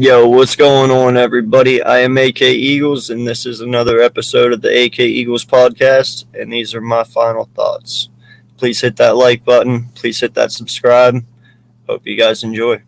Yo, what's going on, everybody? I am AK Eagles, and this is another episode of the AK Eagles podcast, and these are my final thoughts. Please hit that like button. Please hit that subscribe. Hope you guys enjoy.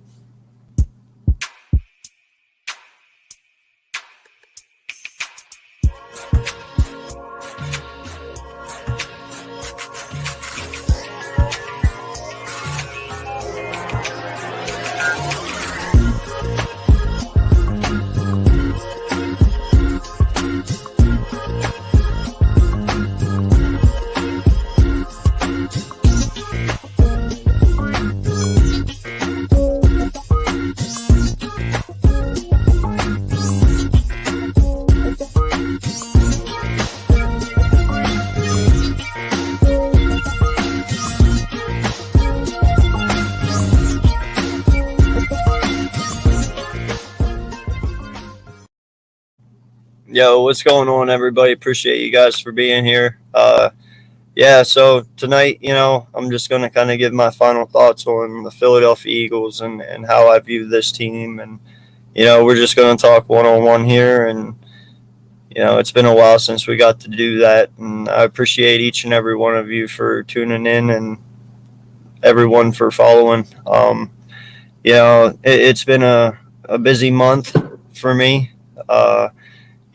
Yo, what's going on, everybody? Appreciate you guys for being here. So tonight, I'm just going to kind of give my final thoughts on the Philadelphia Eagles and how I view this team. And, we're just going to talk one-on-one here. And, it's been a while since we got to do that. And I appreciate each and every one of you for tuning in and everyone for following. It's been a busy month for me.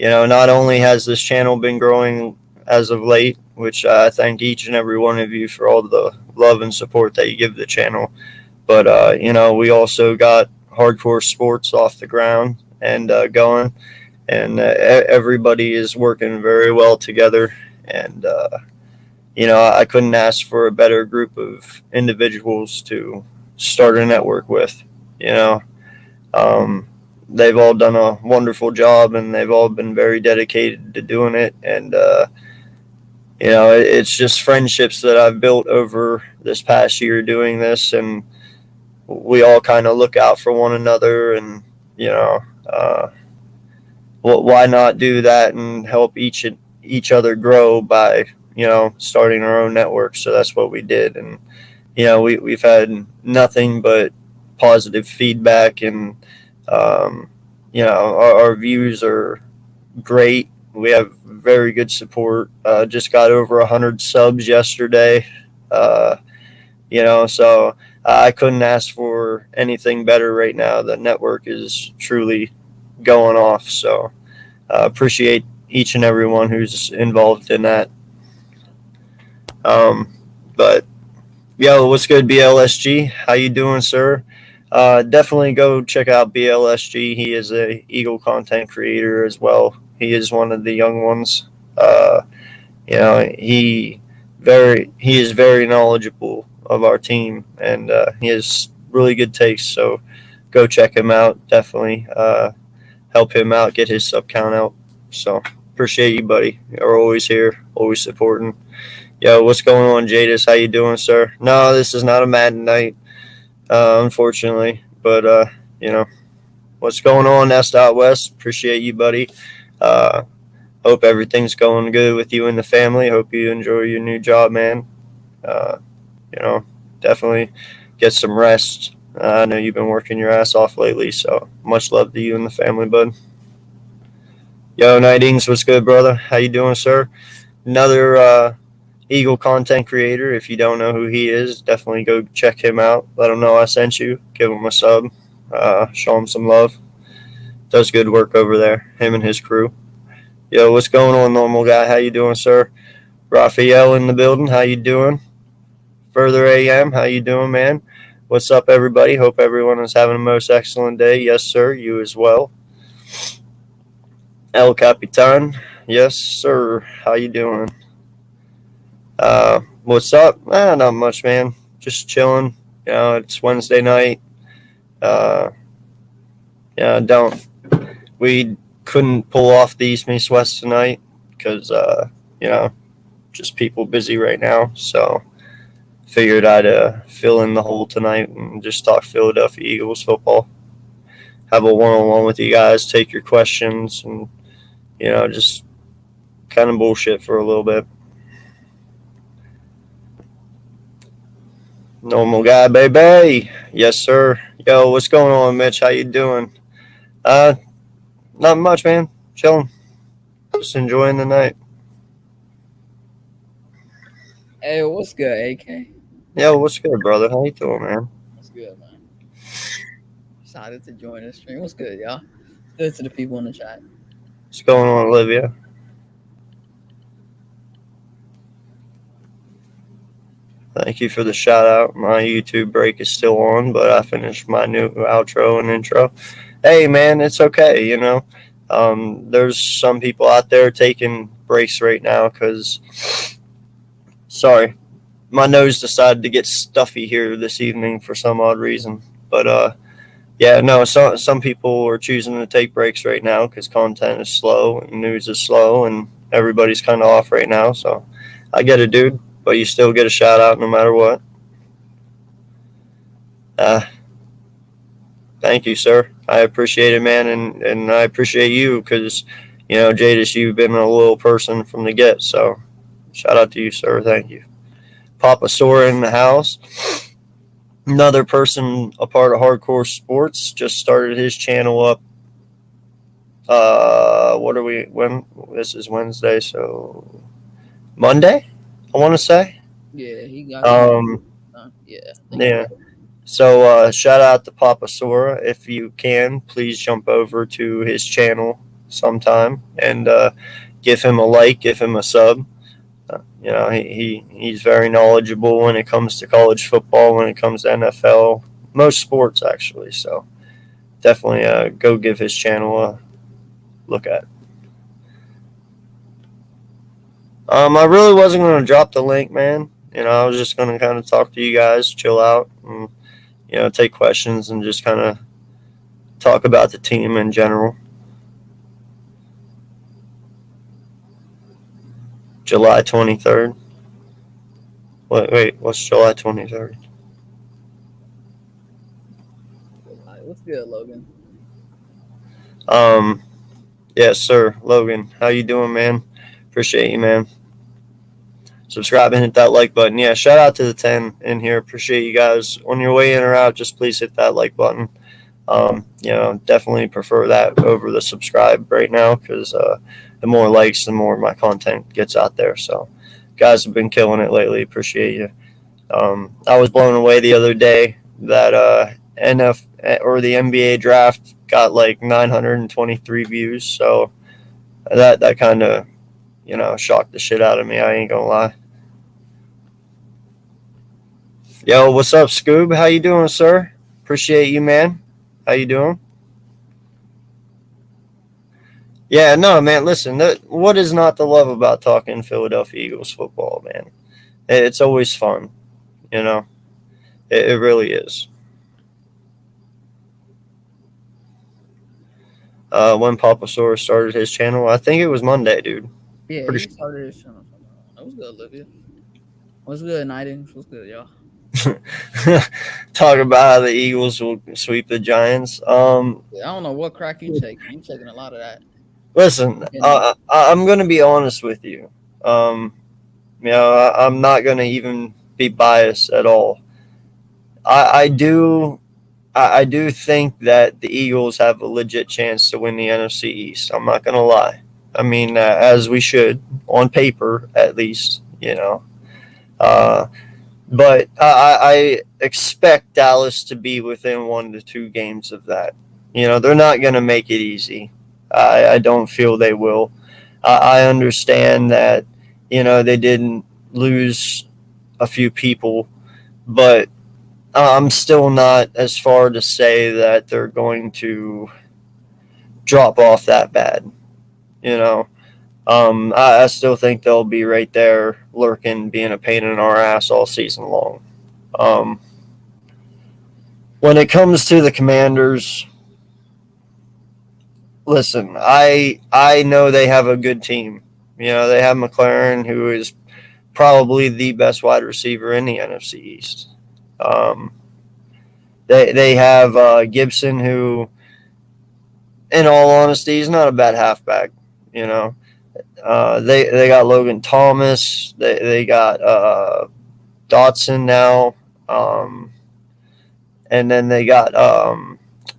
Not only has this channel been growing as of late, which I thank each and every one of you for all the love and support that you give the channel, but, we also got hardcore sports off the ground and going, and everybody is working very well together. And, I couldn't ask for a better group of individuals to start a network with, They've all done a wonderful job, and they've all been very dedicated to doing it. And, it's just friendships that I've built over this past year doing this. And we all kind of look out for one another. And, why not do that and help each other grow by, starting our own network? So that's what we did. And, we've had nothing but positive feedback, and, our views are great. We have very good support. Just got over 100 subs yesterday. So I couldn't ask for anything better right now. The network is truly going off. So appreciate each and everyone who's involved in that. But what's good, BLSG? How you doing, sir? Definitely go check out BLSG. He is a Eagle content creator as well. He is one of the young ones. He is very knowledgeable of our team, and he has really good taste. So go check him out. Definitely help him out, get his sub count out. So appreciate you, buddy. You're always here, always supporting. Yo, what's going on, Jadis? How you doing, sir? No, this is not a Madden night. Unfortunately, but what's going on, S. West? Appreciate you, buddy. Hope everything's going good with you and the family. Hope you enjoy your new job, man. Definitely get some rest. I know you've been working your ass off lately, so much love to you and the family, bud. Yo, Nightings, what's good, brother? How you doing, sir? Another Eagle content creator. If you don't know who he is, definitely go check him out. Let him know I sent you. Give him a sub. Show him some love. Does good work over there, him and his crew. Yo, what's going on, normal guy? How you doing, sir? Raphael in the building. How you doing? Further AM, how you doing, man? What's up, everybody? Hope everyone is having a most excellent day. Yes, sir. You as well. El Capitan. Yes, sir. How you doing? What's up? Not much, man. Just chilling. It's Wednesday night. We couldn't pull off the East Meets West tonight because, just people busy right now. So figured I'd fill in the hole tonight and just talk Philadelphia Eagles football. Have a one-on-one with you guys, take your questions, and, just kind of bullshit for a little bit. Normal guy, baby. Yes, sir. Yo, what's going on, Mitch? How you doing? Uh, Not much, man. Chilling. Just enjoying the night. Hey, what's good, AK? Yo, what's good, brother? How you doing, man? What's good, man? Excited to join the stream. What's good, y'all? Good to the people in the chat. What's going on, Olivia? Thank you for the shout out. My YouTube break is still on, but I finished my new outro and intro. Hey, man, it's okay. There's some people out there taking breaks right now because, sorry, my nose decided to get stuffy here this evening for some odd reason. But yeah, no, some people are choosing to take breaks right now because content is slow and news is slow and everybody's kind of off right now. So I get it, dude, but you still get a shout out no matter what. Uh, Thank you, sir. I appreciate it, man, and I appreciate you because, Jadis, you've been a loyal person from the get. So shout out to you, sir. Thank you. Papa Sora in the house. Another person, a part of Hardcore Sports, just started his channel up. What are we? When this is Wednesday, so Monday, I want to say. Yeah, he got some. Um, Yeah, I think yeah. So shout out to Papa Sora. If you can, please jump over to his channel sometime and give him a like, give him a sub. He's very knowledgeable when it comes to college football, when it comes to NFL, most sports actually. So definitely go give his channel a look at. I really wasn't going to drop the link, man. I was just going to kind of talk to you guys, chill out, and take questions and just kind of talk about the team in general. July 23rd. Wait, what's July 23rd? What's good, Logan? Yes, sir, Logan. How you doing, man? Appreciate you, man. Subscribe and hit that like button. Yeah, shout out to the 10 in here. Appreciate you guys. On your way in or out, just please hit that like button. Definitely prefer that over the subscribe right now because the more likes, the more my content gets out there. So, guys have been killing it lately. Appreciate you. I was blown away the other day that NF or the NBA draft got like 923 views. So that kind of shocked the shit out of me. I ain't gonna lie. Yo, what's up, Scoob? How you doing, sir? Appreciate you, man. How you doing? Yeah, no, man. Listen, what is not to love about talking Philadelphia Eagles football, man? It's always fun, you know. It really is. When Papasaurus started his channel, I think it was Monday, dude. Yeah, Pretty he started his channel. That was good, Olivia. What's good, Nightings? What's good, y'all? sure. Talk about how the Eagles will sweep the Giants. Yeah, I don't know what crack you taking. You taking a lot of that. Listen, I'm gonna be honest with you. Um, I'm not gonna even be biased at all. I do I do think that the Eagles have a legit chance to win the NFC East. I'm not gonna lie. I mean, as we should on paper, at least. Uh, but I expect Dallas to be within 1 to 2 games of that. They're not gonna make it easy. I don't feel they will. I understand that they didn't lose a few people, but I'm still not as far to say that they're going to drop off that bad. You know, I still think they'll be right there lurking, being a pain in our ass all season long. Um, when it comes to the Commanders, listen, I know they have a good team. They have McLaren, who is probably the best wide receiver in the NFC East. Um, they have Gibson, who, in all honesty, he's not a bad halfback. You know, they got Logan Thomas. They got Dotson now, and then they got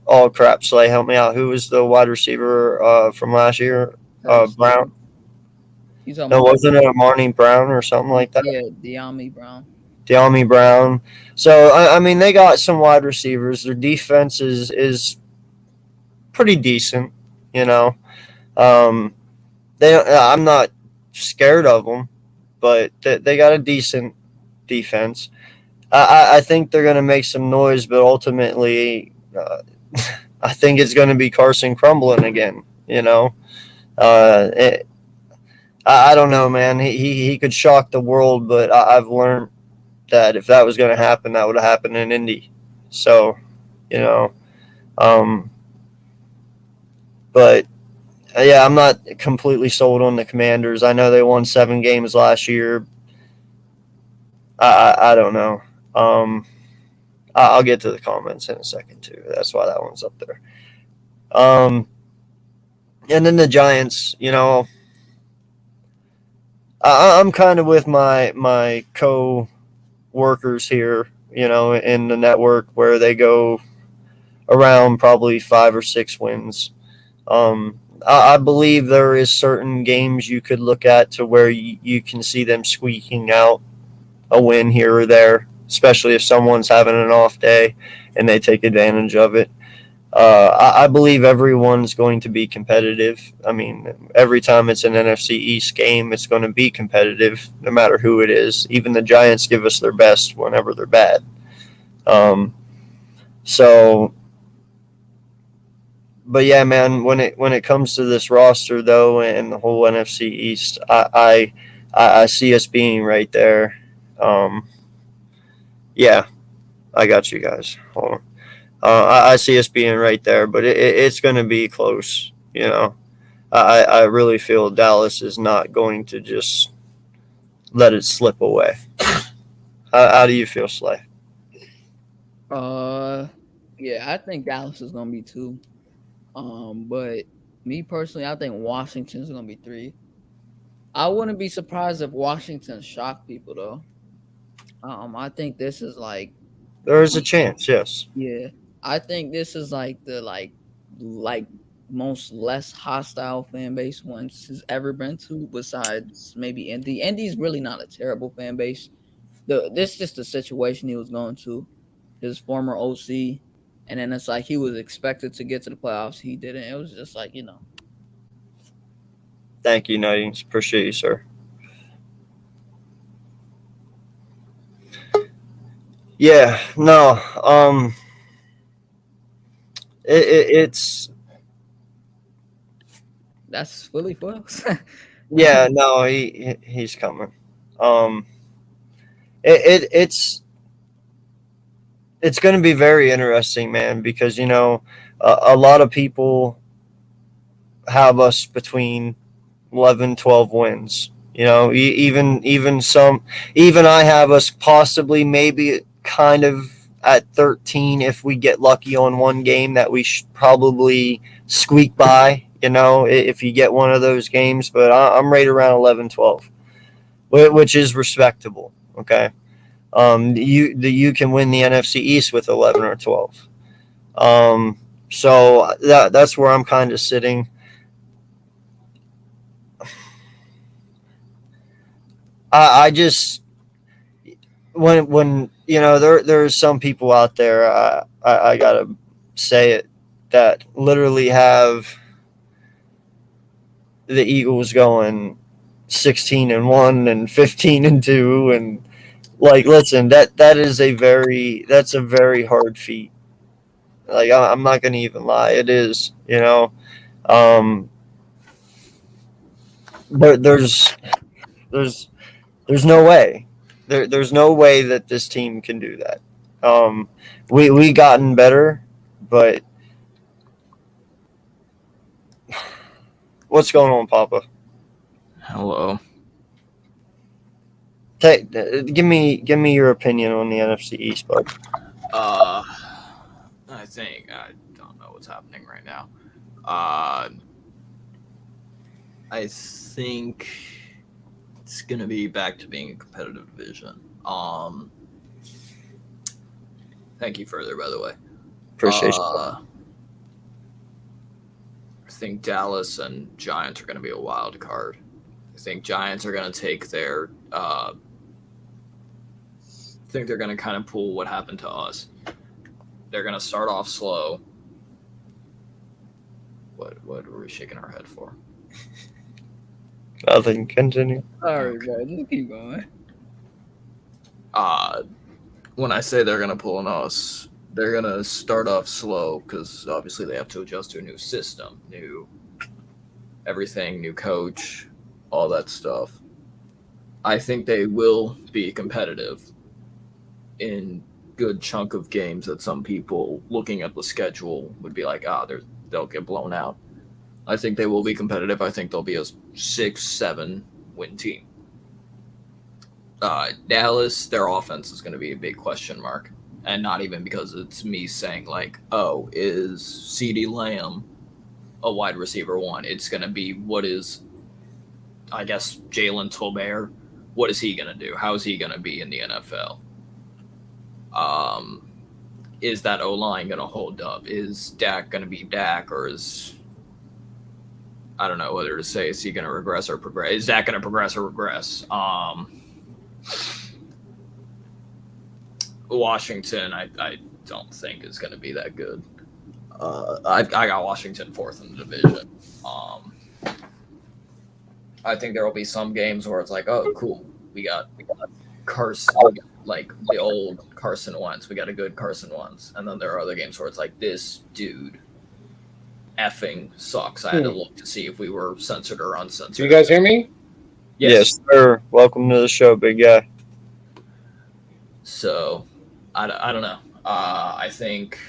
Oh crap, Slay, help me out. Who was the wide receiver from last year? Travis Brown. Steele. You talking No, about wasn't it Marnie Brown or something like that? yeah, De'Ami Brown. De'Ami Brown. So I mean, they got some wide receivers. Their defense is pretty decent. You know, um, I'm not scared of them, but they got a decent defense. I think they're going to make some noise, but ultimately, I think it's going to be Carson crumbling again. You know, uh, it, I don't know, man. He could shock the world, but I've learned that if that was going to happen, that would have happened in Indy. So, you know, um, but yeah, I'm not completely sold on the Commanders. I know they won 7 games last year. I don't know. I'll get to the comments in a second too. That's why that one's up there. And then the Giants. You know, I'm kind of with my co-workers here. You know, in the network where they go around probably 5 or 6 wins. I believe there is certain games you could look at to where you can see them squeaking out a win here or there, especially if someone's having an off day and they take advantage of it. I believe everyone's going to be competitive. I mean, every time it's an NFC East game, it's going to be competitive, no matter who it is. Even the Giants give us their best whenever they're bad. So, but yeah, man, when it comes to this roster though, and the whole NFC East, I see us being right there. Yeah, I got you guys. Hold on. I see us being right there, but it's going to be close. You know, I really feel Dallas is not going to just let it slip away. How do you feel, Slay? Uh, yeah, I think Dallas is gonna be 2. But me personally, I think Washington's gonna be 3. I wouldn't be surprised if Washington shocked people though. I think this is like There is a one. chance, yes. Yeah, I think this is like the like most less hostile fan base once has ever been to. Besides maybe Indy. Indy's really not a terrible fan base. This just the situation he was going to. His former OC, and then it's like he was expected to get to the playoffs. He didn't. It was just like Thank you, Nightings. Appreciate you, sir. Yeah, no. It's that's Philly for us. yeah, no. He's coming. Um, it's going to be very interesting, man, because you know a lot of people have us between 11, 12 wins. You know, even some, even I have us possibly maybe kind of at 13 if we get lucky on one game that we should probably squeak by. You know, if you get one of those games, but I'm right around 11, 12, which is respectable. Okay. You can win the NFC East with 11 or 12. So that's where I'm kind of sitting. I just when you know there's some people out there. I gotta say it that literally have the Eagles going 16-1 and 15-2 and like listen that is that's a very hard feat. Like I'm not gonna even lie, it is. You know, um, but there's there's no way. There's no way that this team can do that. Um, we gotten better, but what's going on, Papa? Hello. Give me your opinion on the NFC East, bud. Uh, I think I don't know what's happening right now. I think it's gonna be back to being a competitive division. Thank you further, by the way. Appreciate you. think Dallas and Giants are going to be a wild card. I think Giants are going to take their. I think they're going to kind of pull what happened to us. They're going to start off slow. What were we shaking our head for? Nothing. Continue. Sorry, bro. Just keep going. When I say they're going to pull an us, they're going to start off slow because obviously they have to adjust to a new system, new everything, new coach, all that stuff. I think they will be competitive in good chunk of games that some people looking at the schedule would be like, they'll get blown out. I think they will be competitive. I think they'll be a 6-7 win team. Dallas, their offense is going to be a big question mark. And not even because it's me saying like, oh, is CeeDee Lamb a wide receiver one? It's going to be what is, I guess, Jalen Tolbert. What is he going to do? How is he going to be in the NFL? Is that O-line going to hold up? Is Dak going to be Dak, or I don't know whether to say, is he going to regress or progress? Is Dak going to progress or regress? Washington, I don't think is going to be that good. I got Washington 4th in the division. I think there will be some games where it's like, oh, cool, we got Carson, like the old Carson Wentz. We got a good Carson Wentz. And then there are other games where it's like, this dude effing sucks. I had to look to see if we were censored or uncensored. Do you guys hear me? Yes, sir. Welcome to the show, big guy. So, I don't know. I think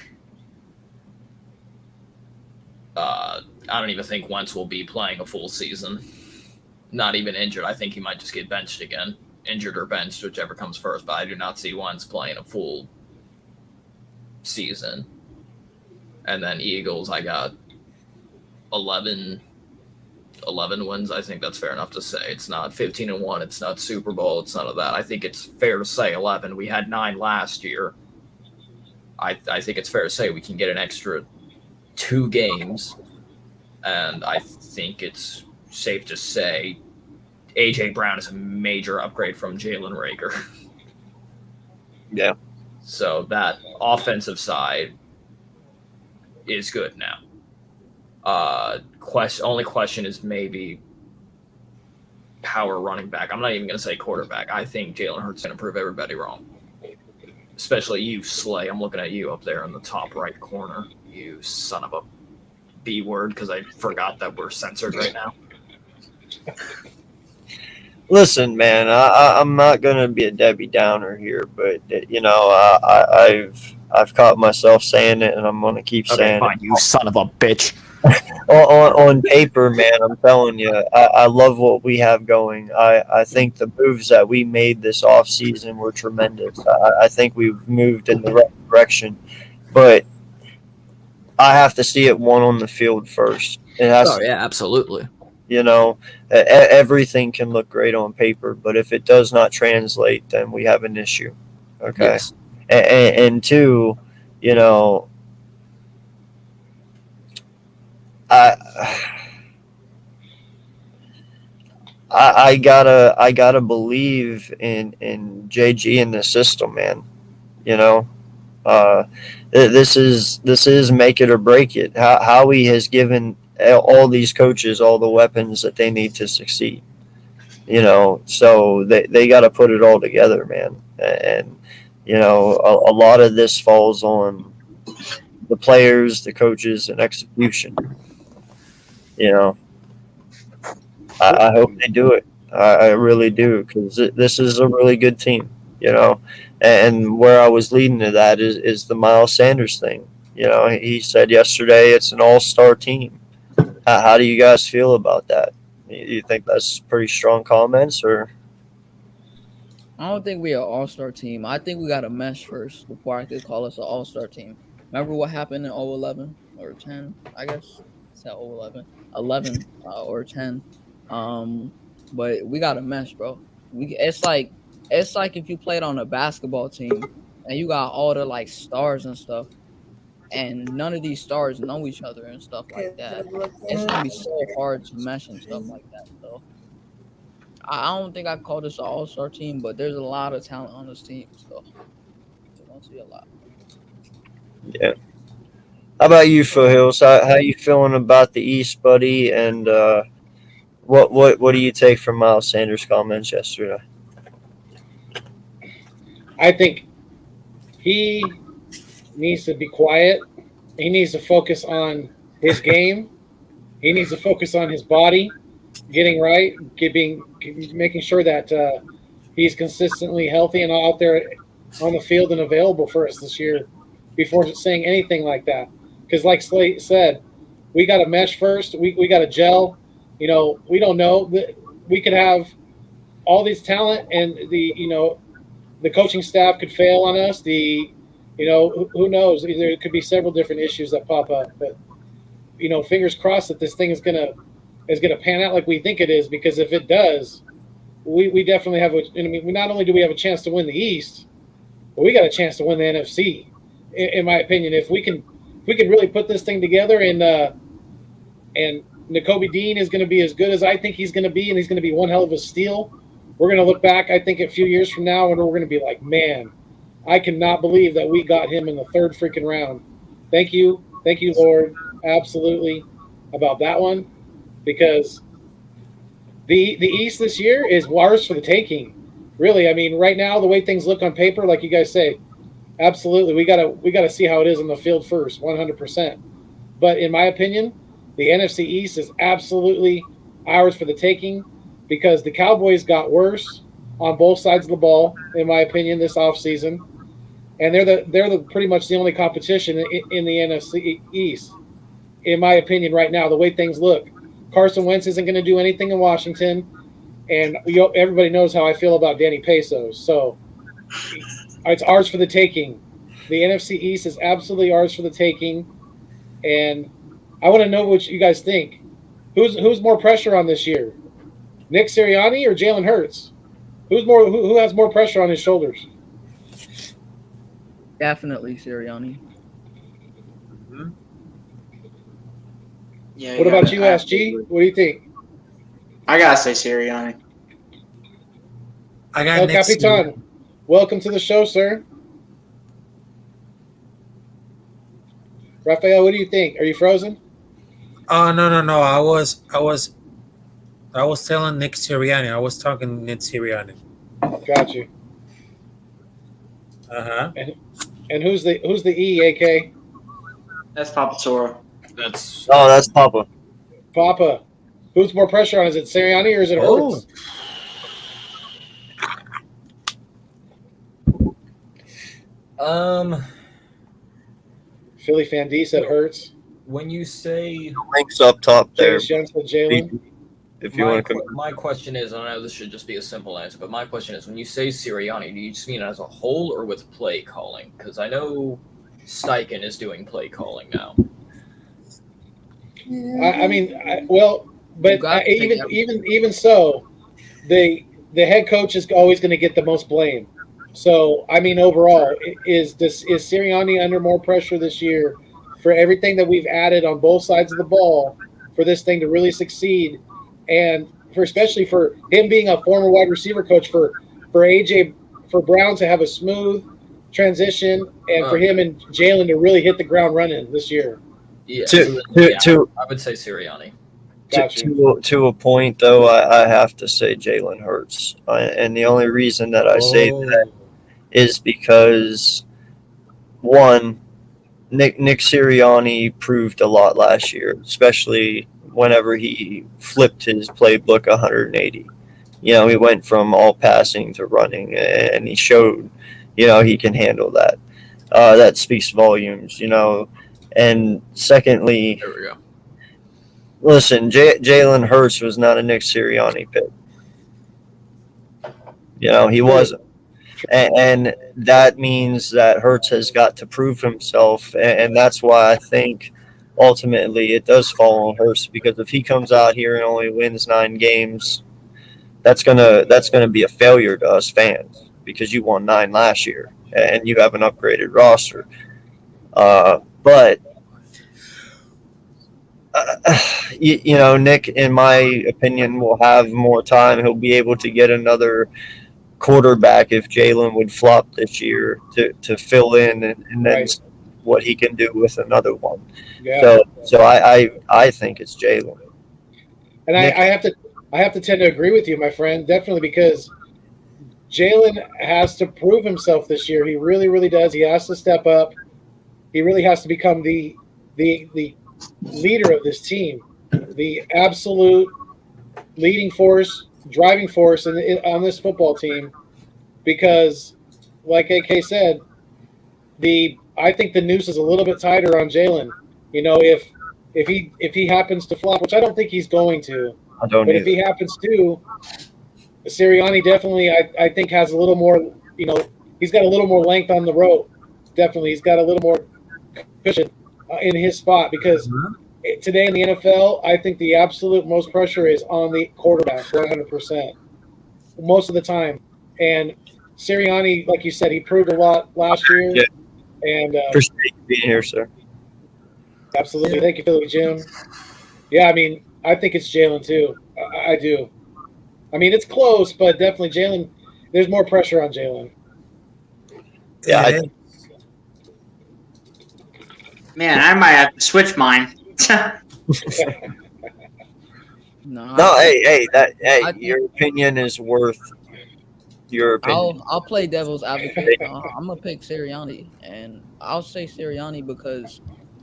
I don't even think Wentz will be playing a full season. Not even injured. I think he might just get benched again. Injured or benched, whichever comes first. But I do not see Wentz playing a full season. And then Eagles, I got 11 wins. I think that's fair enough to say. It's not 15-1. It's not Super Bowl. It's none of that. I think it's fair to say 11. We had 9 last year. I think it's fair to say we can get an extra 2 games. And I think it's safe to say A.J. Brown is a major upgrade from Jalen Reagor. Yeah. So that offensive side is good now. Only question is maybe power running back. I'm not even going to say quarterback. I think Jalen Hurts is going to prove everybody wrong. Especially you, Slay. I'm looking at you up there in the top right corner. You son of a B word, because I forgot that we're censored right now. Listen, man, I'm not gonna be a Debbie Downer here, but I've caught myself saying it, and I'm gonna keep saying fine, it. You son of a bitch. On paper, man, I'm telling you, I love what we have going. I think the moves that we made this offseason were tremendous. I think we've moved in the right direction, but I have to see it one on the field first. It has to, Absolutely. everything can look great on paper, but if it does not translate, then we have an issue. Okay. Yes. And two, I gotta believe in JG in the system, man. This is make it or break it. Howie has given all these coaches all the weapons that they need to succeed. So they got to put it all together, man. And a lot of this falls on the players, the coaches, and execution. I hope they do it. I really do, because this is a really good team. And where I was leading to that is the Miles Sanders thing. He said yesterday it's an all-star team. How do you guys feel about that? You think that's pretty strong comments, or? I don't think we're an all-star team. I think we got to mesh first before I could call us an all-star team. Remember what happened in 011 or 10, I guess? It's at 011. 11 or 10. But we got to mesh, bro. It's like if you played on a basketball team and you got all the like stars and stuff, and none of these stars know each other and stuff like that. It's gonna be so hard to mesh and stuff like that. So I don't think I call this an all-star team, but there's a lot of talent on this team, so we're gonna see a lot. Yeah. How about you, Phil Hills? How you feeling about the East, buddy? And what do you take from Miles Sanders' comments yesterday? I think he needs to be quiet. He needs to focus on his game. He needs to focus on his body, getting right, making sure that he's consistently healthy and out there on the field and available for us this year before saying anything like that. Because like Slate said, we got to mesh first. We got to gel. We don't know. We could have all these talent and the coaching staff could fail on us. Who knows? There could be several different issues that pop up. But, fingers crossed that this thing is gonna pan out like we think it is. Because if it does, we definitely have not only do we have a chance to win the East, but we got a chance to win the NFC. In my opinion, if we can really put this thing together and Nakobe Dean is going to be as good as I think he's going to be, and he's going to be one hell of a steal. We're going to look back, I think, a few years from now, and we're going to be like, man, I cannot believe that we got him in the third freaking round. Thank you, Lord, absolutely, about that one, because the East this year is ours for the taking. Really, I mean, right now, the way things look on paper, like you guys say, absolutely, we gotta see how it is in the field first, 100%. But in my opinion, the NFC East is absolutely ours for the taking because the Cowboys got worse on both sides of the ball, in my opinion, this offseason. And they're the pretty much the only competition in the NFC East, in my opinion, right now, the way things look. Carson Wentz isn't going to do anything in Washington, and everybody knows how I feel about Danny Pesos. So it's ours for the taking. The NFC East is absolutely ours for the taking, and I want to know what you guys think. Who's more pressure on this year, Nick Sirianni or Jalen Hurts? Who has more pressure on his shoulders? Definitely Sirianni. Yeah. What about you, SG? What do you think? I gotta say Sirianni. I got El Nick Capitan, welcome to the show, sir. Raphael, what do you think? Are you frozen? Oh no. I was telling Nick Sirianni. I was talking Nick Sirianni. Got you. And who's the E, AK? That's Papatora. That's That's Papa. Papa. Who's more pressure on? Is it Sirianni or is it Hurts? Philly fan D said Hurts. when you say Links up top there. Chase Young said Jalen. If you want to come. my question is, I know this should just be a simple answer, but my question is, when you say Sirianni, do you just mean as a whole or with play calling? Because I know Steichen is doing play calling now. Even so, the head coach is always going to get the most blame. So I mean, overall, is Sirianni under more pressure this year for everything that we've added on both sides of the ball for this thing to really succeed, and especially for him being a former wide receiver coach for Brown to have a smooth transition, and for him and Jalen to really hit the ground running this year. Yeah, I would say Sirianni. To a point, though, I have to say Jalen Hurts. And the only reason that I say that is because, one, Nick Sirianni proved a lot last year, especially whenever he flipped his playbook 180. He went from all passing to running, and he showed, he can handle that. That speaks volumes, And secondly, There we go. listen, Jalen Hurts was not a Nick Sirianni pick. He wasn't. And that means that Hurts has got to prove himself. And that's why I think ultimately it does fall on Hurts, because if he comes out here and only wins 9 games, that's gonna be a failure to us fans, because you won 9 last year and you have an upgraded roster. But you know, Nick, in my opinion, will have more time. He'll be able to get another quarterback if Jalen would flop this year to fill in and then Right. what he can do with another one. Yeah. So I think it's Jalen. And Nick? I have to tend to agree with you, my friend, definitely, because Jalen has to prove himself this year. He really, really does. He has to step up. He really has to become the leader of this team, the absolute leading force, driving force on this football team. Because, like AK said, I think the noose is a little bit tighter on Jalen. You know, if he happens to flop, which I don't think he's going to, I don't but if either. he happens to, Sirianni definitely, I think, has a little more, you know, he's got a little more length on the rope. Definitely. He's got a little more cushion in his spot because today in the NFL, I think the absolute most pressure is on the quarterback, 100%, most of the time. And Sirianni, like you said, he proved a lot last year. Yeah. And Appreciate you being here, sir. absolutely. Thank you, Philly Jim. Yeah, I mean, I think it's Jalen too. I do. I mean, it's close, but definitely Jalen. There's more pressure on Jalen. Yeah, Yeah. Man, I might have to switch mine. No, hey, I think- your opinion is worth your opinion. I'll play devil's advocate. I'm gonna pick Sirianni, and I'll say Sirianni because,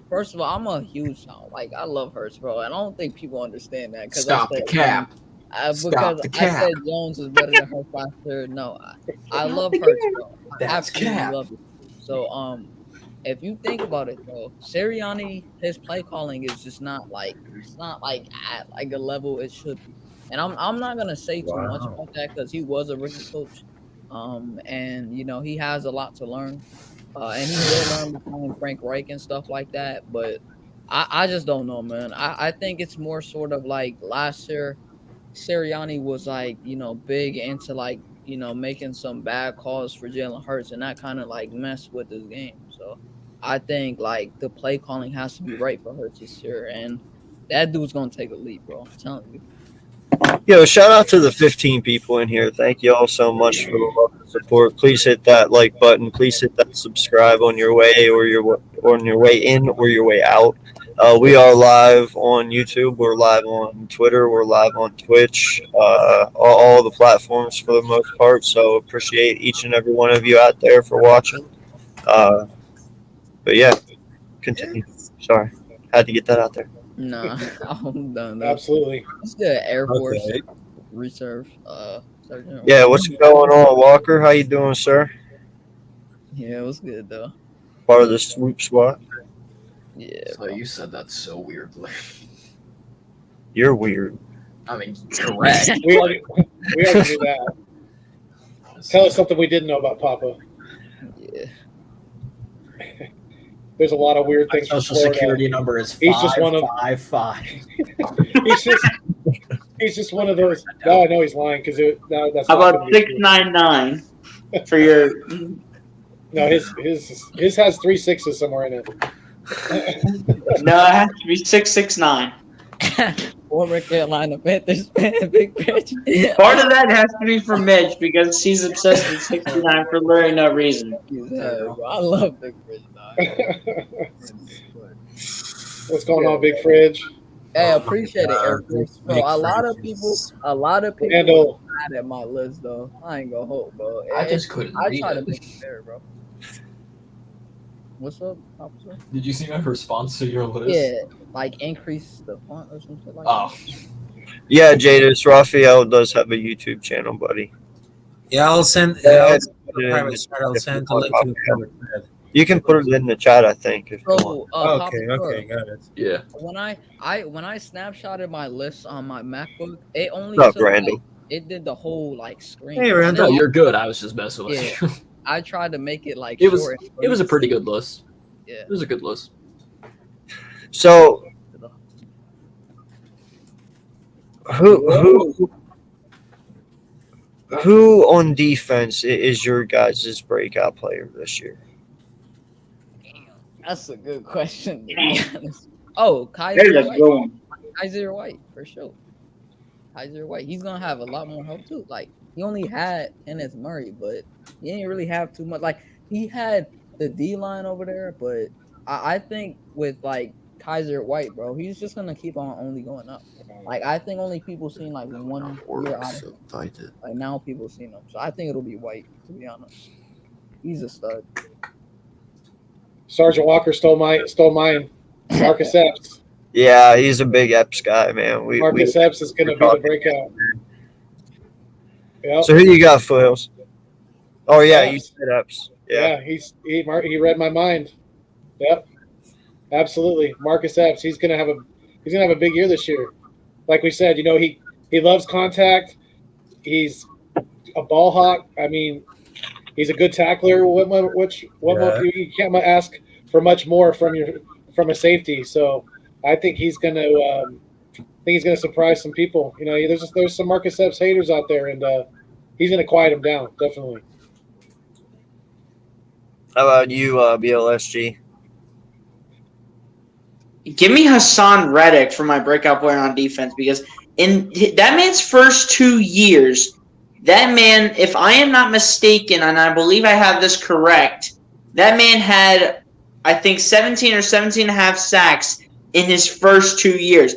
first of all, I'm a huge like I love Hurts, bro. And I don't think people understand that because Stop the cap. Stop because the I cap. said Jones is better than Hurts last year. No, I love Hurts, bro. I That's absolutely cap. love it. So if you think about it though, Sirianni, his play calling is just not like at like a level it should be. And I'm not gonna say too much Wow. about that because he was a rookie coach. And you know, he has a lot to learn. And he will learn behind Frank Reich and stuff like that. But I just don't know, man. I think it's more sort of like last year, Sirianni was like, you know, big into like, you know, making some bad calls for Jalen Hurts, and that kind of like messed with his game. So I think like the play calling has to be right for Hurts this year, and that dude's gonna take a leap, bro. I'm telling you. Yo, shout out to the 15 people in here. Thank you all so much for the love and support. Please hit that like button. Please hit that subscribe on your way on your way in or your way out. We are live on YouTube. We're live on Twitter. We're live on Twitch. All the platforms for the most part. So appreciate each and every one of you out there for watching. But yeah, continue. Sorry, had to get that out there. Nah, I'm done. Though. Absolutely. It's the Air Force Okay. Reserve. Sergeant. Yeah, what's going on, Walker? How you doing, sir? Yeah, it was good though. Part of the swoop squad. Yeah, So you said that so weirdly. You're weird. I mean, correct. We already knew that. Tell us something we didn't know about Papa. yeah. There's a lot of weird My things. from social Florida. security number is He's just one of- 555. He's just one of those. No, I know he's lying because that's. How not about gonna be true. 699 for your? No, his has 3 6s somewhere in it. No, it has to be 669. Former Carolina Panthers fan, Big Rich. Part of that has to be for Mitch because he's obsessed with 69 for literally no reason. I love Big Rich, dog. What's going on, Big Fridge? Hey, appreciate it, Air Force. Bro, a lot of people Randall. mad at my list though. I ain't gonna hold, bro. I just couldn't I read try to it. make it fair, bro. What's up, officer? Did you see my response to your list? Yeah, like increase the font or something like Oh, Yeah, Jadis Raphael does have a YouTube channel, buddy. Yeah, I'll send. Yeah, I'll it's- send the private chat. I'll send the link to the private chat. You can put it in the chat, I think, if you want. So, Okay, Papa okay, Pearl, got it. yeah. when I snapshotted my list on my MacBook, it only What's up, took, Randall? like, it did the whole like screen. Hey, And Randall. No, then you're good. I was just messing with Yeah. you. I tried to make it like It was- short. and It was a sweet. pretty good list. Yeah. It was a good list. So, who on defense is your guys' breakout player this year? That's a good question. To be honest. Oh, There's a good one. Kaiser White for sure. Kaiser White. He's gonna have a lot more help too. Like he only had Kenneth Murray, but he didn't really have too much. Like he had the D line over there, but I think with like Kaiser White, bro, he's just gonna keep on only going up. Like I think only people seen like 1 year out of him. Like now people seen him. So I think it'll be White, to be honest. He's a stud. Sergeant Walker stole mine. Marcus Epps. Yeah, he's a big Epps guy, man. Marcus Epps is going to be the breakout. Yep. So who you got, Foothills? Oh yeah, Epps. you said Epps. Yeah. He read my mind. Yep, absolutely. Marcus Epps. He's gonna have a big year this year. Like we said, he loves contact. He's a ball hawk. I mean, he's a good tackler. What more? You can't ask for much more from a safety. So I think he's gonna surprise some people. There's some Marcus Epps haters out there, and he's gonna quiet them down definitely. How about you, BLSG? Give me Hassan Reddick for my breakout player on defense because in that man's first 2 years, that man, if I am not mistaken, and I believe I have this correct, that man had, I think, 17 or 17 and a half sacks in his first 2 years.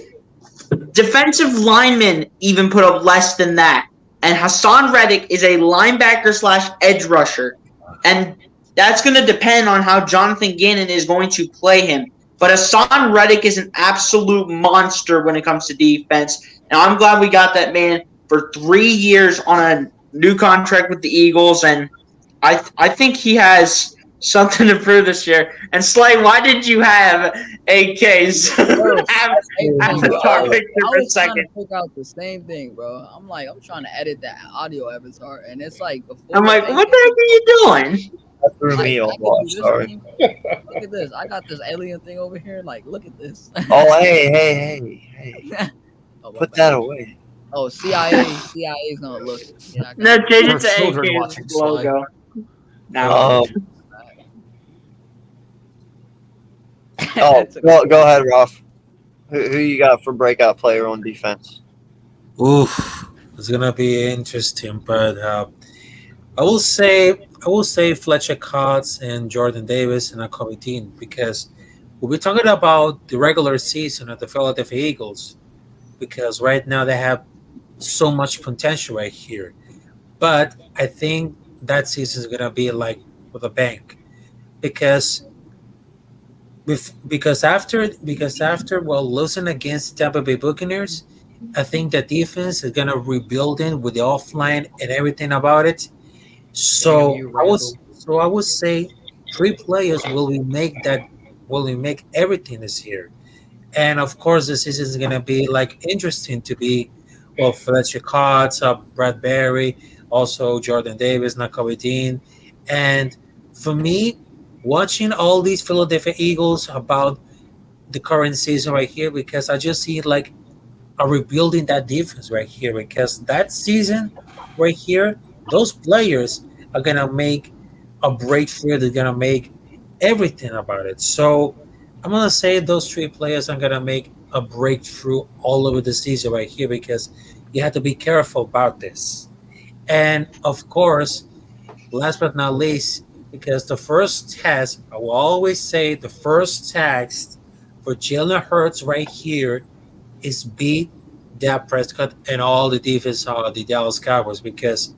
Defensive linemen even put up less than that. And Hassan Reddick is a linebacker / edge rusher. And that's going to depend on how Jonathan Gannon is going to play him. But Hassan Reddick is an absolute monster when it comes to defense. And I'm glad we got that man for 3 years on a new contract with the Eagles. And I think he has something to prove this year. And Slay, why did you have AK's avatar picture for a second? I was trying to pick out the same thing, bro. I'm trying to edit that audio avatar, and it's like before. I'm like, what the heck are you doing? That threw me off. Sorry. Look at this. I got this alien thing over here. Like, look at this. Oh, hey. Oh, Put that away. Oh, CIA's gonna look. Yeah, No, change it For to children watching AK's logo. No. Well, go ahead, Ralph. Who you got for breakout player on defense? Oof, it's gonna be interesting, but I will say Fletcher Cox and Jordan Davis and Kobe Dean because we'll be talking about the regular season of the Philadelphia Eagles because right now they have so much potential right here, but I think that season is gonna be like with a bang because after losing against Tampa Bay Buccaneers, I think the defense is gonna rebuild in with the offline and everything about it. So I would say 3 players will make everything this year, and of course the season is gonna be like interesting to be Fletcher Cox, Bradbury, also Jordan Davis, Nakobe Dean, and for me, watching all these Philadelphia Eagles about the current season right here because I just see like a rebuilding that defense right here because that season right here, those players are gonna make a breakthrough. They're gonna make everything about it. So I'm gonna say those 3 players are gonna make a breakthrough all over the season right here because you have to be careful about this. And of course, last but not least, because the first test, I will always say the first test for Jalen Hurts right here is beat Dak Prescott and all the defense of the Dallas Cowboys because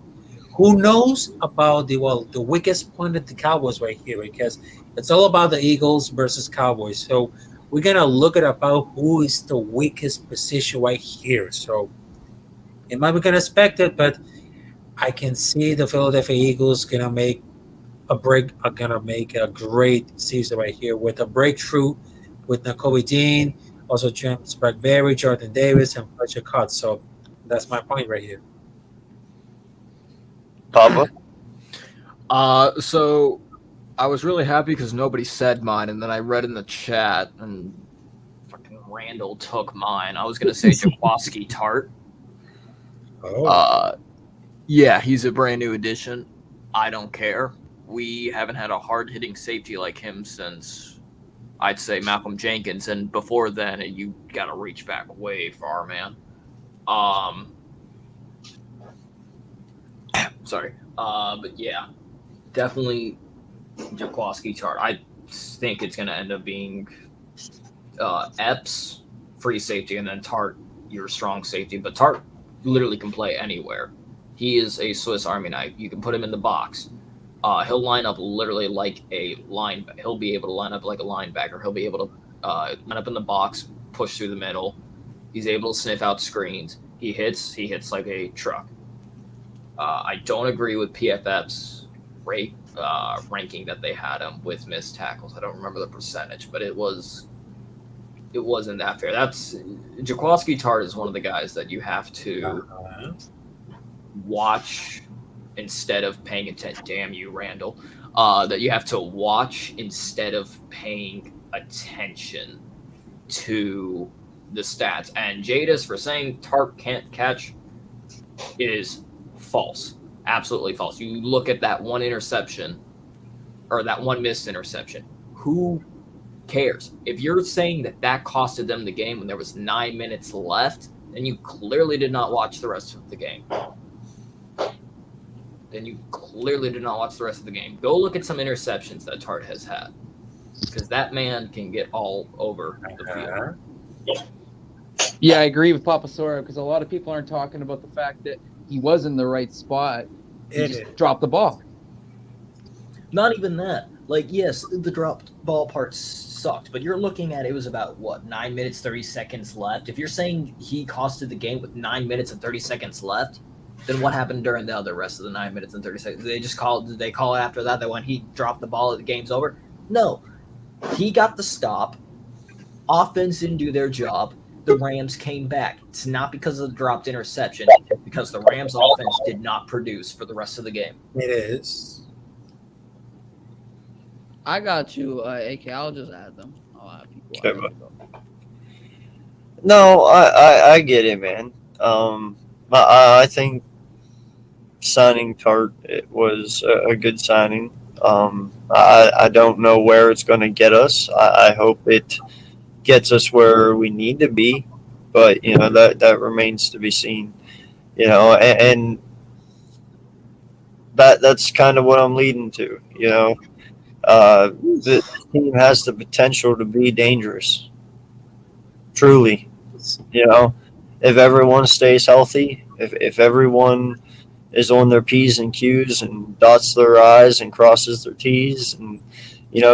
who knows about the weakest point of the Cowboys right here because it's all about the Eagles versus Cowboys. So we're gonna look at about who is the weakest position right here. So it might be gonna expect it, but I can see the Philadelphia Eagles gonna make a great season right here with a breakthrough with Nakobe Dean, also James Bradbury, Jordan Davis, and Fletcher Cox. So that's my point right here. Papa? So I was really happy because nobody said mine, and then I read in the chat, and fucking Randall took mine. I was gonna say Jaworski Tart. Oh. Yeah, he's a brand new addition. I don't care. We haven't had a hard-hitting safety like him since I'd say Malcolm Jenkins, and before then, you got to reach back way far, man. Sorry. But yeah, definitely Jaquaski Tart. I think it's going to end up being Epps, free safety, and then Tart, your strong safety. But Tart literally can play anywhere. He is a Swiss Army knife. You can put him in the box. He'll line up literally like a linebacker. He'll be able to line up like a linebacker. He'll be able to line up in the box, push through the middle. He's able to sniff out screens. He hits like a truck. I don't agree with PFF's ranking that they had him with missed tackles. I don't remember the percentage, but it wasn't that fair. That's Jaquaski Tart is one of the guys that you have to watch instead of paying attention. Damn you, Randall. That you have to watch instead of paying attention to the stats. And Jadis for saying Tart can't catch is false. Absolutely false. You look at that one interception or that one missed interception. Who cares? If you're saying that costed them the game when there was 9 minutes left, then you clearly did not watch the rest of the game. Go look at some interceptions that Tart has had, because that man can get all over the field. Yeah, I agree with Papa Sora, because a lot of people aren't talking about the fact that he was in the right spot. He just dropped the ball. Not even that. Like, yes, the dropped ball part sucked, but you're looking at it was about, 9 minutes, 30 seconds left? If you're saying he costed the game with 9 minutes and 30 seconds left, then what happened during the other rest of the 9 minutes and 30 seconds? Did they call it after that when he dropped the ball, the game's over? No. He got the stop. Offense didn't do their job. The Rams came back. It's not because of the dropped interception, because the Rams offense did not produce for the rest of the game. It is. I got you, AK. I'll just add them. A lot of people. Okay, no, I get it, man. I think signing Tart, it was a good signing. I don't know where it's going to get us. I hope it gets us where we need to be, but that remains to be seen. And that's kind of what I'm leading to. The team has the potential to be dangerous. Truly, if everyone stays healthy, if everyone is on their P's and Q's and dots their I's and crosses their T's and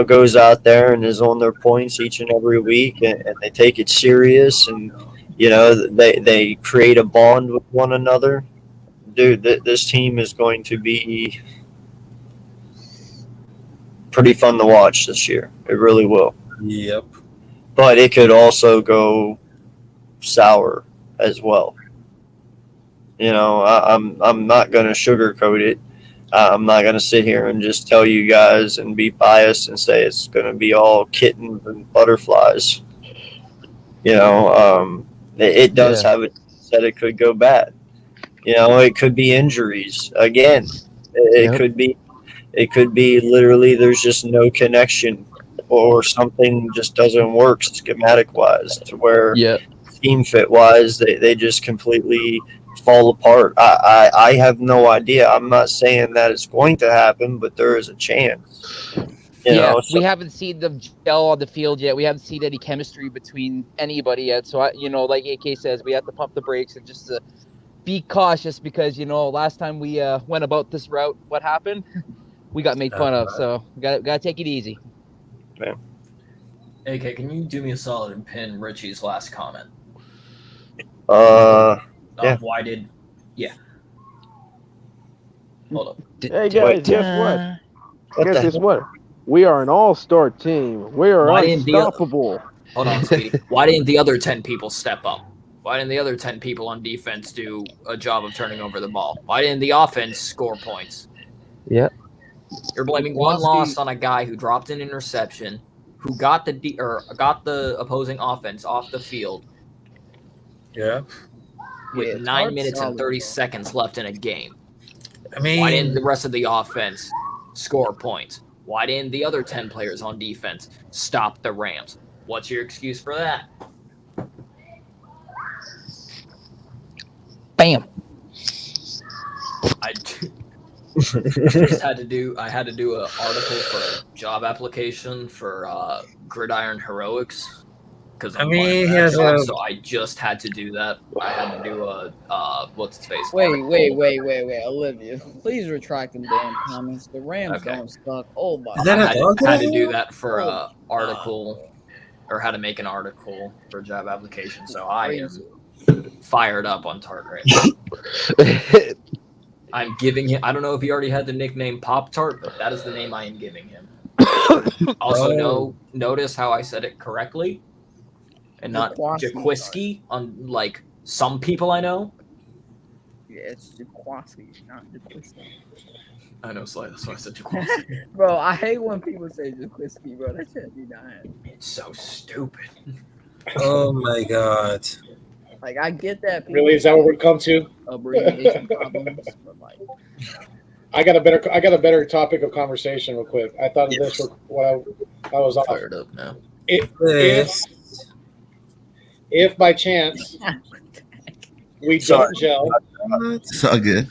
goes out there and is on their points each and every week, and they take it serious, and they create a bond with one another, dude, this team is going to be pretty fun to watch this year. It really will. Yep. But it could also go sour as well. I'm not going to sugarcoat it. I'm not going to sit here and just tell you guys and be biased and say it's going to be all kittens and butterflies. It does have it said it could go bad. It could be injuries again. It could be literally there's just no connection or something just doesn't work schematic wise to where team fit wise they just completely fall apart. I have no idea. I'm not saying that it's going to happen, but there is a chance. We haven't seen them gel on the field yet. We haven't seen any chemistry between anybody yet. So, like AK says, we have to pump the brakes and just be cautious because, last time we went about this route, what happened? We got made fun of. So, gotta take it easy. Yeah. AK, can you do me a solid and pin Richie's last comment? Yeah. Why did? Yeah. Hold up. Hey guys, guess what? Guess what? We are an all-star team. We are unstoppable. Hold on, Speedy. Why didn't the other 10 people step up? Why didn't the other 10 people on defense do a job of turning over the ball? Why didn't the offense score points? Yeah. You're blaming one loss on a guy who dropped an interception, who got the opposing offense off the field. Yeah. With 9 minutes and 30 seconds left in a game. I mean, why didn't the rest of the offense score points? Why didn't the other 10 players on defense stop the Rams? What's your excuse for that? Bam. I just had to do an article for a job application for Gridiron Heroics because I mean, he has job, a- so I just had to do that. I had to do a what's its face? Wait, article. Olivia. Please retract them damn comments. The Rams Okay. don't suck. Oh my Is that I a had, dog had to over do there? that for a article or how to make an article for a job application. So I am fired up on Tart right now. I'm giving him. I don't know if he already had the nickname Pop Tart, but that is the name I am giving him. Also, notice how I said it correctly, and not Jaquaski. Jaquiski on like some people I know. Yeah, it's Jaquaski, not Jaquiski. I know, Sly. That's why I said Jaquiski. Bro, I hate when people say Jaquiski, bro. That shouldn't be dying. It's so stupid. Oh my god. Like, I get that. people Really, is that what we're come to? abbreviation problems, but like, I got a better topic of conversation real quick. I thought of this while I was off. Fired up now. If by chance we don't gel, It's all good.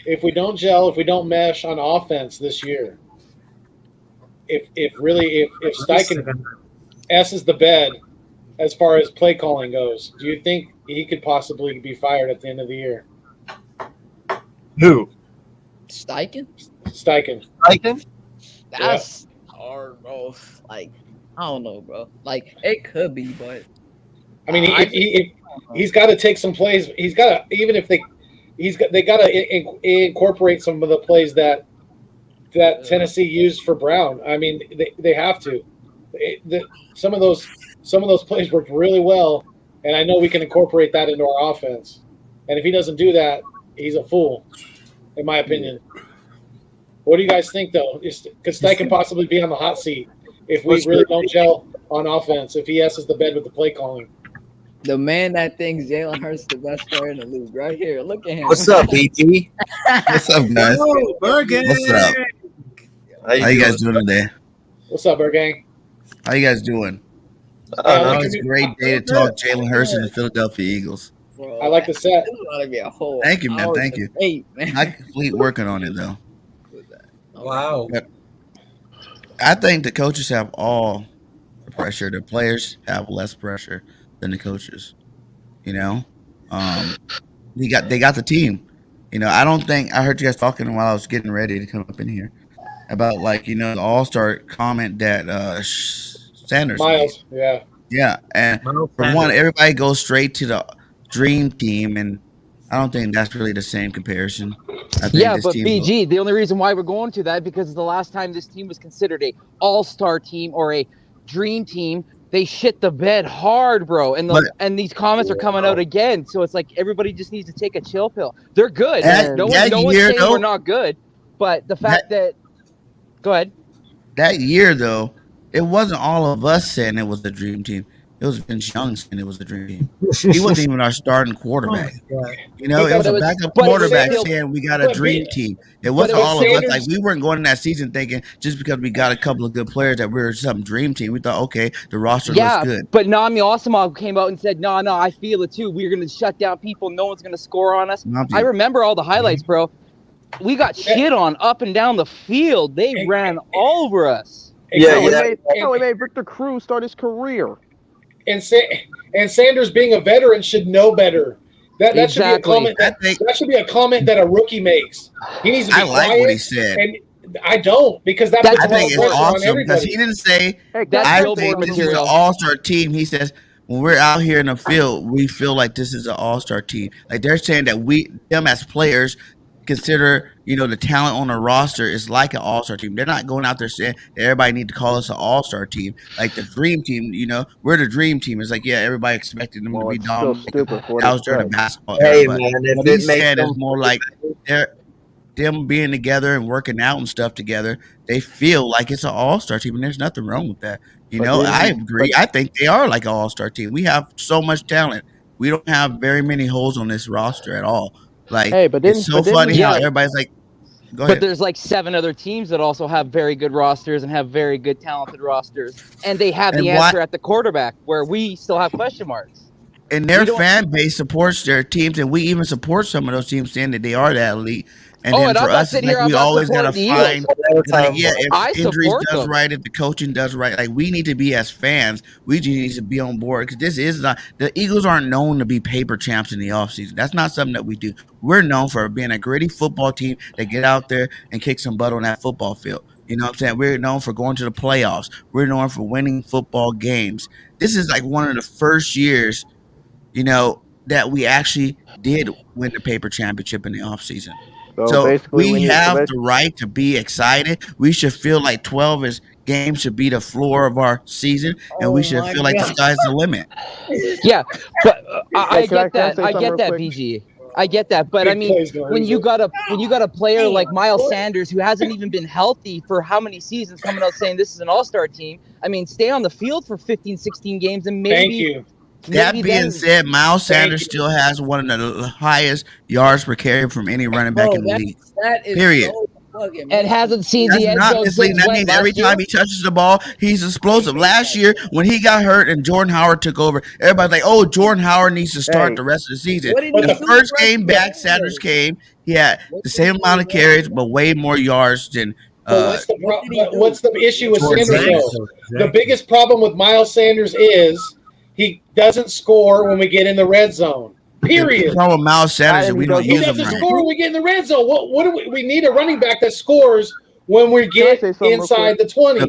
if we don't gel, if we don't mesh on offense this year, if Steichen S's the bed as far as play calling goes, do you think he could possibly be fired at the end of the year? Who? Steichen? Steichen. Steichen? That's hard, bro. Like, I don't know, bro. Like, it could be, but I mean, I he's got to take some plays. He's got to, even if they got to incorporate some of the plays that Tennessee used for Brown. I mean, they have to. Some of those plays worked really well, and I know we can incorporate that into our offense. And if he doesn't do that, he's a fool, in my opinion. What do you guys think, though? Could Steichen possibly be on the hot seat if we really don't gel on offense? If he S's the bed with the play calling? the man that thinks Jalen Hurts the best player in the league, right here. Look at him. What's up, BT? What's up, guys? Oh, Bergen. What's up? How you guys doing today? What's up, Bergang? How you guys doing? It's a great day to talk Jalen Hurts and the Philadelphia Eagles. Bro, I like the set. This is about to be a whole Thank you, man. hour Thank you. debate, man. I complete working on it though. Wow. I think the coaches have all the pressure. The players have less pressure than the coaches. You know, they got the team. You know, I don't think I heard you guys talking while I was getting ready to come up in here about the All-Star comment that Sanders Miles, made. Yeah, and for one, everybody goes straight to the dream team, and I don't think that's really the same comparison. I think Yeah, this but team BG, the only reason why we're going to that because the last time this team was considered a all-star team or a dream team, they shit the bed hard, bro. And these comments are coming out again. So it's like everybody just needs to take a chill pill. They're good. No one's saying we're not good. But the fact that go ahead. That year though, it wasn't all of us saying it was the dream team. It was Vince Young saying it was the dream team. He wasn't even our starting quarterback. You know, it was a backup quarterback saying we got a dream team. It wasn't all of us. Like, we weren't going in that season thinking just because we got a couple of good players that we were some dream team. We thought, okay, the roster looks good. But Nami Asamoah came out and said, no, I feel it too. We're going to shut down people. No one's going to score on us. I remember all the highlights, bro. We got shit on up and down the field. They ran over us. That's how we made Victor Cruz start his career. And Sanders, being a veteran, should know better. That should be a comment. That should be a comment that a rookie makes. He needs to be quiet. What he said. And I don't, because I think it's awesome because he didn't say I think this is an all-star team. He says when we're out here in the field, we feel like this is an all-star team. Like, they're saying that them as players consider, the talent on the roster is like an all-star team. They're not going out there saying that everybody need to call us an all-star team. Like the dream team, we're the dream team. It's like, yeah, everybody expected them to be dominant. That was during the basketball era. But what he said is more like them being together and working out and stuff together. They feel like it's an all-star team, and there's nothing wrong with that. I agree. I think they are like an all-star team. We have so much talent. We don't have very many holes on this roster at all. Like, it's so funny how everybody's like, Go But ahead. there's like 7 other teams that also have very good rosters and have very good talented rosters, and they have And the why- answer at the quarterback where we still have question marks. And their We don't- fan base supports their teams, and we even support some of those teams, saying that they are that elite. And Oh, then and for I'm not us, it's sitting like here, we I'm not always gotta supporting the find, like, yeah, if I injuries support does them. right, if the coaching does right, like we need to be as fans, we just need to be on board because this is not the Eagles aren't known to be paper champs in the offseason. That's not something that we do. We're known for being a gritty football team that get out there and kick some butt on that football field. You know what I'm saying? We're known for going to the playoffs. We're known for winning football games. This is like one of the first years, you know, that we actually did win the paper championship in the offseason. So basically, we have the right to be excited. We should feel like 12 games should be the floor of our season, and we should feel like the sky's the limit. Yeah, but I Can I get that. say I something get real that, quick? BG. I get that, but I Big mean, plays gonna when lose you it. got a player like Miles Sanders who hasn't even been healthy for how many seasons, coming out saying this is an all-star team. I mean, stay on the field for 15, 16 games, and maybe. Thank you. That maybe being then- said, Miles Thank Sanders you. still has one of the highest yards per carry from any running back in the league. That is Period. so fucking and hasn't seen That's the end not zone misleading. since That when, means every last year? time he touches the ball, he's explosive. Last year, when he got hurt and Jordan Howard took over, everybody's like, "Oh, Jordan Howard needs to start Hey. the rest of the season." What did But he The do first the rest game of the back, season? Sanders came. He had What the did same he amount of do? carries, but way more yards than. But what's the what did he do? what's the issue with Jordan Sanders Sanders. though? The biggest problem with Miles Sanders is he doesn't score when we get in the red zone. The Period. problem with Miles Sanders is And we he don't He use him doesn't right. score when we get in the red zone. What do we need a running back that scores when we I get say something real inside the 20. The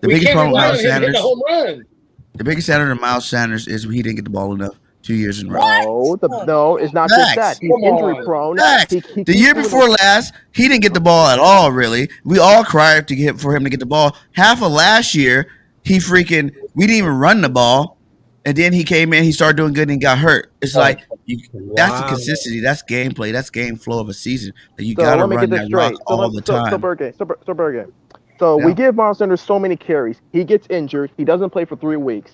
we biggest can't problem with rely on Miles him hitting Sanders, a home run. the biggest Sanders of Miles Sanders is he didn't get the ball enough 2 years in a row. No, it's not just Facts. that. He's Come injury on. prone. Facts. He The keeps year doing before last, he didn't get the ball at all. Really, we all cried for him to get the ball. Half of last year, we didn't even run the ball, and then he came in, he started doing good, and he got hurt. It's like that's the Wow. consistency, that's gameplay, that's game flow of a season. That you So got to let me run get this that straight. rock all the time. So Bergen. So we Yeah. give Miles Sanders so many carries. He gets injured. He doesn't play for 3 weeks.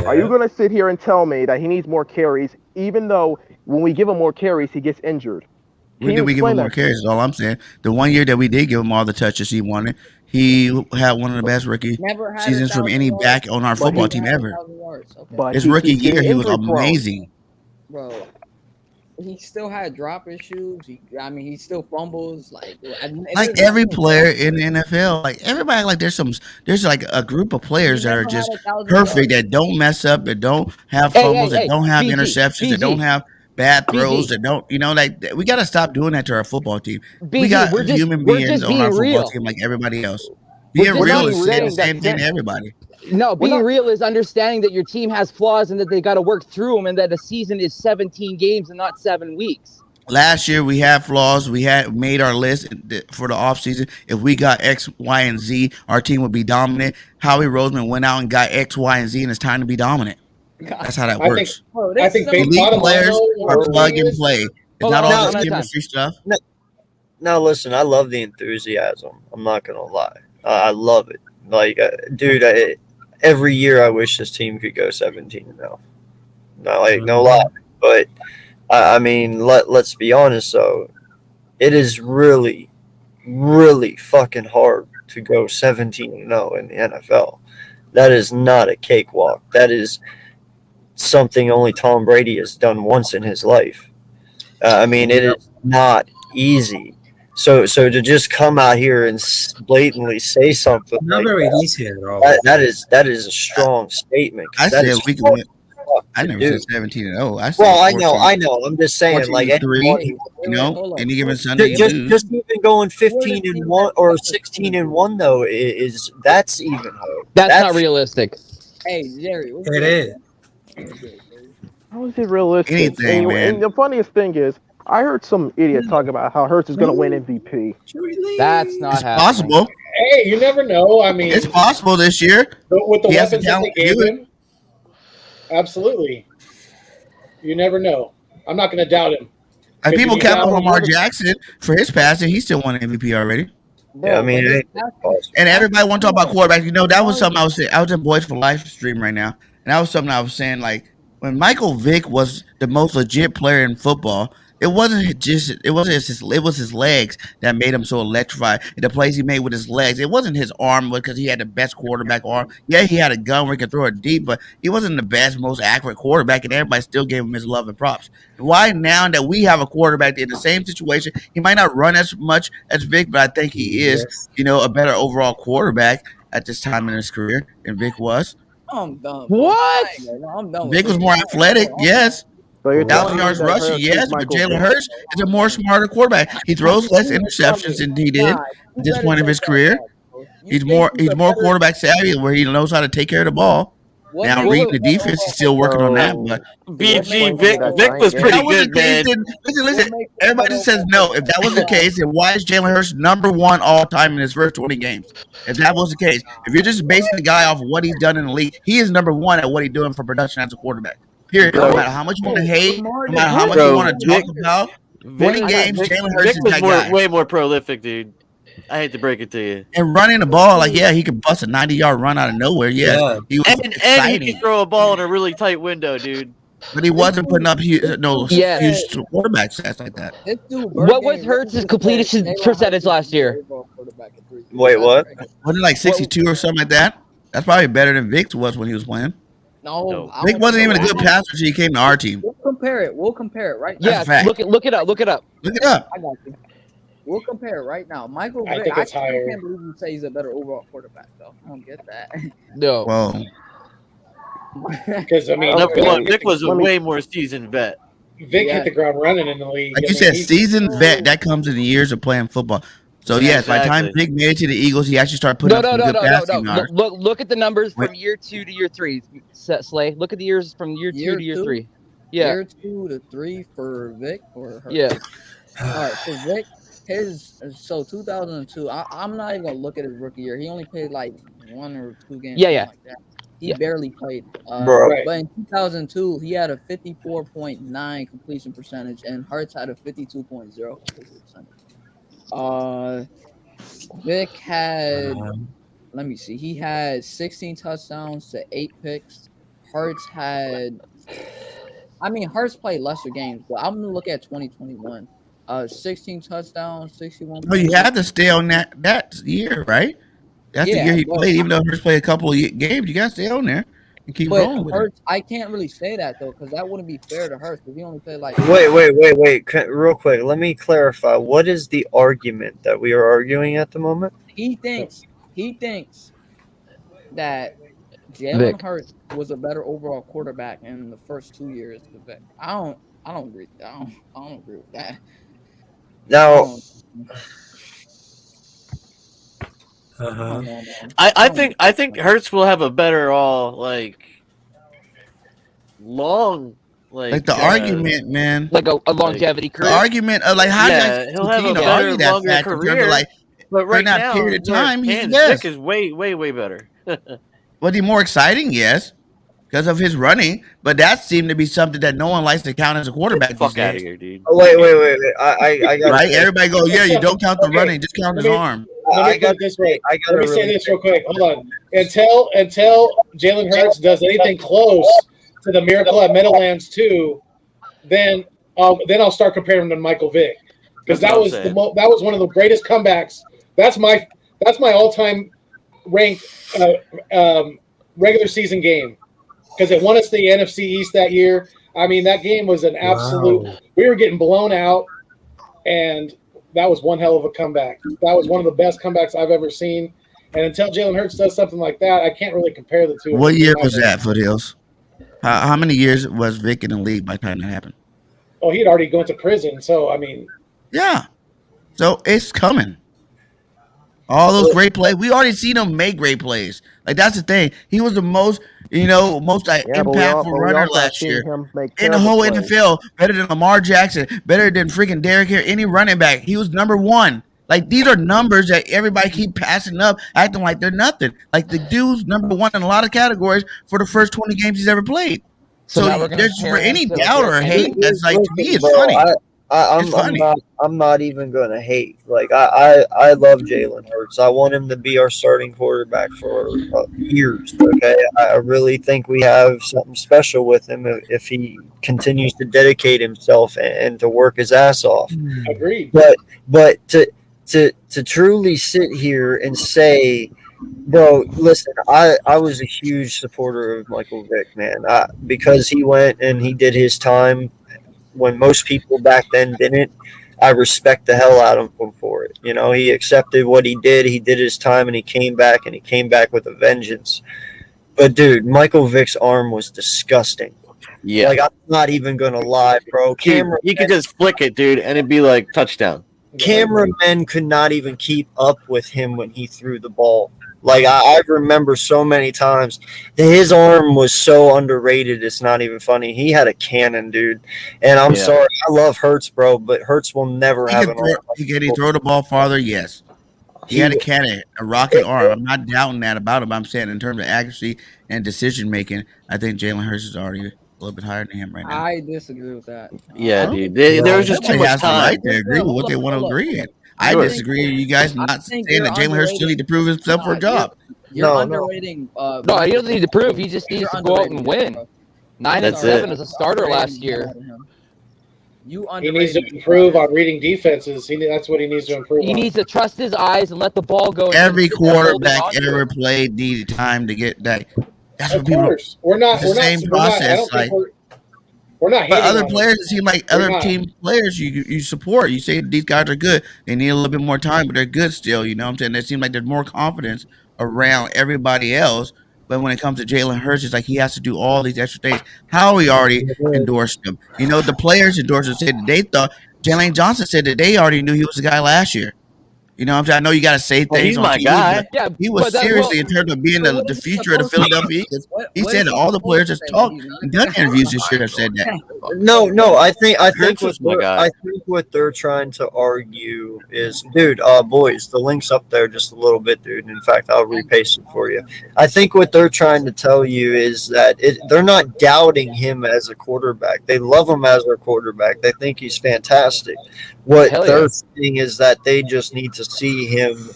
Are you going to sit here and tell me that he needs more carries, even though when we give him more carries, he gets injured? When Can did you we give him explain more that? carries? Is all I'm saying. The 1 year that we did give him all the touches he wanted, he had one of the best rookie Never had seasons from 1,000 any yards. back on our But football he- team Never had ever. 1,000 yards. Okay. But His he rookie keeps year, getting he was injury prone. amazing. Bro, he still had drop issues. He still fumbles. Like every player in the NFL, like everybody, like there's like a group of players that are just perfect, that don't mess up, that don't have Hey, fumbles, hey, that don't have BG, interceptions, that don't BG. have bad throws, BG. that don't, like we got to stop doing that to our football team. We BG, got we're just- human we're beings just on our being football real. team like everybody else. We're Being just real being is saying the real. same thing to everybody. No, being not- real is understanding that your team has flaws and that they got to work through them, and that a season is 17 games and not 7 weeks. Last year we had flaws. We had made our list for the offseason. If we got X, Y, and Z, our team would be dominant. Howie Roseman went out and got X, Y, and Z, and it's time to be dominant. That's how that I think- works. I think Elite bottom line, players though, are what plug it and is- play. It's Hold not on, all hold this on, chemistry stuff. Now listen, I love the enthusiasm. I'm not gonna lie, I love it. Like, dude, every year I wish this team could go 17-0. No lie, but I mean, let's be honest though. It is really, really fucking hard to go 17-0 in the NFL. That is not a cakewalk. That is something only Tom Brady has done once in his life. I mean, it is not easy. So to just come out here and blatantly say something Not like very that, easy at all. that is a strong statement. 'cause I that said is we can hard win. I to never do. said 17-0. I said Well, 14. I know. I'm just saying, like, 14-3. You know, any given Sunday you lose. just even going 15-1 or 16-1 though is that's even hard. That's not realistic. Hey, Jerry. what's It good? is. How is it realistic? Anything, and, man. and the funniest thing is, I heard some idiot talk about how Hurts is going to win MVP. That's not It's happening. possible. Hey, you never know. I mean, It's possible this year. with the He has the weapons that they talent to gave do it. him, absolutely. You never know. I'm not going to doubt him. And If people you count got on one Lamar more- Jackson for his passing. He still won MVP already. Yeah, I mean, it ain't possible. And everybody want to talk about quarterbacks. You know, that was something I was saying. I was in Boys for Life stream right now, and that was something I was saying. Like when Michael Vick was the most legit player in football, it wasn't just it was his legs that made him so electrified. And the plays he made with his legs, it wasn't his arm because he had the best quarterback arm. Yeah, he had a gun where he could throw it deep, but he wasn't the best, most accurate quarterback, and everybody still gave him his love and props. Why now that we have a quarterback in the same situation, he might not run as much as Vic, but I think he is, a better overall quarterback at this time in his career than Vic was. I'm done. What? I'm done. Vic was more athletic, yes. So you're 1,000 yards rushing, yes, but Jalen Hurts is a more smarter quarterback. He throws less interceptions than he did at this point of his career. He's more quarterback savvy where he knows how to take care of the ball. Now reading the defense, he's still working on that. But BG Vic was pretty good, man. Listen, everybody says no. If that was the case, then why is Jalen Hurts number one all time in his first 20 games? If that was the case, if you're just basing the guy off of what he's done in the league, he is number one at what he's doing for production as a quarterback. Period. No matter how much you want to hate, no matter how much you want to talk about, 20 games, Jalen Hurts is that guy. Way more prolific, dude. I hate to break it to you. And running the ball, he could bust a 90-yard run out of nowhere. Yeah. He was and he could throw a ball in a really tight window, dude. But he wasn't putting up huge quarterback stats like that. What was Hurts' completion percentage last year? Wait, what? Wasn't it like 62 or something like that? That's probably better than Vic's was when he was playing. No, Vic wasn't even a good passer until he came to our team. We'll compare it right now. Yeah, look it up. Look it up. I got you. We'll compare it right now. Michael Vick, I can't believe you say he's a better overall quarterback, though. I don't get that. No. Well, because Vic was a way more seasoned vet. Vic hit the ground running in the league. Like you said, seasoned vet, that comes in the years of playing football. So yes, by the time Vic made it to the Eagles, he actually started putting up some good passing yards. Look at the numbers from year 2 to year 3. Slay. Look at the years from year 2 to year 3. Yeah. Year 2 to 3 for Vic or Hurts? Yeah. All right. So Vic, 2002. I'm not even gonna look at his rookie year. He only played like 1 or 2 games. Yeah. Like that. He barely played. But in 2002, he had a 54.9 completion percentage, and Hurts had a 52.0 completion percentage. Vic had, let me see, he had 16 touchdowns to 8 picks. Hurts had, Hurts played lesser games, but I'm gonna look at 2021. 16 touchdowns, 61. No, you had to stay on that year, right? That's the year he played. Even though Hurts played a couple of games, you got to stay on there and keep rolling with Hurts, I can't really say that though, because that wouldn't be fair to Hurts because he only played like. Wait. Real quick, let me clarify. What is the argument that we are arguing at the moment? He thinks that Jalen Hurts was a better overall quarterback in the first 2 years of Vic. I don't agree. I don't agree with that. Now, I think Hurts will have a better like the argument, man, like a longevity career. The argument of how he'll have a better, longer career. But right now, period of time, he's Vic is way better. Was he more exciting? Yes, because of his running. But that seemed to be something that no one likes to count as a quarterback. Get the fuck out of here, dude. Oh, wait. I got right. Everybody go, yeah. You don't count the running, just count his arm. Let me say this real quick. Hold on. Until Jalen Hurts does anything close to the miracle at Meadowlands 2, then I'll start comparing him to Michael Vick, because that was one of the greatest comebacks. That's my all-time ranked regular season game, because it won us the NFC East that year. That game was an absolute. Wow. We were getting blown out, and that was one hell of a comeback. That was one of the best comebacks I've ever seen. And until Jalen Hurts does something like that, I can't really compare the two. What year was that, Foothills? How many years was Vic in the league by the time that happened? Oh, he'd already gone to prison. So, Yeah. So it's coming. All those great plays. We already seen him make great plays. That's the thing. He was the most impactful runner last year in the whole NFL. Better than Lamar Jackson. Better than freaking Derrick Henry. Any running back. He was number one. These are numbers that everybody keep passing up, acting like they're nothing. The dude's number one in a lot of categories for the first 20 games he's ever played. So there's for any doubt or hate, that's to me, it's funny. I'm not even gonna hate. Like I love Jalen Hurts. I want him to be our starting quarterback for years. Okay, I really think we have something special with him if he continues to dedicate himself and to work his ass off. Agreed. But to truly sit here and say, bro, listen, I was a huge supporter of Michael Vick, man, because he went and he did his time when most people back then didn't. I respect the hell out of him for it. You know, he accepted what he did his time, and he came back with a vengeance. But dude, Michael Vick's arm was disgusting. Yeah. Like, I'm not even gonna lie, bro. You could just flick it, dude, and it'd be like touchdown. Cameramen could not even keep up with him when he threw the ball. Like, I remember so many times that his arm was so underrated. It's not even funny. He had a cannon, dude. And I'm sorry, I love Hurts, bro, but Hurts will never have an arm. Can he throw the ball farther? Yes. He had a cannon, a rocket arm. I'm not doubting that about him. I'm saying in terms of accuracy and decision making, I think Jalen Hurts is already a little bit higher than him right now. I disagree with that. Yeah, dude. There was just too much time. Right, they agree with what they want to agree in. I disagree. You guys not saying that Jalen Hurts still need to prove himself for a job. You're underrating. No, he doesn't need to prove. He just needs to go out and win. 9-7 as a starter last year. He needs to improve on reading defenses. That's what he needs to improve. He needs to trust his eyes and let the ball go. Every quarterback ever played needed time to get that. That's what people. We're not. It's the same process. We're not. But other players, it seems like other team players you support. You say these guys are good. They need a little bit more time, but they're good still. You know what I'm saying? It seems like there's more confidence around everybody else. But when it comes to Jalen Hurts, it's like he has to do all these extra things. Howie already endorsed him. You know, the players endorsed him, said that they thought Jalen Johnson said that they already knew he was the guy last year. You know what I'm saying? I know you got to say things. He's on my TV, guy. Yeah, he was seriously in terms of being the future of the Philadelphia Eagles. He said that all the players that's talked and done interviews this year have said that. No, I think my guy. I think what they're trying to argue is, dude, boys, the link's up there just a little bit, dude. In fact, I'll repaste it for you. I think what they're trying to tell you is that they're not doubting him as a quarterback. They love him as their quarterback. They think he's fantastic. What they're saying is that they just need to see him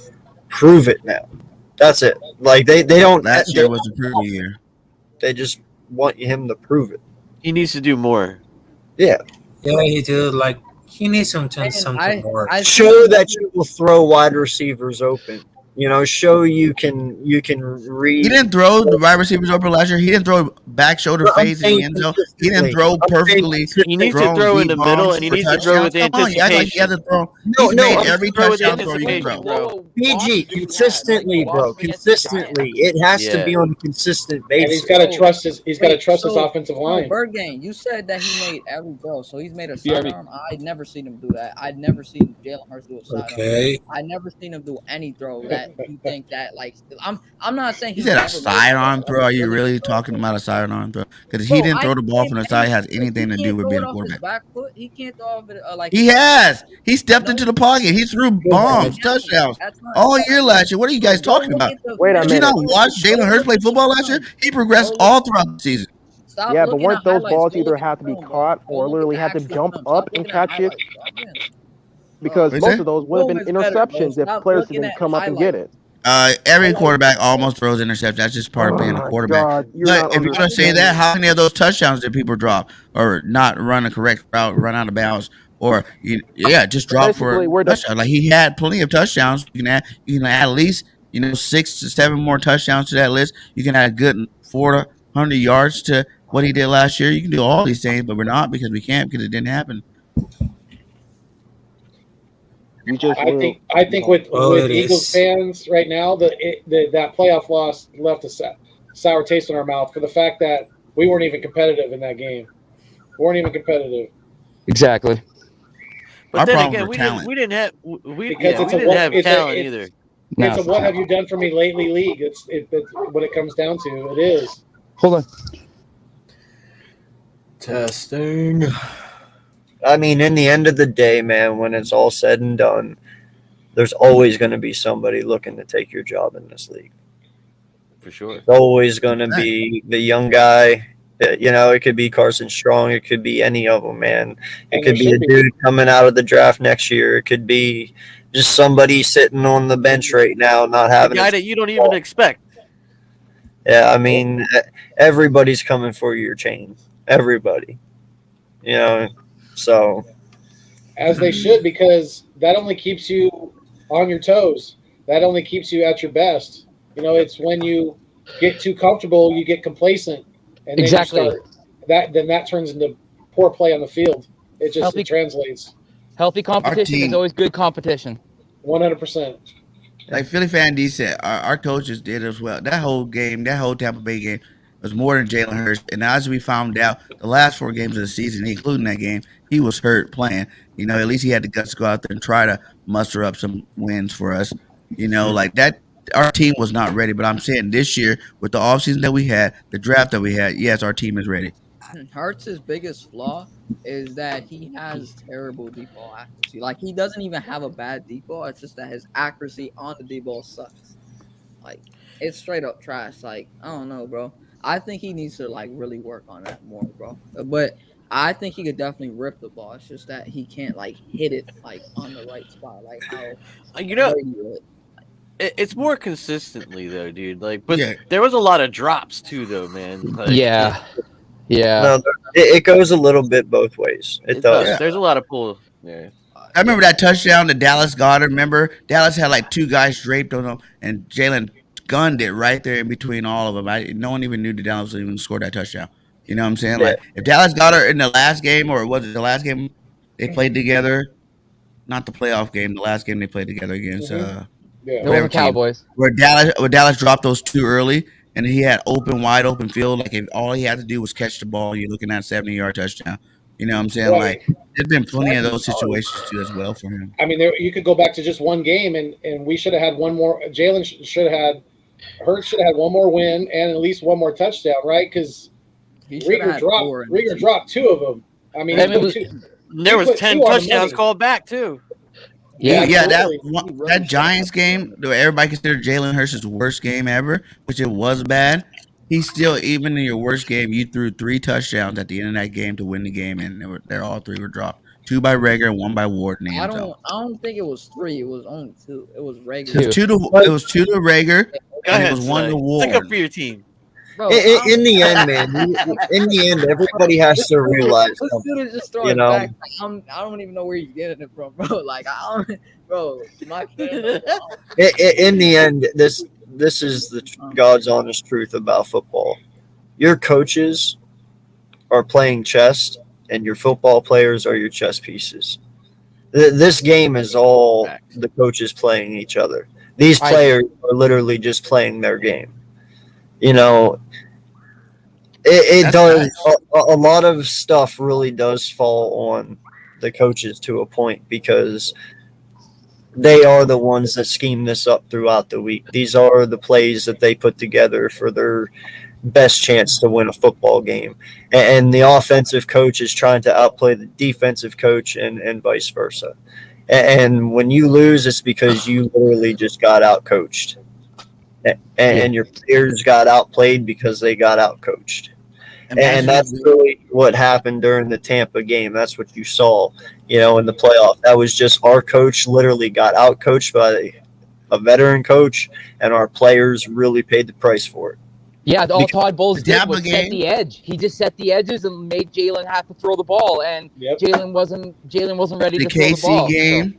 prove it now. That's it. Like they don't. Last year was a prove year. They just want him to prove it. He needs to do more. Yeah. Yeah, he do. Like he needs something more. Show that you will throw wide receivers open. You know, show you can read. He didn't throw the wide receivers open last year. He didn't throw back shoulder fades in the end zone. He didn't throw perfectly. He needs to throw in the middle, and he needs to throw with anticipation. He's made every touchdown throw you can throw. PG, consistently, bro. Consistently. It has to be on a consistent basis. And he's got to trust his. He's got to trust his offensive line. Bergane, you said that he made every throw, so he's made a sidearm. I'd never seen him do that. I'd never seen Jalen Hurts do a sidearm. Okay. I'd never seen him do any throw that you think that like. I'm not saying he said a sidearm throw. Are you really talking about a sidearm throw? Because he didn't throw the ball from the side. Has anything to do with being a quarterback? Back foot, he can't throw off it like he has. He stepped into the pocket. He threw bombs, touchdowns all year last year. What are you guys talking about? Wait a minute. Did you not watch Jalen Hurts play football last year? He progressed all throughout the season. Yeah, but weren't those balls either have to be caught or literally have to jump up and catch it? Because most of those would have been interceptions if players didn't come up and get it. Every quarterback almost throws interceptions. That's just part of being a quarterback. But if you're gonna say that, how many of those touchdowns did people drop or not run a correct route, run out of bounds, or just drop for a touchdown? Like he had plenty of touchdowns. You can add at least 6 to 7 more touchdowns to that list. You can add a good 400 to 100 yards to what he did last year. You can do all these things, but we're not because we can't because it didn't happen. I think with Eagles fans right now, that playoff loss left a sour taste in our mouth for the fact that we weren't even competitive in that game. We weren't even competitive. Exactly. But then again, we didn't have talent either. It's a what have you done for me lately league. It's what it comes down to. It is. Hold on. Testing. I mean, in the end of the day, man, when it's all said and done, there's always going to be somebody looking to take your job in this league. For sure. It's always going to be the young guy It could be Carson Strong. It could be any of them, man. It could be a dude coming out of the draft next year. It could be just somebody sitting on the bench right now, not having a guy that you don't even expect. Yeah, I mean, everybody's coming for your chain. Everybody. So. As they should, because that only keeps you on your toes. That only keeps you at your best. It's when you get too comfortable, you get complacent. And exactly. Then that turns into poor play on the field. It translates. Healthy competition is always good competition. 100%. Like Philly Fan D said, our coaches did as well. That whole Tampa Bay game was more than Jalen Hurts. And as we found out, the last 4 games of the season, including that game, he was hurt playing. At least he had the guts to go out there and try to muster up some wins for us. Like that. Our team was not ready, but I'm saying this year with the offseason that we had, the draft that we had, yes, our team is ready. Hurts' biggest flaw is that he has terrible deep ball accuracy. Like, he doesn't even have a bad deep ball. It's just that his accuracy on the deep ball sucks. Like, it's straight up trash. Like, I don't know, bro. I think he needs to, really work on that more, bro. But I think he could definitely rip the ball. It's just that he can't, hit it, on the right spot. Like, how it's more consistently though, dude. There was a lot of drops too, though, man. Yeah. No, it goes a little bit both ways. It does. Yeah. There's a lot of pull. Yeah. I remember that touchdown to Dallas Goedert. Remember, Dallas had 2 guys draped on him, and Jalen gunned it right there in between all of them. No one even knew that Dallas would even score that touchdown. You know what I'm saying? Yeah. If Dallas Goedert in the last game, or was it the last game they played together? Not the playoff game. The last game they played together against. The Cowboys. Where Dallas dropped those 2 early, and he had wide open field. If all he had to do was catch the ball, you're looking at a 70-yard touchdown. You know what I'm saying? Right. There's been plenty of those situations too as well for him. I mean, you could go back to just one game, and we should have had one more. Jalen should have had. Hurts should have had one more win and at least one more touchdown, right? Because Rieger dropped 2 of them. I mean, there was 10 touchdowns called back too. Yeah, that Giants game, everybody considered Jalen Hurts' worst game ever, which it was bad. He still, even in your worst game, you threw 3 touchdowns at the end of that game to win the game, and all 3 were dropped. 2 by Reagor and 1 by Ward in the end zone. I don't think it was 3. It was only 2. It was Reagor. It was 2 to Reagor, and it was 1 to Ward. Stick up for your team. Bro, in the end, man. In the end, everybody has to realize something. Just throw it back. I don't even know where you're getting it from, bro. My in the end, this is the God's honest truth about football. Your coaches are playing chess, and your football players are your chess pieces. This game is all the coaches playing each other. These players are literally just playing their game. It does. A lot of stuff really does fall on the coaches to a point, because they are the ones that scheme this up throughout the week. These are the plays that they put together for their best chance to win a football game. And the offensive coach is trying to outplay the defensive coach, and vice versa. And when you lose, it's because you literally just got out-coached. And your players got outplayed because they got outcoached. And that's really what happened during the Tampa game. That's what you saw, in the playoff. That was just our coach literally got outcoached by a veteran coach, and our players really paid the price for it. Yeah, all Todd Bowles did was set the edge. He just set the edges and made Jalen have to throw the ball, and Jalen wasn't ready to throw the ball. The KC game,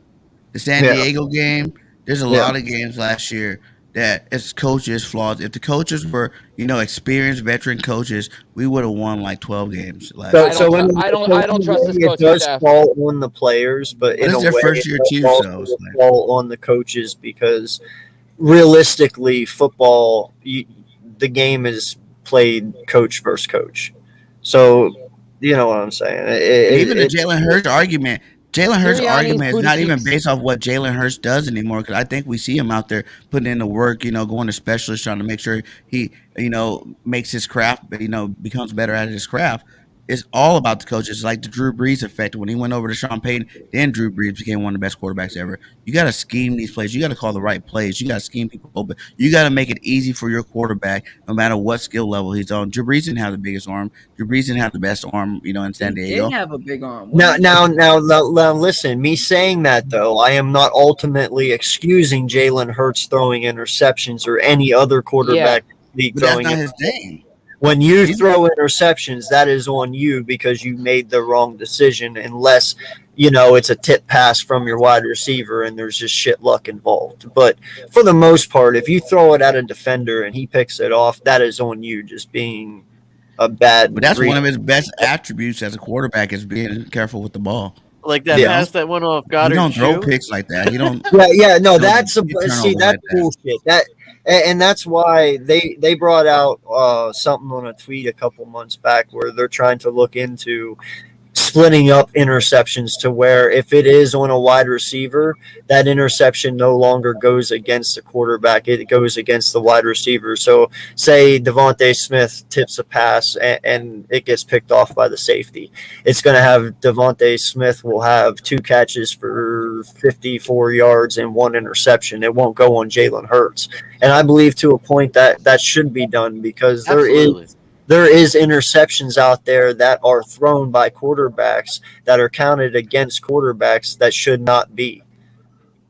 the San Diego game. There's a lot of games last year that it's coaches' flaws. If the coaches were, experienced veteran coaches, we would have won 12 games last year. I don't trust this coaching staff. It does staff. fall on the players, but in a way, first year too, fall on the coaches, because realistically, football, the game is played coach versus coach. So, you know what I'm saying? Even the Jalen Hurts argument. Jalen Hurts' argument is not even based off what Jalen Hurts does anymore, because I think we see him out there putting in the work, going to specialists, trying to make sure he, makes his craft, becomes better at his craft. it's all about the coaches. Like the Drew Brees effect. When he went over to Sean Payton, then Drew Brees became one of the best quarterbacks ever. You got to scheme these plays. You got to call the right plays. You got to scheme people open. You got to make it easy for your quarterback, no matter what skill level he's on. Drew Brees didn't have the biggest arm. Drew Brees didn't have the best arm, in San He Diego. did have a big arm. Now, listen. Me saying that though, I am not ultimately excusing Jalen Hurts throwing interceptions or any other quarterback league But that's throwing not it. his thing. When you throw interceptions, that is on you because you made the wrong decision, unless it's a tip pass from your wide receiver and there's just shit luck involved. But for the most part, if you throw it at a defender and he picks it off, that is on you just being a bad. But that's one of his best attributes as a quarterback is being careful with the ball. Like that pass that went off Goddard. You don't throw picks like that. You don't. No, that's bullshit. And that's why they brought out something on a tweet a couple months back where they're trying to look into splitting up interceptions to where if it is on a wide receiver, that interception no longer goes against the quarterback. It goes against the wide receiver. So say Devontae Smith tips a pass and it gets picked off by the safety. It's going to have Devontae Smith will have 2 catches for 54 yards and 1 interception. It won't go on Jalen Hurts. And I believe to a point that should be done because there is interceptions out there that are thrown by quarterbacks that are counted against quarterbacks that should not be.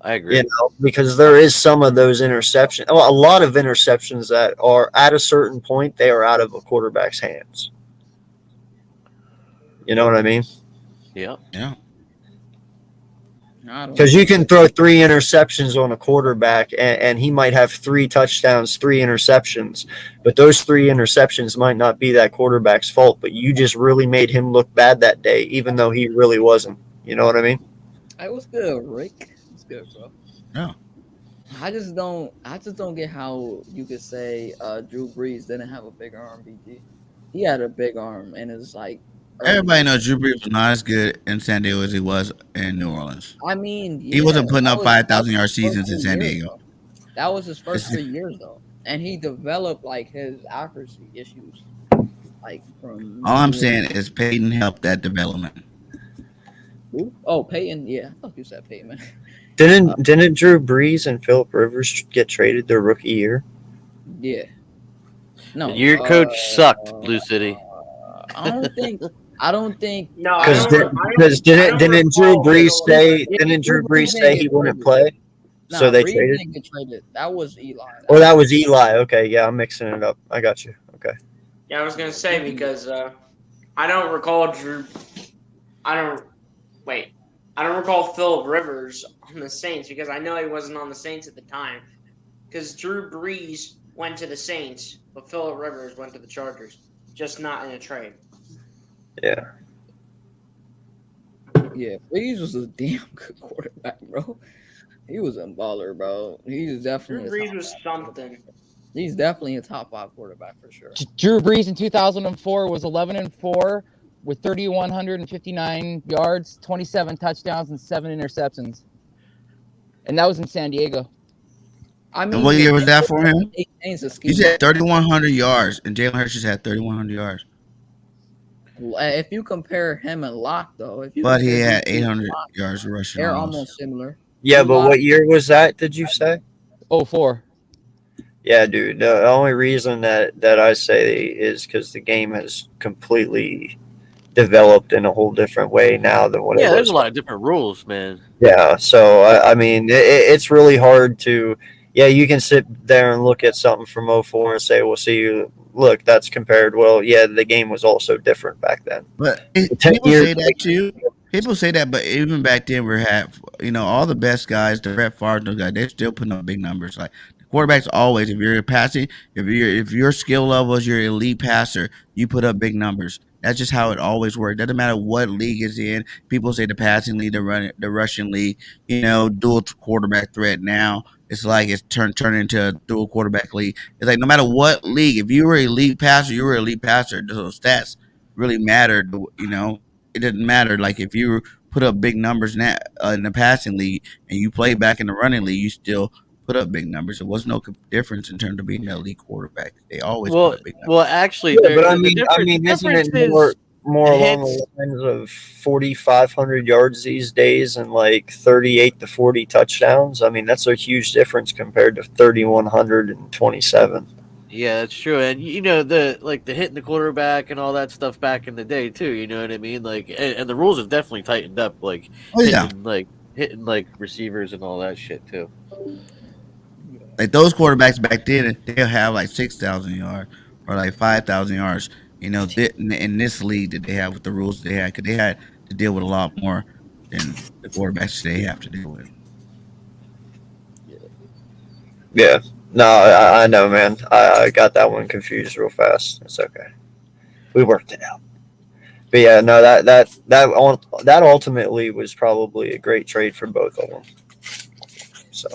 I agree. Because there is some of those interceptions, a lot of interceptions that are at a certain point, they are out of a quarterback's hands. You know what I mean? Yeah. Yeah. Because you can throw 3 interceptions on a quarterback and he might have 3 touchdowns, 3 interceptions, but those 3 interceptions might not be that quarterback's fault, but you just really made him look bad that day, even though he really wasn't. You know what I mean? I was good, Rick. It's good, bro. Yeah. I just don't get how you could say Drew Brees didn't have a big arm, BG. He had a big arm, and it's like everybody knows Drew Brees was not as good in San Diego as he was in New Orleans. I mean, he wasn't putting up 5,000-yard seasons in San Diego. That was his first 3 years, though, and he developed like his accuracy issues, like from. All I'm saying is Peyton helped that development. Who? Oh, Peyton. Yeah, I thought you said Peyton. Didn't Drew Brees and Phillip Rivers get traded their rookie year? Yeah. No, your coach sucked, Blue City. I don't think. No, because didn't Drew Brees say he wouldn't play? Nah, So they Brees traded. didn't get traded. That was Eli. Oh, that was Eli. Okay, yeah, I'm mixing it up. I got you. Okay. Yeah, I was gonna say because I don't recall I don't recall Phillip Rivers on the Saints because I know he wasn't on the Saints at the time. Because Drew Brees went to the Saints, but Phillip Rivers went to the Chargers, just not in a trade. Yeah. Yeah, Brees was a damn good quarterback, bro. He was a baller, bro. He's definitely. Drew Brees was something. He's definitely a top 5 quarterback for sure. Drew Brees in 2004 was 11-4 with 3,159 yards, 27 touchdowns, and 7 interceptions, and that was in San Diego. I mean, And what year was that for him? He He said 3,100 yards, and Jalen Hurts just had 3,100 yards. If you compare him and Locke, though, But he had 800 yards rushing. they're almost similar. Yeah, but what year was that? Did you say? 04. Yeah, dude. The only reason that I say is because the game has completely developed in a whole different way now than what it was. Yeah, there's a lot of different rules, man. Yeah, so I mean, it's really hard to. Yeah, you can sit there and look at something from 04 and say, "Well, see, look, that's compared." Well, yeah, the game was also different back then. But people say that too. People say that, but even back then, we had all the best guys, the Brett Favre, those guys, they're still putting up big numbers. Like the quarterbacks, always, if you're passing, if your skill level is your elite passer, you put up big numbers. That's just how it always works. Doesn't matter what league it's in. People say the passing league, the rushing league, dual quarterback threat. Now it's like it's turned into a dual quarterback league. It's like no matter what league, if you were an elite passer, you were an elite passer. Those stats really mattered. It didn't matter. Like if you put up big numbers in the passing league and you play back in the running league, you still put up big numbers. There was no difference in terms of being an elite quarterback. They always put up big numbers. Well, actually, yeah, but I mean, isn't it more? more along the lines of 4,500 yards these days and like 38 to 40 touchdowns. I mean, that's a huge difference compared to 3,127. Yeah, that's true. And the hitting the quarterback and all that stuff back in the day too. You know what I mean? Like, and the rules have definitely tightened up. Like, hitting receivers and all that shit too. Like those quarterbacks back then, they'll have like 6,000 yards or like 5,000 yards. In this league that they have with the rules they had, because they had to deal with a lot more than the quarterbacks they have to deal with. Yeah. No, I know, man. I got that one confused real fast. It's okay. We worked it out. But yeah, no, that ultimately was probably a great trade for both of them. So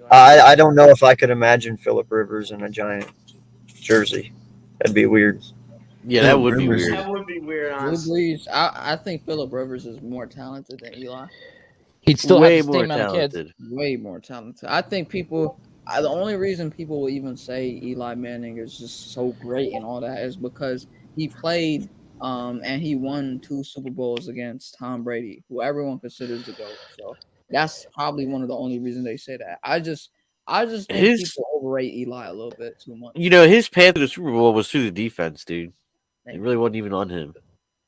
I don't know if I could imagine Phillip Rivers in a Giant jersey. That'd be weird. Yeah, that would be weird. That would be weird, honestly. I think Phillip Rivers is more talented than Eli. He'd still way have the more same amount of kids. talented. Way more talented. I think the only reason people will even say Eli Manning is just so great and all that is because he played and he won 2 Super Bowls against Tom Brady, who everyone considers the GOAT. So that's probably one of the only reasons they say that. I just think people overrate Eli a little bit too much. His path to the Super Bowl was through the defense, dude. It really wasn't even on him.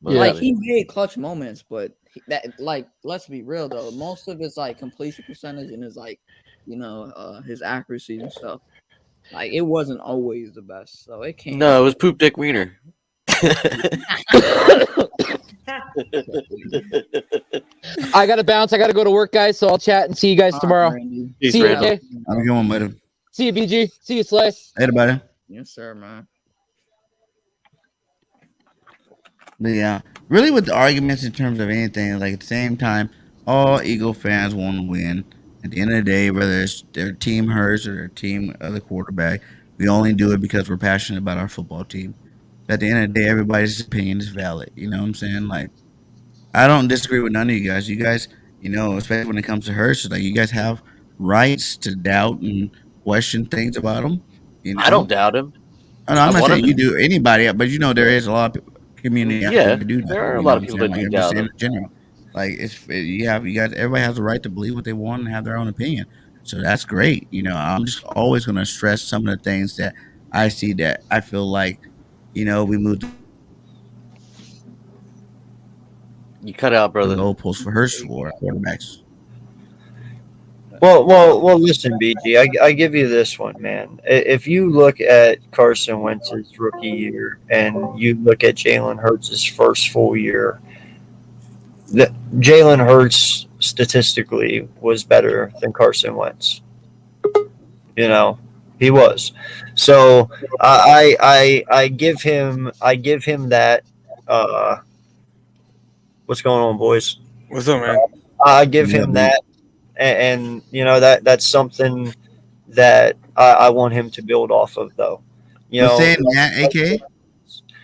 He made clutch moments, but let's be real though. Most of his completion percentage and his his accuracy and stuff. Like it wasn't always the best, so it can't. No, it was Poop Dick Wiener. I gotta bounce. I gotta go to work, guys. So I'll chat and see you guys tomorrow. Peace, see you, Randall. okay? I'm going with him. See you, BG. See you, Slay. Later, buddy. Yes, sir, man. But yeah, really with the arguments in terms of anything, like at the same time, all Eagle fans want to win. At the end of the day, whether it's their team hurts or their team of the quarterback, we only do it because we're passionate about our football team. But at the end of the day, everybody's opinion is valid. You know what I'm saying? Like, I don't disagree with none of you guys. You guys, especially when it comes to Hurts, like you guys have rights to doubt and question things about him. I don't doubt him. No, I'm not saying you do anybody, but there is a lot of community out there who do that. There are a lot of people that do doubt him. In general. Like you guys, everybody has the right to believe what they want and have their own opinion. So that's great. I'm just always going to stress some of the things that I see that I feel like, we moved. You cut out, brother. The goalpost for Hurts for quarterbacks. Well. Listen, BG. I give you this one, man. If you look at Carson Wentz's rookie year and you look at Jalen Hurts' first full year, Jalen Hurts statistically was better than Carson Wentz. He was. So I give him that. What's going on, boys? What's up, man? I give him that. And that's something that I want him to build off of, though. Saying that, AK,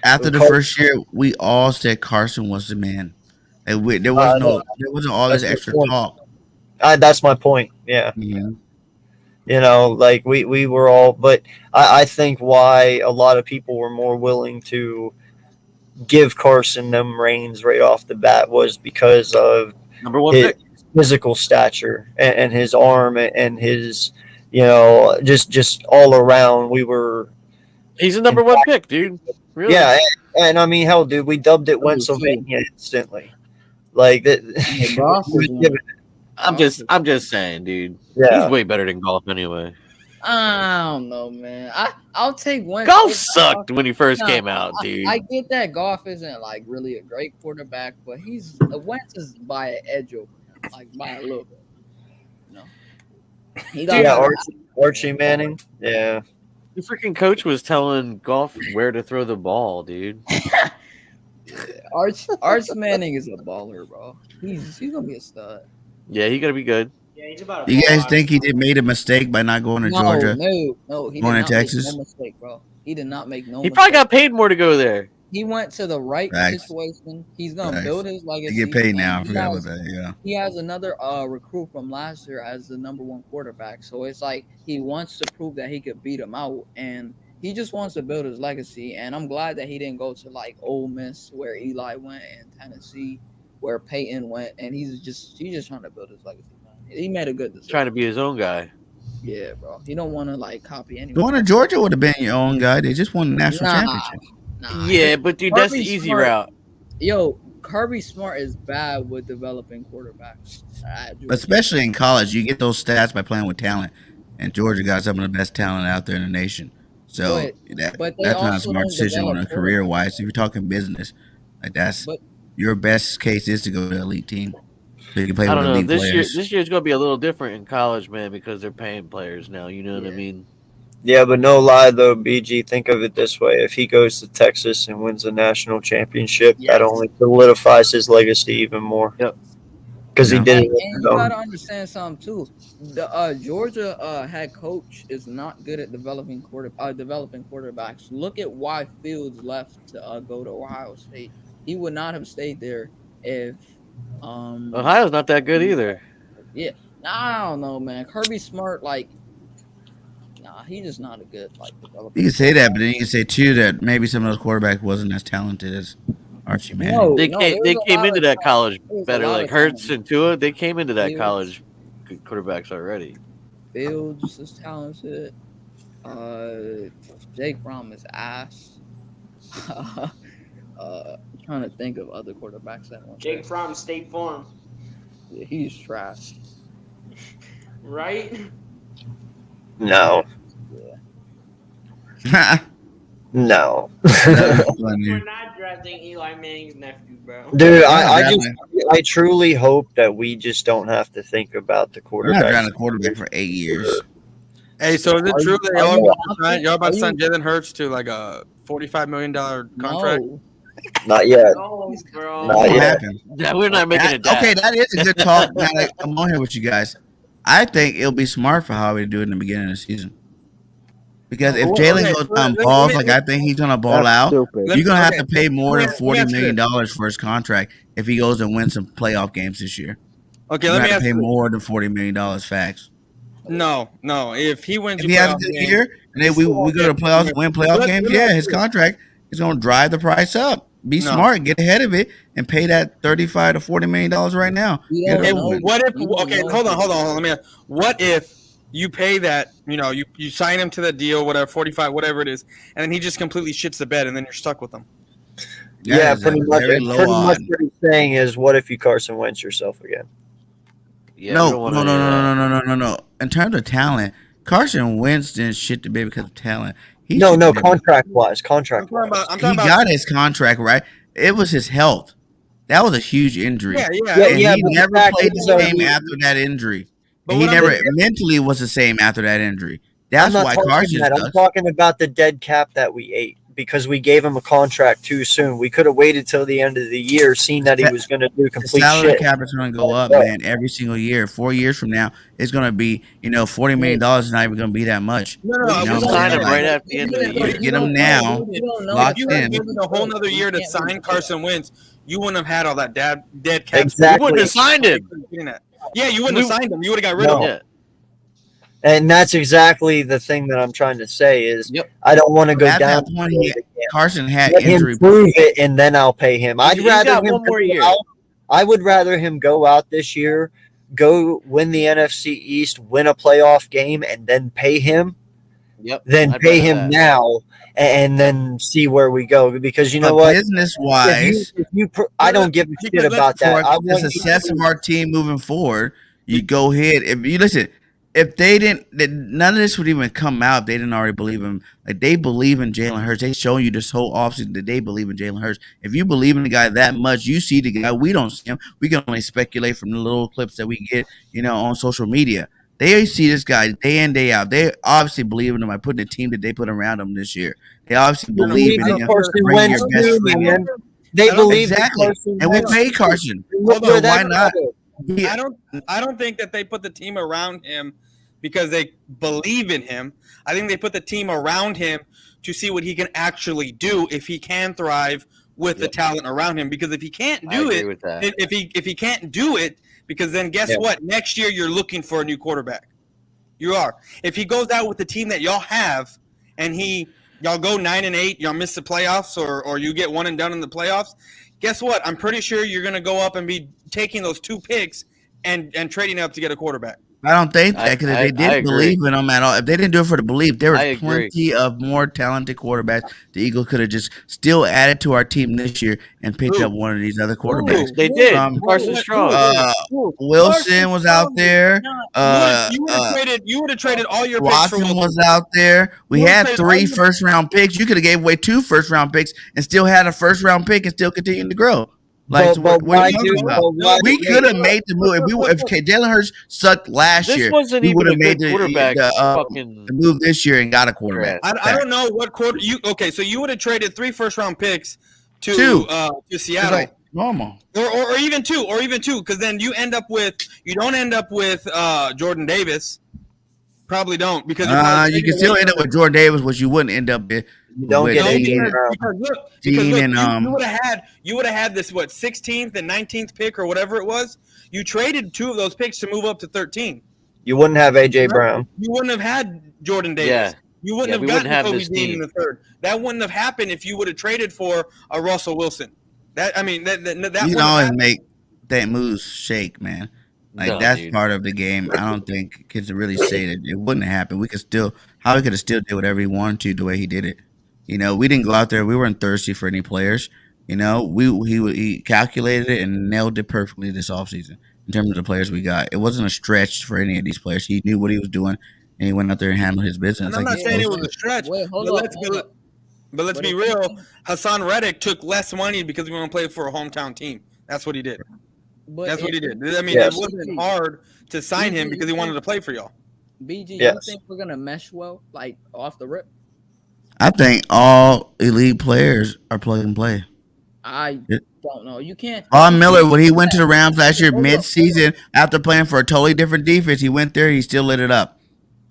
after the first year, we all said Carson was the man. There wasn't all this extra talk. That's my point. Yeah. Mm-hmm. We were all, but I think why a lot of people were more willing to give Carson them reins right off the bat was because of number one his pick. Physical stature and his arm and his, just all around. He's a number one pick, dude. Really? Yeah, and I mean, hell, dude, we dubbed it Pennsylvania instantly. Like that. I'm just saying, dude. Yeah. He's way better than Golf anyway. I don't know, man. I'll take Wentz. Golf sucked when he first came out, dude. I get that Goff isn't really a great quarterback, but Wentz is by an edge over him, by a little bit. Archie Manning. Yeah. The freaking coach was telling Goff where to throw the ball, dude. Arch Manning is a baller, bro. He's gonna be a stud. Yeah, he gotta be good. Yeah, he's about. You guys think he made a mistake by not going to Georgia? No, he going did not to Texas. make no mistake, bro. He did not make no. He probably got paid more to go there. He went to the right situation. He's gonna build his legacy. He get paid now. I forgot about that. Yeah. He has another recruit from last year as the number 1 quarterback. So it's like he wants to prove that he could beat him out, and he just wants to build his legacy, and I'm glad that he didn't go to like Ole Miss where Eli went and Tennessee where Peyton went, and he's just trying to build his legacy. Man. He made a good decision. Trying to be his own guy. Yeah, bro. He don't want to like copy anyone. Going to Georgia would have been your own guy. They just won the national championship. Yeah, but dude, that's the easy route. Yo, Kirby Smart is bad with developing quarterbacks. Especially in college, you get those stats by playing with talent, and Georgia got some of the best talent out there in the nation. So that's not a smart decision on a career wise. If you're talking business, like your best case is to go to the elite team. So you can play I don't with know. elite players. This year's gonna be a little different in college, man, because they're paying players now. You know what I mean? Yeah, but no lie though, BG. Think of it this way: if he goes to Texas and wins a national championship, that only solidifies his legacy even more. Yep. Because he did it. And you gotta understand something too. The Georgia head coach is not good at developing quarterbacks. Look at why Fields left to go to Ohio State. He would not have stayed there if. Ohio's not that good either. Yeah, I don't know, man. Kirby Smart, like, he's just not a good developer. You can say that, but then you can say too that maybe some of those quarterbacks wasn't as talented as Archie Manning. They came into that college better, like Hurts and Tua. They came into that college good quarterbacks already. Fields is talented. Jake Fromm is ass. Trying to think of other quarterbacks that went. Jake Fromm, State Farm. Yeah, he's trash. Right? No. Yeah. No. We're not drafting Eli Manning's nephew, bro. Dude, I truly hope that we just don't have to think about the quarterback. We're not trying to quarterback for 8 years. Hey, so is it true that y'all about to sign Jalen Hurts to like a $45 million contract? No. Not yet. No, bro. Not yet. Yeah, we're not making it. Okay, that is a good talk. Now, I'm on here with you guys. I think it'll be smart for Howie to do it in the beginning of the season. Because if Jalen goes on balls like I think he's gonna ball out, you're gonna have to pay more than $40 million for his contract if he goes and wins some playoff games this year. Okay, let me ask pay you. more than $40 million. Facts. No. If he wins, if he has a good year, and then we go to playoffs, win playoff games, his contract is gonna drive the price up. Be smart, get ahead of it, and pay that $35 to $40 million right now. What if? Okay, hold on. Let me ask. What if you pay that? You sign him to the deal, whatever, 45, whatever it is, and then he just completely shits the bed, and then you're stuck with him. Yeah, pretty much what he's saying is, what if you Carson Wentz yourself again? Yeah, no. In terms of talent, Carson Wentz didn't shit the bed because of talent. Contract wise. He got his contract right. It was his health. That was a huge injury. Yeah. And he never played the same after that injury. And he never mentally was the same after that injury. That's why Carson. I'm talking about the dead cap that we ate because we gave him a contract too soon. We could have waited till the end of the year, seen that he was going to do complete the salary shit. cap is going to go up, man, every single year. 4 years from now, it's going to be, $40 million is not even going to be that much. No, sign him right at the end of the year. Get him now, locked in. If you had given a whole other year to sign Carson Wentz, you wouldn't have had all that dead cap. Exactly. You wouldn't have signed him. Yeah, you wouldn't have signed him. You would have got rid of him. And that's exactly the thing that I'm trying to say is I don't want to go down. Carson had injury. Prove it, and then I'll pay him. I would rather him go out this year, go win the NFC East, win a playoff game, and then pay him. Than pay him now and then see where we go. Because you know what? Business wise, I don't give a shit about that. I want the success of our team moving forward. You go ahead. If you listen. If they didn't, none of this would even come out if they didn't already believe him. Like, they believe in Jalen Hurts. They show you this whole offseason that they believe in Jalen Hurts. If you believe in the guy that much, you see the guy. We don't see him. We can only speculate from the little clips that we get, on social media. They see this guy day in, day out. They obviously believe in him by putting the team that they put around him this year. They obviously believe in him. They believe exactly. And we pay Carson. Why not? I don't think that they put the team around him because they believe in him. I think they put the team around him to see what he can actually do if he can thrive with the talent around him. Because if he can't do it, if he can't do it, because then guess what? Next year you're looking for a new quarterback. You are. If he goes out with the team that y'all have and he y'all go 9-8, y'all miss the playoffs, or you get one and done in the playoffs. Guess what? I'm pretty sure you're gonna go up and be taking those 2 picks and trading up to get a quarterback. I don't think that, because if they didn't believe in them at all, if they didn't do it for the belief, there was plenty of more talented quarterbacks. The Eagles could have just still added to our team this year and picked up one of these other quarterbacks. They did. Carson Strong. Wilson was out there. You would have traded all your Watson picks for Wilson. was out there. We had 3 first-round picks. You could have gave away 2 first-round picks and still had a first-round pick and still continued to grow. Like, what are you talking about? We could have made the move if Jalen Hurts sucked last year. We would have made the move this year and got a quarterback. I don't know what quarter you. Okay, so you would have traded 3 first-round picks to Seattle. Like normal, or even 2, because then you don't end up with Jordan Davis. Probably don't, because you can still end up with Jordan Davis, which you wouldn't end up with. You would have had this 16th and 19th pick or whatever it was. You traded 2 of those picks to move up to 13. You wouldn't have AJ Brown. You wouldn't have had Jordan Davis. Yeah. You wouldn't have gotten Kobe Dean in the 3rd. That wouldn't have happened if you would have traded for a Russell Wilson. That you can always make that moves shake, man. Like that's part of the game. I don't think kids really say that it wouldn't happen. We could still Howie could have still did whatever he wanted to the way he did it. You know, we didn't go out there. We weren't thirsty for any players. You know, he calculated it and nailed it perfectly this offseason in terms of the players we got. It wasn't a stretch for any of these players. He knew what he was doing, and he went out there and handled his business. And I'm not saying it was a stretch. But let's be real. Hassan Reddick took less money because we want to play for a hometown team. That's what he did. That's what he did. I mean, it wasn't hard to sign him because he wanted to play for y'all. BG, you think we're gonna mesh well, like off the rip? I think all elite players are plug and play. I don't know. You can't. Von Miller, when he went to the Rams last year mid-season after playing for a totally different defense, he went there. He still lit it up.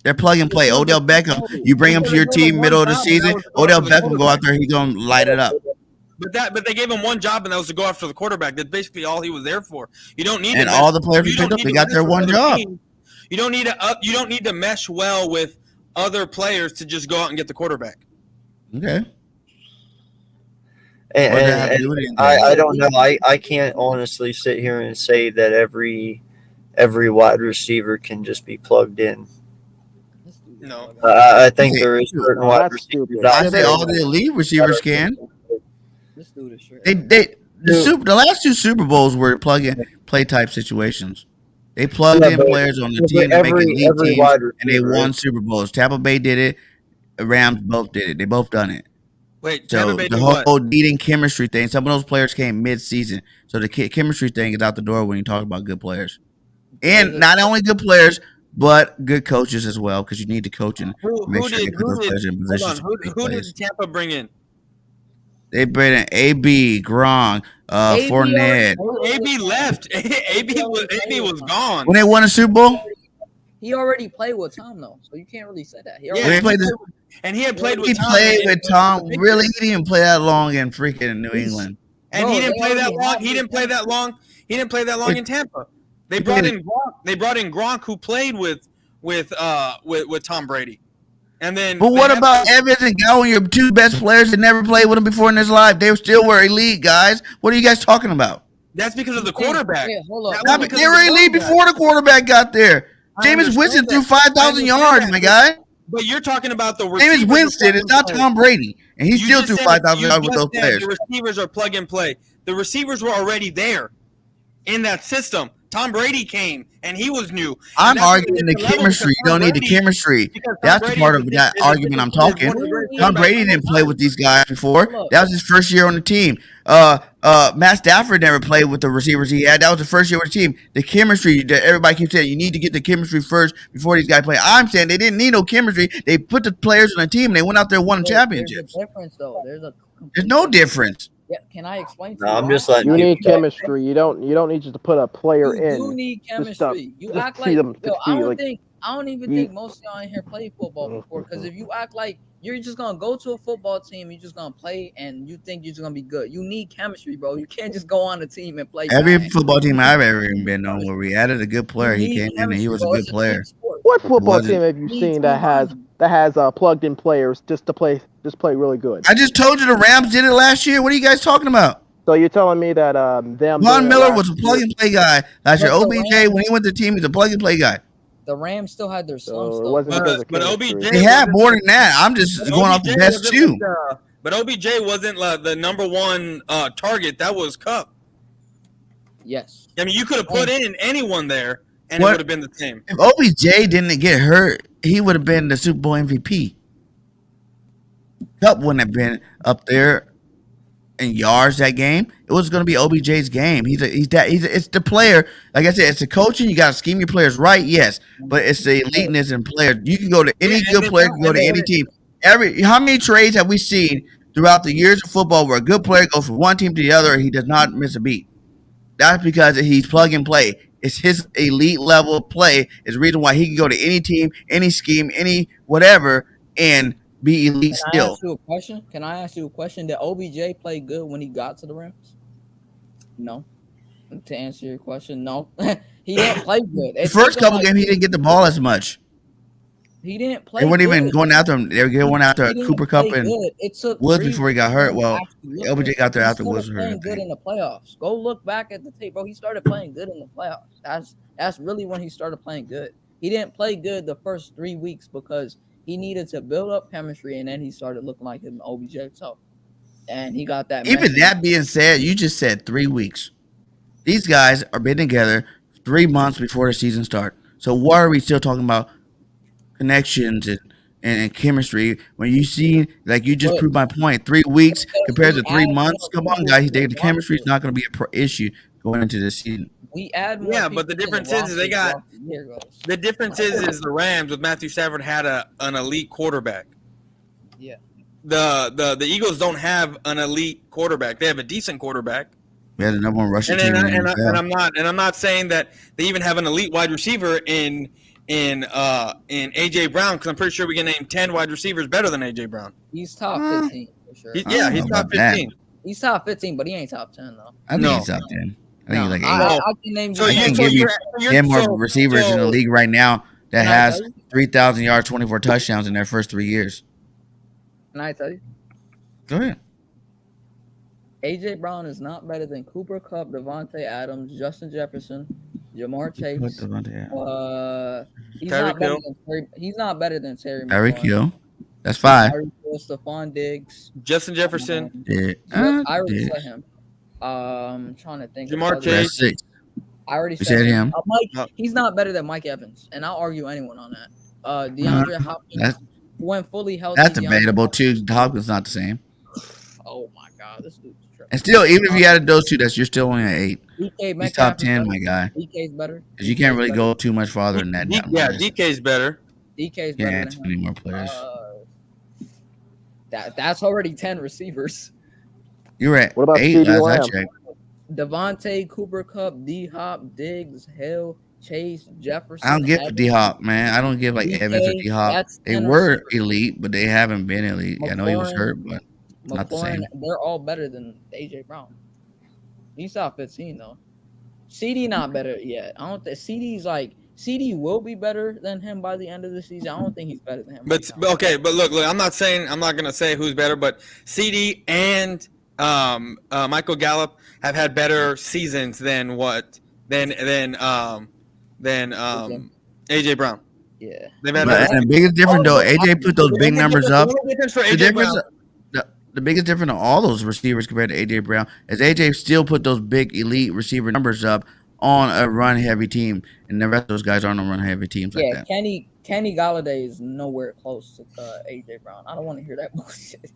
They're plug and play. Odell Beckham, you bring him to your team middle of the season. Odell Beckham go out there, he's gonna light it up. But they gave him one job, and that was to go after the quarterback. That's basically all he was there for. You don't need. And all the players we picked up, they got their one job. You don't need to mesh well with other players to just go out and get the quarterback. Okay. And I don't know. I can't honestly sit here and say that every wide receiver can just be plugged in. No. I think there is certain wide receivers. I say all the elite receivers can. The last 2 Super Bowls were plug and play type situations. They plugged in players on the team to make elite teams, and they won Super Bowls. Tampa Bay did it. The Rams both did it. They both done it. Wait, so the whole needing chemistry thing. Some of those players came mid-season, so the chemistry thing is out the door when you talk about good players, and not only good players but good coaches as well, because you need to coach and make sure you put those players in positions. Who did Tampa bring in? They bring in AB, Gronk, Fournette. AB left. AB was gone when they won a Super Bowl. He already played with Tom though, so you can't really say that. He had played with Tom. He played with Tom. Really, he didn't play that long in freaking New England. And he didn't play that long. He didn't play that long. He didn't play that long in Tampa. They brought in Gronk, who played with Tom Brady. And then, but what about Evans and Godwin, your 2 best players that never played with him before in his life? They still were elite guys. What are you guys talking about? That's because of the quarterback. Yeah, hold on. They were elite before the quarterback got there. Jameis Winston threw 5,000 yards, my guy. But you're talking about the receivers. Jameis Winston is not Tom Brady, and he still threw 5,000 yards with those players. The receivers are plug and play. The receivers were already there in that system. Tom Brady came, and he was new. I'm arguing the chemistry. You don't need the chemistry. That's the part of that argument I'm talking. Tom Brady didn't play with these guys before. That was his first year on the team. Matt Stafford never played with the receivers he had. That was the first year on the team. The chemistry that everybody keeps saying, you need to get the chemistry first before these guys play. I'm saying they didn't need no chemistry. They put the players on the team, and they went out there and won championships. There's a difference, though. There's no difference. Yeah, can I explain to you? I'm just letting you need chemistry. You don't need just to put a player in. You need chemistry. You act like I don't even think most of y'all in here played football before. Because if you act like you're just gonna go to a football team, you're just gonna play, and you think you're just gonna be good. You need chemistry, bro. You can't just go on a team and play. Every football team I've ever been on, where we added a good player, he came in and he was a good player. What football wasn't. team have you seen that has plugged in players just play really good? I just told you the Rams did it last year. What are you guys talking about? So you're telling me that them Von Miller was a last plug year- and play guy last year. But the OBJ, when he went to the team, he's a plug and play guy. The Rams still had their slumps So it though. wasn't because of But chemistry. OBJ They had wasn't- more than that. I'm just but going off the OBJ best wasn't two. like but OBJ wasn't like the number one target. That was Cup. Yes. I mean, you could have put in anyone there, and What? it would have been the same. If OBJ didn't get hurt, he would have been the Super Bowl MVP. Cup wouldn't have been up there in yards that game. It was going to be OBJ's game. It's the player. Like I said, it's the coaching. You got to scheme your players right, yes, but it's the eliteness in players. You can go to any good player, can go to any team. How many trades have we seen throughout the years of football where a good player goes from one team to the other and he does not miss a beat? That's because he's plug and play. It's his elite level of play is the reason why he can go to any team, any scheme, any whatever, and be elite Can I still. ask you a question? Can I ask you a question? Did OBJ play good when he got to the Rams? No. To answer your question, no. He didn't play good. The first couple games, he didn't get the ball as much. He didn't play. They weren't even good. going after him. They were going after He didn't Cooper play Kupp and good. It took Woods 3 before he got hurt. weeks Well, to actually look LBJ good. got there He after Woods started was hurt. playing good in the playoffs. Go look back at the tape, bro. He started playing good in the playoffs. That's really when he started playing good. He didn't play good the first 3 weeks because he needed to build up chemistry, and then he started looking like him, OBJ himself. And he got that. Even message. that being said, you just said 3 weeks. These guys are been together 3 months before the season start. So why are we still talking about connections and chemistry when you see, like you just proved my point, 3 weeks compared to 3 months? Come on, guys. The chemistry is not going to be an issue going into this season. We add more. Yeah, but the difference is they got the difference is the Rams with Matthew Stafford had an elite quarterback. Yeah. The Eagles don't have an elite quarterback. They have a decent quarterback. We had the number one rushing team. And I'm not saying that they even have an elite wide receiver in AJ Brown, because I'm pretty sure we can name 10 wide receivers better than AJ Brown. He's top 15 for sure. He's top about that. 15. He's top 15, but he ain't top 10 though. I think No. he's top 10. I think he's like 8. I can name So you. I can so give you you're- 10 more so- receivers in the so- league right now that Can I has tell you? 3,000 yards, 24 touchdowns in their first 3 years. Can I tell you? Go ahead. AJ Brown is not better than Cooper Kupp, Devontae Adams, Justin Jefferson, Jamar Chase. Put Devontae out. He's Tyreek not better Hill. than Terry. He's not better than Terry. Tyreek McLaurin. Hill. That's 5. Tyreek Hill, Stephon Diggs. Justin Jefferson, I already Did. said him. I'm trying to think. of Jamar others. Chase. That's 6. I already You said said him. Mike, No. he's not better than Mike Evans, and I'll argue anyone on that. DeAndre Hopkins That's- went fully healthy. That's DeAndre debatable Hopkins- too. Hopkins not the same. Oh my God, this dude's tripping. And still, even if you added those two, you're still only at 8. DK He's top Metcalf is 10, better. my guy. DK's better. Because you can't really DK's go too much farther than that. down the yeah, list. DK's better. DK's You better can't add than too many him. more players. That's already 10 receivers. You're at What about 8 CeeDee last I Lamb? checked. Devontae, Cooper Kupp, D Hop, Diggs, Hill, Chase, Jefferson. I don't give Evans, D Hop, man. I don't give like DK, Evans or D Hop. that's They 10 were receivers. elite, but they haven't been elite. I know he was McLaurin, hurt, but not the McLaurin, same. they're all better than AJ Brown. He's top 15 though. CD not better yet. I don't think CD's like CD will be better than him by the end of the season. I don't think he's better than him. But right now. okay, but look, I'm not gonna say who's better, but CD and Michael Gallup have had better seasons than AJ Brown. Yeah. They've had But, and the biggest difference though, AJ put those big numbers up. The only difference for The AJ difference, Brown. the biggest difference of all those receivers compared to AJ Brown is AJ still put those big elite receiver numbers up on a run heavy team, and the rest of those guys aren't on run heavy teams like Yeah, that. Kenny Galladay is nowhere close to AJ Brown. I don't want to hear that bullshit,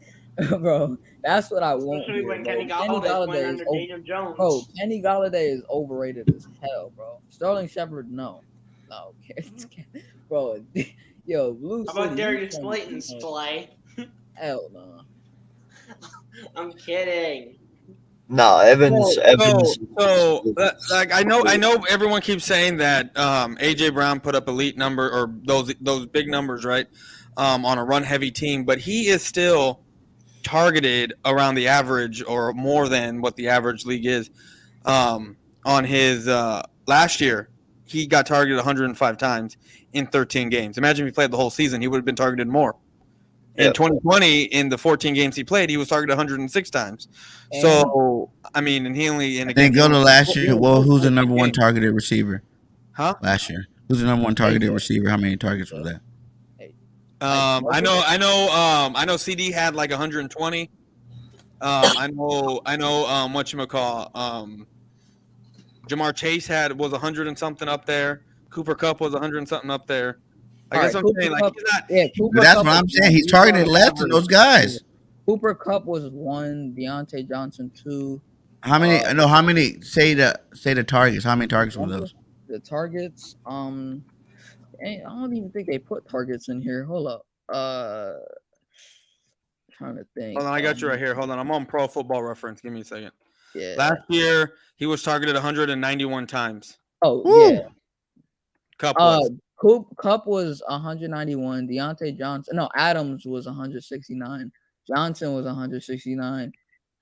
bro. That's what I want. Especially Hear, when bro. Kenny Galladay went under Daniel Jones. Bro, Kenny Galladay is overrated as hell, bro. Sterling Shepard, no, bro. Yo, Blue How about City, Darius he's Slayton, playing- Slay? Hell no. I'm kidding. No, Evans. Like I know everyone keeps saying that AJ Brown put up elite number or those big numbers, right? On a run heavy team, but he is still targeted around the average or more than what the average league is. On his last year, he got targeted 105 times. in 13 games. Imagine if he played the whole season, he would have been targeted more. In Yep. 2020, in the 14 games he played, he was targeted 106 times. So, I mean, and he only and Then again, go to last year. Well, who's the number one game. targeted receiver? Huh? Last year, who's the number one targeted receiver? How many targets was that? I know CD had like 120. I know whatchamacall, Jamar Chase was 100 and something up there. Cooper Kupp was 100 and something up there. I guess I'm saying, like, he's not. Cooper That's Kupp what I'm was saying. one. He's targeted less than those guys. Cooper Kupp was 1. Deontay Johnson 2. How many? No, how many? Say the targets. How many targets were those? The targets. I don't even think they put targets in here. Hold up. Trying to think. Hold on, I got you right here. Hold on, I'm on Pro Football Reference. Give me a second. Yeah. Last year he was targeted 191 times. Oh, Woo. yeah. Kupp was. Kupp was 191. Deontay Johnson. No, Adams was 169. Johnson was 169.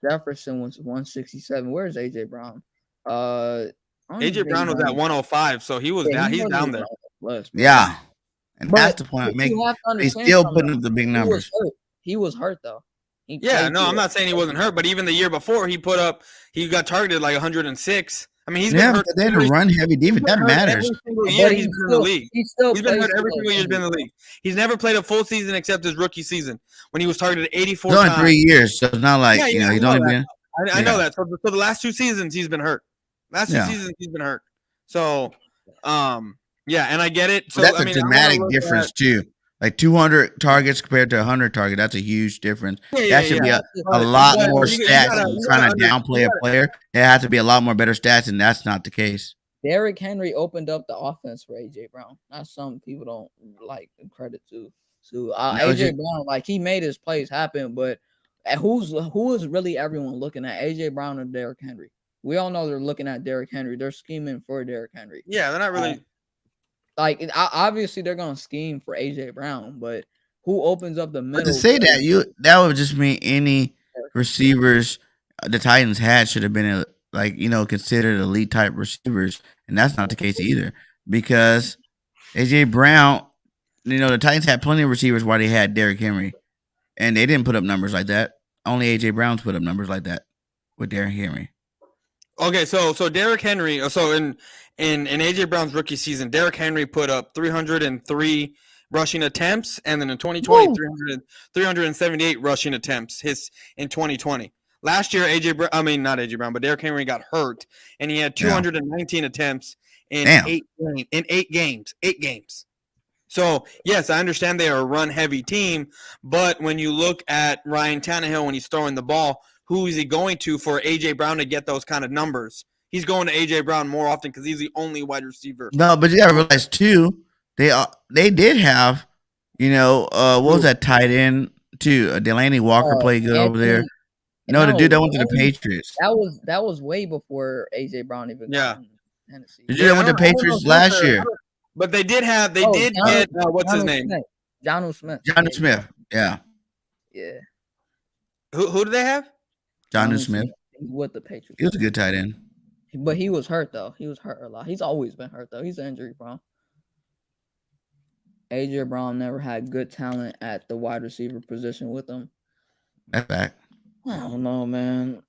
Jefferson was 167. Where's AJ Brown? AJ Brown was at 105, so he was down. He's down there. Yeah, and But that's the point I'm making. you have to He's understand still something. putting up the big numbers. He was hurt though. Yeah, no, I'm not saying he wasn't hurt, but even the year before, he got targeted like 106. I mean, he's been hurt. But they had a run heavy defense. That matters. Every single year he's been in the league. He's been hurt every single year he's been in the league. He's never played a full season except his rookie season when he was targeted 84 It's only times. 3 years, so it's not like he's only been. I know that. So the last 2 seasons he's been hurt. So, yeah, and I get it. So That's a dramatic difference too. Like 200 targets compared to 100 targets, that's a huge difference. That should be a lot more stats. Trying to downplay a player, there has to be a lot more better stats, and that's not the case. Derrick Henry opened up the offense for AJ Brown. That's something people don't like credit to. So AJ Brown, like, he made his plays happen, but who is really everyone looking at, AJ Brown or Derrick Henry? We all know they're looking at Derrick Henry. They're scheming for Derrick Henry. Yeah, they're not really. Like, obviously they're gonna scheme for AJ Brown, but who opens up the middle? But to say that would just mean any receivers the Titans had should have been considered elite type receivers, and that's not the case either. Because AJ Brown, the Titans had plenty of receivers while they had Derrick Henry, and they didn't put up numbers like that. Only AJ Brown's put up numbers like that with Derrick Henry. Okay, so Derrick Henry, so in AJ Brown's rookie season, Derrick Henry put up 303 rushing attempts, and then in 2020, 378 rushing attempts in 2020. Last year, not AJ Brown, but Derrick Henry got hurt, and he had 219 attempts in 8 games. So, yes, I understand they are a run-heavy team, but when you look at Ryan Tannehill when he's throwing the ball, who is he going to for A.J. Brown to get those kind of numbers? He's going to A.J. Brown more often because he's the only wide receiver. No, but you got to realize, too, they did have, what was that tight end, too? Delaney Walker played good over there. No, the dude that went to the Patriots. That was way before A.J. Brown even got in Tennessee. The dude that went to the Patriots last year. But they did get, what's his name? Jonnu Smith. Jonnu Smith, yeah. Yeah. Who do they have? Jonnu Smith. With the Patriots. He was a good tight end. But he was hurt, though. He was hurt a lot. He's always been hurt, though. He's an injury prone. AJ Brown never had good talent at the wide receiver position with him. That's fact. I don't know, man.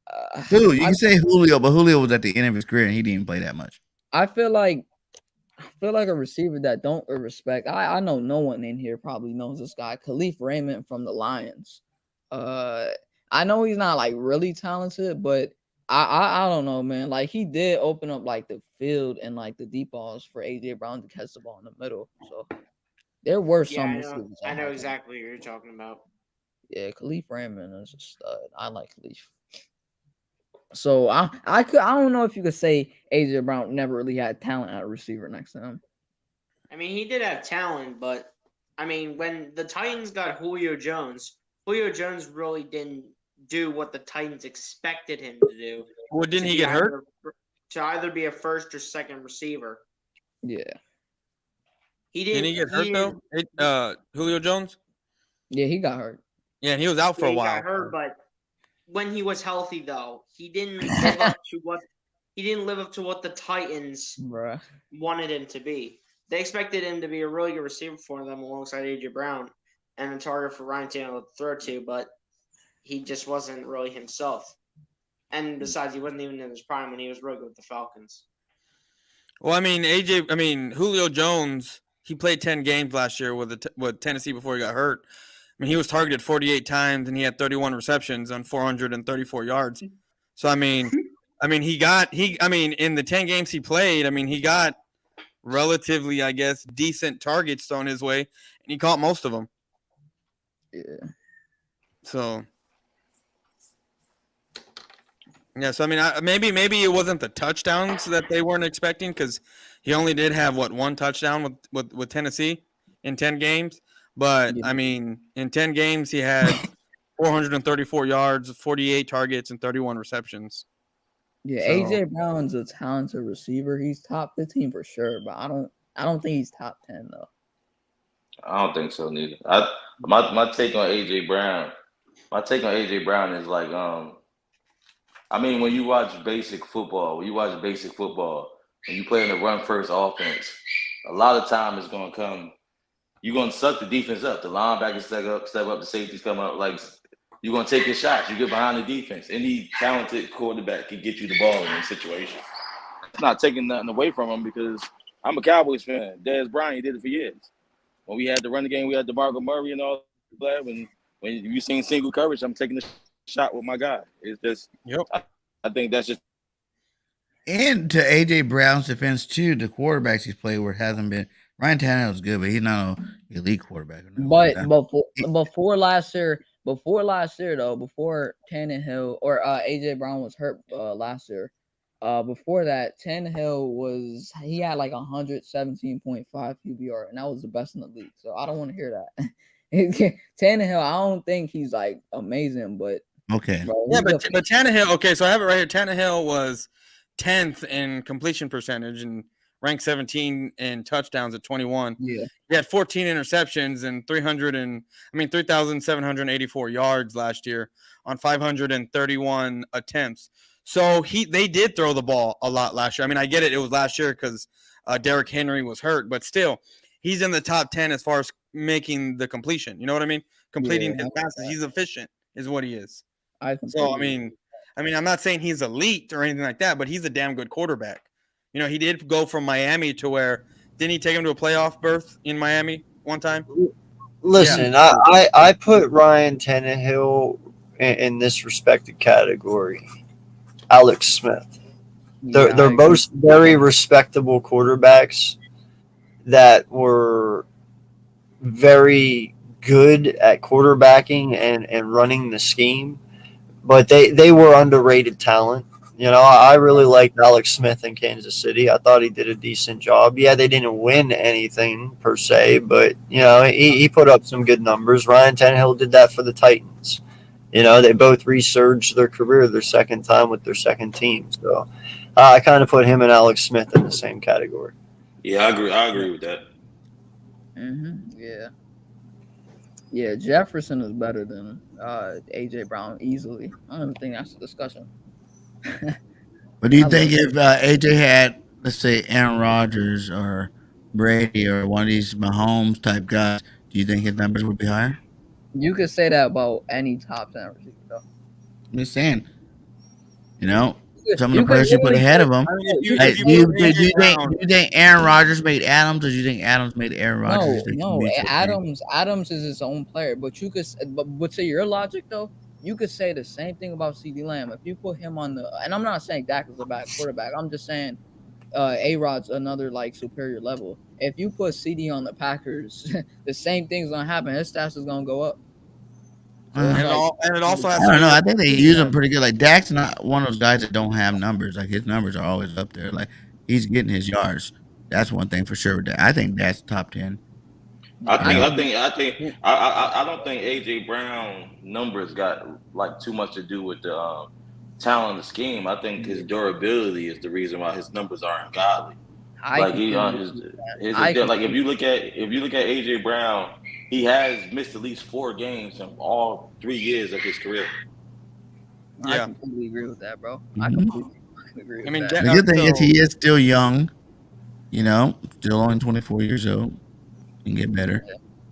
You can say Julio, but Julio was at the end of his career and he didn't play that much. I feel like a receiver that don't respect. I know no one in here probably knows this guy, Khalif Raymond from the Lions. I know he's not like really talented, but I don't know, man. Like, he did open up like the field and like the deep balls for AJ Brown to catch the ball in the middle. So there were some. I know exactly what you're talking about. Yeah, Khalif Raymond is a stud. I like Khalif. So I don't know if you could say AJ Brown never really had talent at a receiver next to him. I mean, he did have talent, but I mean, when the Titans got Julio Jones really didn't do what the Titans expected him to do. Well, didn't he get hurt? To either be a first or second receiver. Yeah. Didn't he get hurt though? Julio Jones? Yeah, he got hurt. Yeah, and he was out for a while. He got hurt, but when he was healthy, though, he didn't live up to what the Titans wanted him to be. they expected him to be a really good receiver for them alongside AJ Brown and a target for Ryan Tannehill to throw to, but he just wasn't really himself. And besides, he wasn't even in his prime when he was really good with the Falcons. Well, I mean, Julio Jones, he played 10 games last year with Tennessee before he got hurt. I mean, he was targeted 48 times and he had 31 receptions on 434 yards. So, I mean, in the 10 games he played, I mean, he got relatively, I guess, decent targets thrown his way, and he caught most of them. Yeah. So, yeah. So I mean, maybe it wasn't the touchdowns that they weren't expecting because he only did have one touchdown with Tennessee in 10 games. But I mean, in 10 games he had 434 yards, 48 targets, and 31 receptions. Yeah, so, AJ Brown's a talented receiver. He's top 15 for sure, but I don't think he's top 10 though. I don't think so neither. My take on AJ Brown. My take on AJ Brown is like, I mean, when you watch basic football, and you play in the run first offense, a lot of time is gonna come. You're gonna suck the defense up. The linebackers step up, the safeties come up. Like you're gonna take your shots. You get behind the defense. Any talented quarterback can get you the ball in this situation. It's not taking nothing away from him because I'm a Cowboys fan. Dez Bryant did it for years. When we had to run the game, we had DeMarco Murray and all that. When you seen single coverage, I'm taking the shot with my guy. It's just, I think that's just. And to AJ Brown's defense too, the quarterbacks he's played with hasn't been. Ryan Tannehill's good, but he's not an elite quarterback. But before last year, before Tannehill or AJ Brown was hurt last year, before that, Tannehill he had like 117.5 QBR, and that was the best in the league. So I don't want to hear that. Tannehill, I don't think he's like amazing, but okay. Bro, yeah, but Tannehill. Okay, so I have it right here. Tannehill was 10th in completion percentage and ranked 17 in touchdowns at 21. Yeah, he had 14 interceptions and 3,784 yards last year on 531 attempts. So they did throw the ball a lot last year. I mean, I get it. It was last year because Derrick Henry was hurt, but still, he's in the top 10 as far as making the completion. You know what I mean? Completing his passes. He's efficient, is what he is. So I mean, I'm not saying he's elite or anything like that, but he's a damn good quarterback. You know, he did go from Miami to where didn't he take him to a playoff berth in Miami one time? Listen, I put Ryan Tannehill in this respected category. Alex Smith. They're both very respectable quarterbacks that were very good at quarterbacking and running the scheme, but they were underrated talent. You know, I really liked Alex Smith in Kansas City. I thought he did a decent job. Yeah, they didn't win anything per se, but, you know, he put up some good numbers. Ryan Tannehill did that for the Titans. You know, they both resurged their career their second time with their second team. So I kind of put him and Alex Smith in the same category. Yeah, I agree with that. Mm-hmm. Yeah, Jefferson is better than AJ Brown easily. I don't think that's a discussion. But do you think if AJ had, let's say, Aaron Rodgers or Brady or one of these Mahomes type guys, do you think his numbers would be higher? You could say that about any top 10 receiver, though. I'm just saying, you know, some of the players you put ahead of him. Do you think Aaron Rodgers made Adams, or do you think Adams made Aaron Rodgers? No. Adams is his own player, but you could, but to your logic though, you could say the same thing about CeeDee Lamb. If you put him on and I'm not saying Dak is a bad quarterback. I'm just saying A-Rod's another like superior level. If you put CD on the Packers, the same thing's gonna happen. His stats is gonna go up. And it also has. I don't know. I think they use him pretty good. Like Dak's not one of those guys that don't have numbers. Like his numbers are always up there. Like he's getting his yards. That's one thing for sure. I think that's top 10. I don't think AJ Brown numbers got like too much to do with the talent of the scheme. I think his durability is the reason why his numbers aren't godly. Like if you look at AJ Brown, he has missed at least 4 games in all 3 years of his career. I completely agree with that, bro. I completely agree with that. The good thing is he is still young. You know, still only 24 years old. He can get better.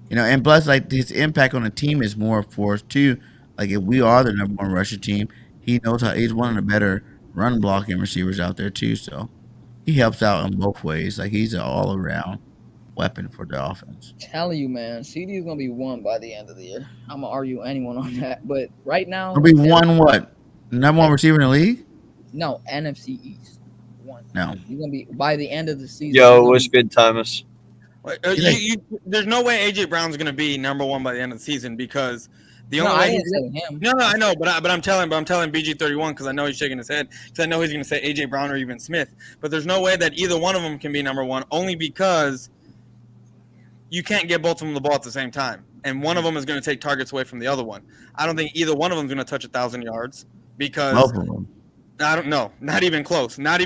You know, and plus, like, his impact on the team is more for us too. Like, if we are the number one rushing team, he knows how. He's one of the better run blocking receivers out there too. So he helps out in both ways. Like, he's an all around weapon for the offense. Telling you, man, CD is gonna be one by the end of the year. I'm gonna argue anyone on that, but right now, He'll be one what? Number one receiver in the league? No, NFC East. One. No. He's gonna be by the end of the season. Yo, what's good, Thomas? There's no way AJ Brown's gonna be number one by the end of the season because the No, only I way didn't say him. No, I know, but I'm telling BG31 because I know he's shaking his head because I know he's gonna say AJ Brown or even Smith. But there's no way that either one of them can be number one, only because you can't get both of them the ball at the same time, and one of them is going to take targets away from the other one. I don't think either one of them is going to touch 1,000 yards because Both of them. I don't know, not even close, not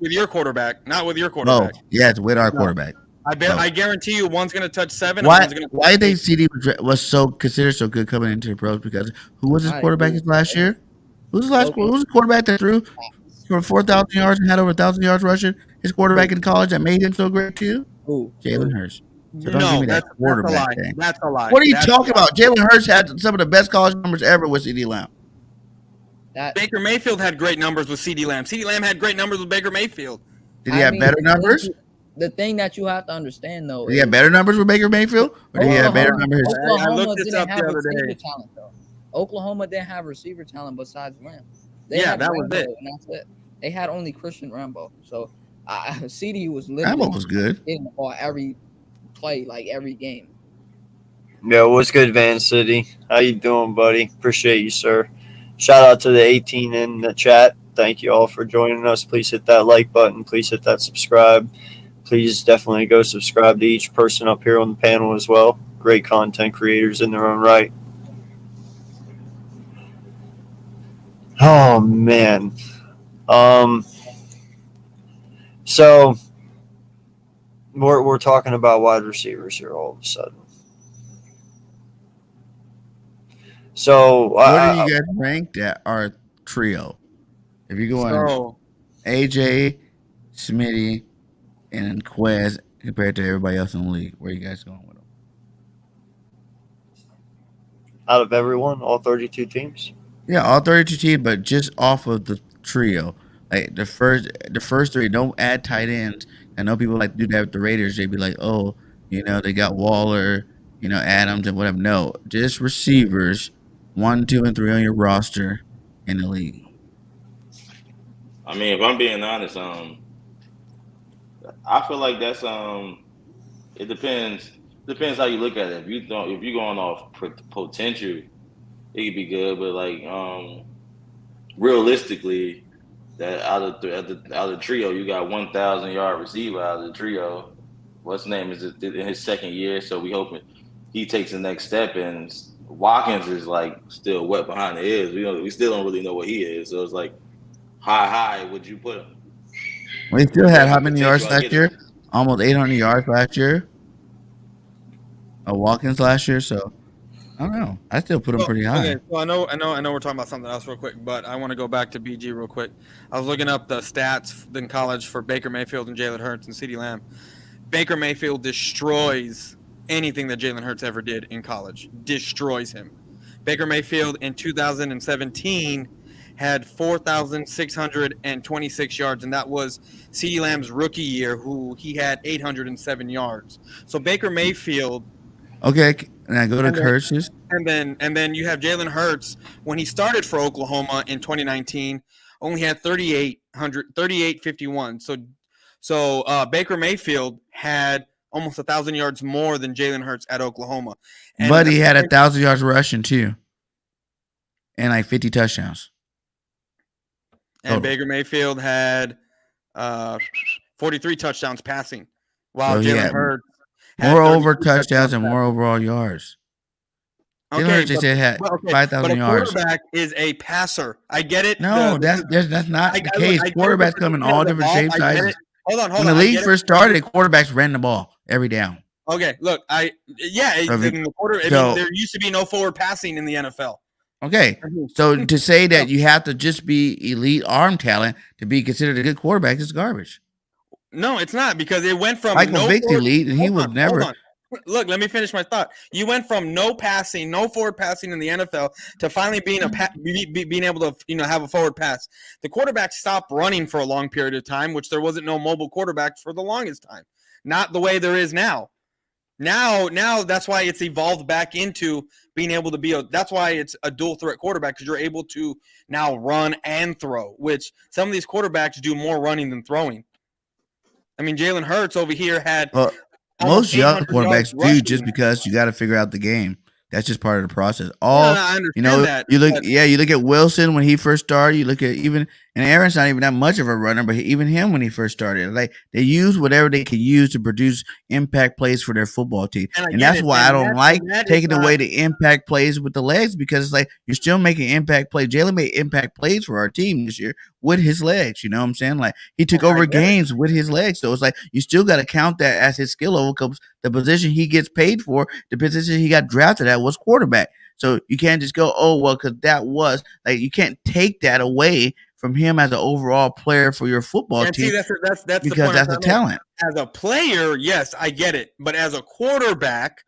with your quarterback, not with your No. quarterback. Yeah, it's with our quarterback. I guarantee you, one's going to touch 7. Why? And one's gonna touch Why do you think 8. CD was so considered so good coming into the pros? Because who was his quarterback his last year? Who was the quarterback that threw for 4,000 yards and had over 1,000 yards rushing? His quarterback in college that made him so great too? Who? Jalen Hurts. So don't No, give me that that's a quarterback lie. thing. That's a lie. What are you That's talking a lie. about? Jalen Hurts had some of the best college numbers ever with CD Lamb. Baker Mayfield had great numbers with CeeDee Lamb. CeeDee Lamb had great numbers with Baker Mayfield. Did he have better numbers? The thing that you have to understand, though, Did he have better numbers with Baker Mayfield? Or did he have better numbers? Oklahoma didn't have receiver talent, though. Oklahoma didn't have receiver talent besides Lamb. They had that was Rambo, it. and that's it. They had only Christian Rambo. So CD was literally Rambo was good. hitting the ball every play, like every game. Yo, what's good, Van City? How you doing, buddy? Appreciate you, sir. Shout out to the 18 in the chat. Thank you all for joining us. Please hit that like button. Please hit that subscribe. Please definitely go subscribe to each person up here on the panel as well. Great content creators in their own right. Oh, man. So we're talking about wide receivers here all of a sudden. So what do you guys rank at our trio? If you go on AJ, Smitty, and Quez compared to everybody else in the league, where are you guys going with them? Out of everyone, all 32 teams? Yeah, all 32 teams, but just off of the trio. Like the first three, don't add tight ends. I know people like to do that with the Raiders. They'd be like, oh, you know, they got Waller, you know, Adams and whatever. No, just receivers, 1, 2, and 3 on your roster in the league. I mean, if I'm being honest, I feel like that's it depends how you look at it. If you're going off potential, it could be good, but like realistically, that out of the trio, you got 1,000 yard receiver out of the trio. What's his name is in his second year, so we hoping he takes the next step. And Watkins is like still wet behind the ears. We still don't really know what he is. So it's like, high would you put him? We still had how many yards last year? Almost 800 yards last year. Watkins last year, so I don't know. I still put him pretty high. Okay, so I know we're talking about something else real quick, but I want to go back to BG real quick. I was looking up the stats in college for Baker Mayfield and Jalen Hurts and CeeDee Lamb. Baker Mayfield destroys anything that Jalen Hurts ever did in college. Destroys him. Baker Mayfield in 2017 had 4,626 yards, and that was CeeDee Lamb's rookie year, who he had 807 yards. So Baker Mayfield. Okay, and I go to Hurts. And then you have Jalen Hurts when he started for Oklahoma in 2019, only had 3,851. So Baker Mayfield had almost 1,000 yards more than Jalen Hurts at Oklahoma. But he had 1,000 yards rushing too, and like 50 touchdowns. And Baker Mayfield had 43 touchdowns passing, while Jalen Hurts had more over touchdowns and more overall yards. Okay, Jalen Hurts had 5,000 yards. Quarterback is a passer. I get it. No, that's not the case. Quarterbacks come in all different shapes, sizes. Hold on. When the league first started, quarterbacks ran the ball every down. Okay, look, there used to be no forward passing in the NFL. Okay, so to say that you have to just be elite arm talent to be considered a good quarterback is garbage. No, it's not, because it went from Michael no Vick's forward- elite, and he Hold was on, never. hold on. Look, let me finish my thought. You went from no passing, no forward passing in the NFL to finally being being able to have a forward pass. The quarterback stopped running for a long period of time, which there wasn't no mobile quarterback for the longest time. Not the way there is now. Now that's why it's evolved back into being able to be that's why it's a dual threat quarterback, because you're able to now run and throw, which some of these quarterbacks do more running than throwing. I mean, Jalen Hurts over here had Most young 800 quarterbacks yards do rushing. just because you got to figure out the game. That's just part of the process. I understand that, You look, but- you look at Wilson when he first started. You look at and Aaron's not even that much of a runner, but even him when he first started, like they use whatever they can use to produce impact plays for their football team, and that's why I don't like taking away the impact plays with the legs, because it's like you're still making impact plays. Jalen made impact plays for our team this year with his legs. You know what I'm saying? Like he took over games with his legs. So it's like you still got to count that as his skill level, because the position he gets paid for, the position he got drafted at was quarterback. So you can't just go, oh, well, because that was like, you can't take that away from him as an overall player for your football And team. see, that's because the point that's a talent. As a player, yes, I get it. But as a quarterback,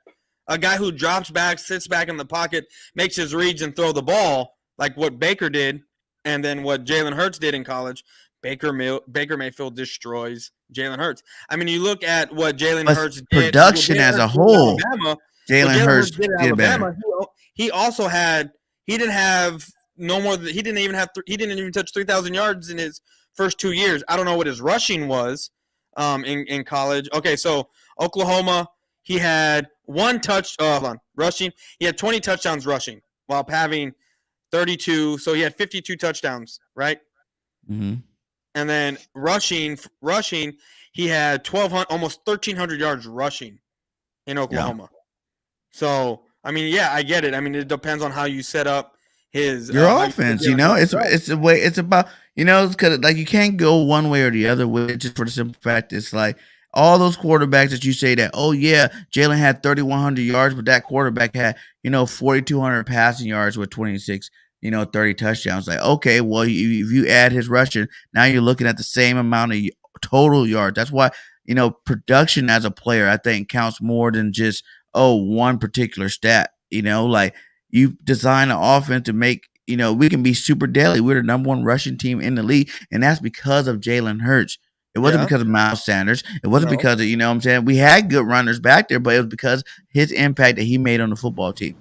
a guy who drops back, sits back in the pocket, makes his reads and throw the ball, like what Baker did, and then what Jalen Hurts did in college, Baker Mayfield destroys Jalen Hurts. I mean, you look at what Jalen Hurts did. Production as a whole, Jalen Hurts did better. He also had he didn't even touch 3,000 yards in his first 2 years. I don't know what his rushing was in college. Okay, so Oklahoma, he had rushing. He had 20 touchdowns rushing while having 32. So he had 52 touchdowns, right? Mm-hmm. And then rushing, he had almost 1,300 yards rushing in Oklahoma. Yeah. So, I mean, yeah, I get it. I mean, it depends on how you set up your offense. It's a way. It's about because like you can't go one way or the other way, just for the simple fact it's like all those quarterbacks that you say that, oh yeah, Jalen had 3,100 yards, but that quarterback had 4,200 passing yards with 26. 30 touchdowns. Like, okay, well, if you add his rushing, now you're looking at the same amount of total yards. That's why, production as a player, I think, counts more than just, one particular stat. Like you design an offense to make, we can be super deadly. We're the number one rushing team in the league, and that's because of Jalen Hurts. It wasn't because of Miles Sanders. It wasn't because of, what I'm saying? We had good runners back there, but it was because his impact that he made on the football team.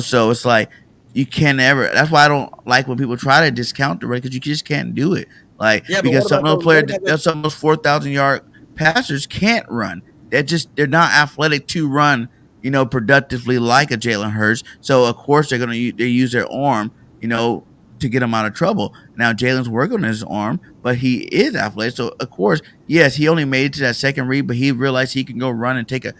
So it's like, you can't ever. That's why I don't like when people try to discount the rate, because you just can't do it. Like because some of those players, some of those 4,000 yard passers can't run. They're not athletic to run, productively like a Jalen Hurts. So of course they use their arm, to get him out of trouble. Now Jalen's working on his arm, but he is athletic. So of course, yes, he only made it to that second read, but he realized he can go run and take a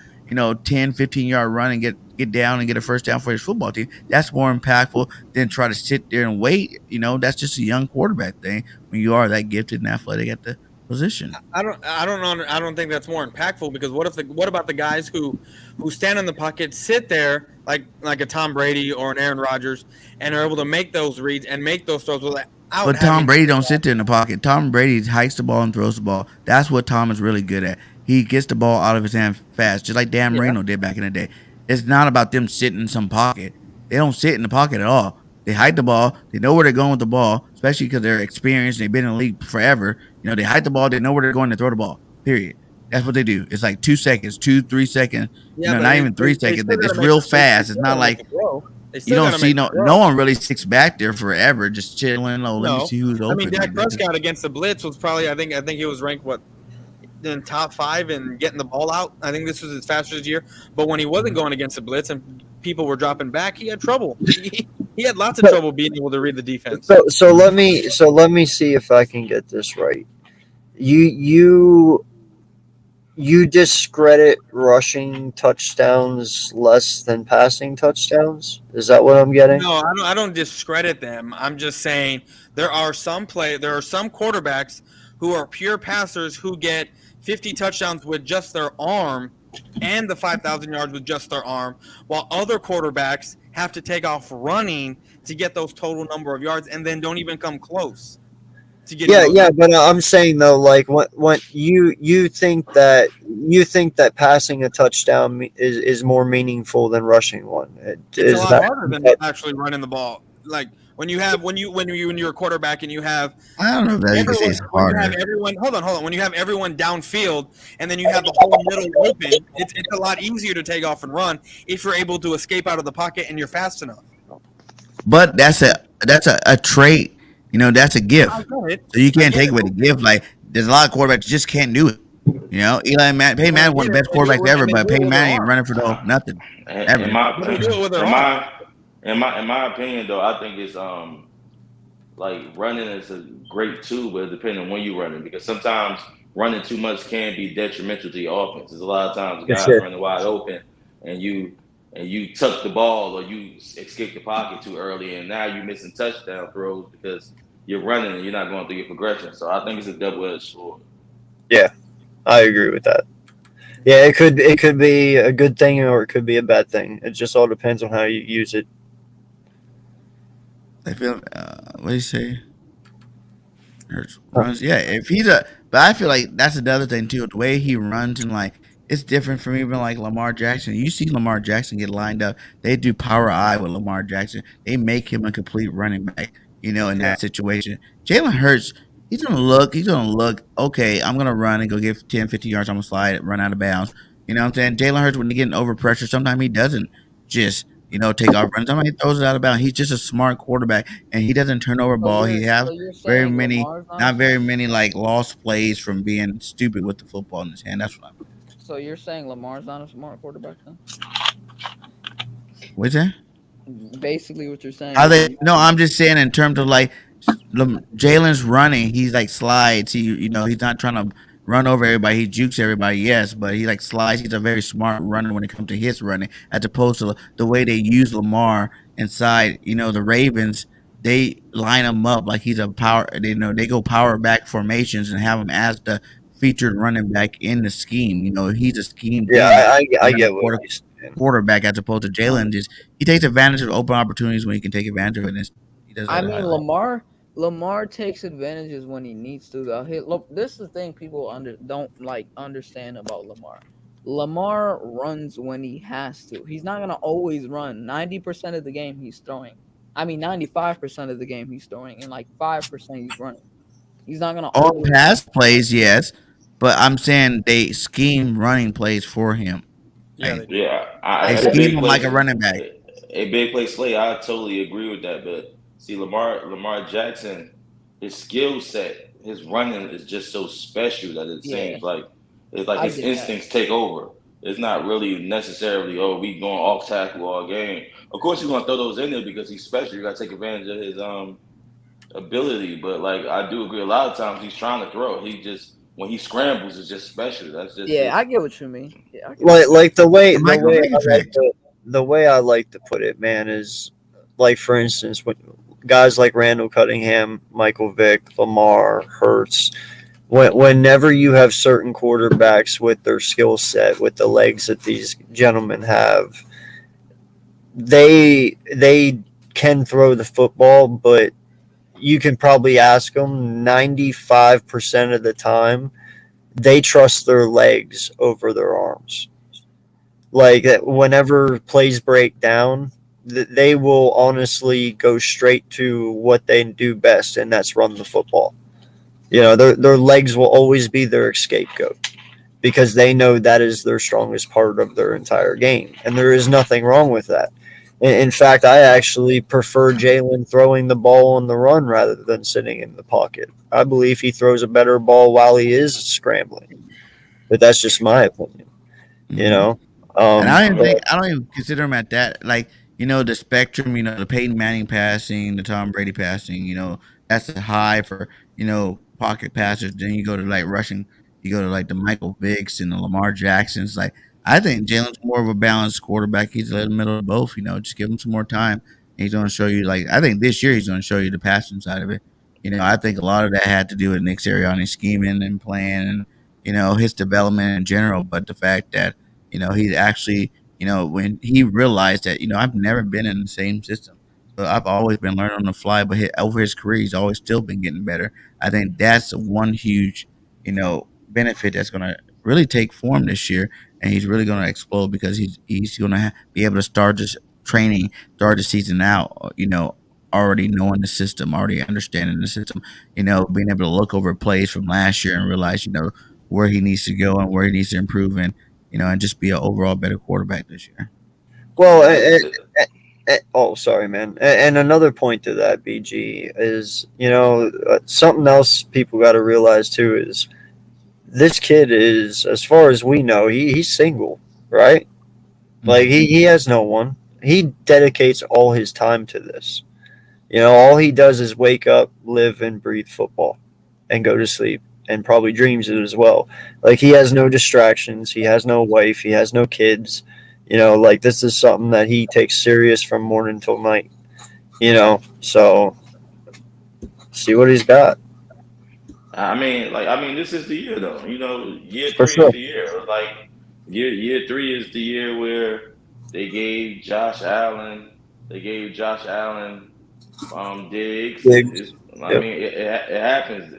10, 15 yard run and get down and get a first down for his football team. That's more impactful than try to sit there and wait. That's just a young quarterback thing when you are that gifted and athletic at the position. I don't think that's more impactful, because what about the guys who stand in the pocket, sit there like a Tom Brady or an Aaron Rodgers, and are able to make those reads and make those throws without. But Tom Brady don't sit there in the pocket. Tom Brady hikes the ball and throws the ball. That's what Tom is really good at. He gets the ball out of his hand fast, just like Dan Marino did back in the day. It's not about them sitting in some pocket. They don't sit in the pocket at all. They hide the ball. They know where they're going with the ball, especially because they're experienced. They've been in the league forever. They hide the ball. They know where they're going to throw the ball, period. That's what they do. It's like 2 seconds, 3 seconds, not even 3 seconds. It's real fast. It's not like you don't see no one really sits back there forever, just chilling. Let me see who's open. I mean, Dak Prescott against the blitz was probably, I think he was ranked in top 5 and getting the ball out. I think this was his fastest year. But when he wasn't going against the blitz and people were dropping back, he had trouble. He had lots of trouble being able to read the defense. So let me see if I can get this right. You discredit rushing touchdowns less than passing touchdowns? Is that what I'm getting? No, I don't discredit them. I'm just saying there are some quarterbacks who are pure passers who get 50 touchdowns with just their arm and the 5,000 yards with just their arm, while other quarterbacks have to take off running to get those total number of yards and then don't even come close to get. Yeah, but I'm saying though, like when you think that passing a touchdown is more meaningful than rushing one. It's a lot harder than actually running the ball. Like when you're a quarterback and you have I don't know if that is harder. You have everyone, hold on. When you have everyone downfield and then you have the whole middle open, it's a lot easier to take off and run if you're able to escape out of the pocket and you're fast enough. But that's a trait. That's a gift. So you can't take away the gift. Like there's a lot of quarterbacks just can't do it. Peyton Manning one of the best quarterbacks ever, but Peyton Manning ain't running for nothing ever. In my opinion, though, I think it's like running is a great tool, but it depends on when you running, because sometimes running too much can be detrimental to your offense. There's a lot of times guys running wide open and you tuck the ball or you escape the pocket too early, and now you're missing touchdown throws because you're running and you're not going through your progression. So I think it's a double-edged sword. Yeah, I agree with that. Yeah, it could be a good thing or it could be a bad thing. It just all depends on how you use it. I feel. What do you say? Runs. Yeah, if he's but I feel like that's another thing too. The way he runs and like it's different from even like Lamar Jackson. You see Lamar Jackson get lined up. They do power eye with Lamar Jackson. They make him a complete running back. In that situation. Jalen Hurts, he's gonna look. Okay, I'm gonna run and go get 10, 15 yards. I'm gonna slide, run out of bounds. You know what I'm saying? Jalen Hurts, when he getting over pressure, sometimes he doesn't just take off running. Sometimes he throws it out of bounds. He's just a smart quarterback, and he doesn't turn over ball. He have not very many like lost plays from being stupid with the football in his hand. That's what I'm. So you're saying Lamar's not a smart quarterback then? What's that? Basically, what you're saying. No, I'm just saying in terms of like Jalen's running. He's like slides. He's not trying to run over everybody. He jukes everybody, yes, but he like slides. He's a very smart runner when it comes to his running, as opposed to the way they use Lamar inside. The Ravens, they line him up like he's a power. They go power back formations and have him as the featured running back in the scheme. He's a scheme. Yeah, I get what you're saying. Quarterback as opposed to Jalen. He takes advantage of open opportunities when he can take advantage of it. He does. Lamar takes advantages when he needs to. Look, this is the thing people don't understand about Lamar. Lamar runs when he has to. He's not gonna always run. 90% of the game he's throwing. 95% of the game he's throwing, and like 5% he's running. He's not gonna all pass plays, yes, but I'm saying they scheme running plays for him. I scheme him like a running back. A big play slate. I totally agree with that, but see, Lamar Jackson, his skill set, his running is just so special that it seems like it's like his instincts take over. It's not really necessarily we going off tackle all game. Of course, you're gonna throw those in there because he's special. You gotta take advantage of his ability. But like I do agree, a lot of times he's trying to throw. He just when he scrambles, it's just special. That's just I get what you mean. Yeah, like the way I like to put it, man, is like, for instance, when guys like Randall Cunningham, Michael Vick, Lamar, Hurts, whenever you have certain quarterbacks with their skill set, with the legs that these gentlemen have, they can throw the football, but you can probably ask them 95% of the time they trust their legs over their arms. Like whenever plays break down, they will honestly go straight to what they do best, and that's run the football. Their legs will always be their scapegoat because they know that is their strongest part of their entire game, and there is nothing wrong with that. In fact, I actually prefer Jalen throwing the ball on the run rather than sitting in the pocket. I believe he throws a better ball while he is scrambling, but that's just my opinion. And I don't even consider him at that. Like the spectrum. The Peyton Manning passing, the Tom Brady passing. That's a high for pocket passers. Then you go to like rushing. You go to like the Michael Vicks and the Lamar Jacksons. Like I think Jalen's more of a balanced quarterback. He's in the middle of both. Just give him some more time. He's going to show you. Like I think this year he's going to show you the passing side of it. I think a lot of that had to do with Nick Sirianni's scheming and playing, and his development in general. But the fact that he actually, when he realized that I've never been in the same system. I've always been learning on the fly, but over his career, he's always still been getting better. I think that's one huge, benefit that's going to really take form this year, and he's really going to explode because he's going to be able to start this training, start the season out, already knowing the system, already understanding the system, being able to look over plays from last year and realize, where he needs to go and where he needs to improve and just be an overall better quarterback this year. Well, oh, sorry, man. And another point to that, BG, is, something else people got to realize too is this kid is, as far as we know, he's single, right? Like he has no one. He dedicates all his time to this. All he does is wake up, live and breathe football and go to sleep and probably dreams it as well. Like he has no distractions. He has no wife. He has no kids. Like this is something that he takes serious from morning till night, so see what he's got. I mean, this is the year though. Year For 3 sure. is the year. Like year 3 is the year where they gave Josh Allen Diggs. I mean, it happens.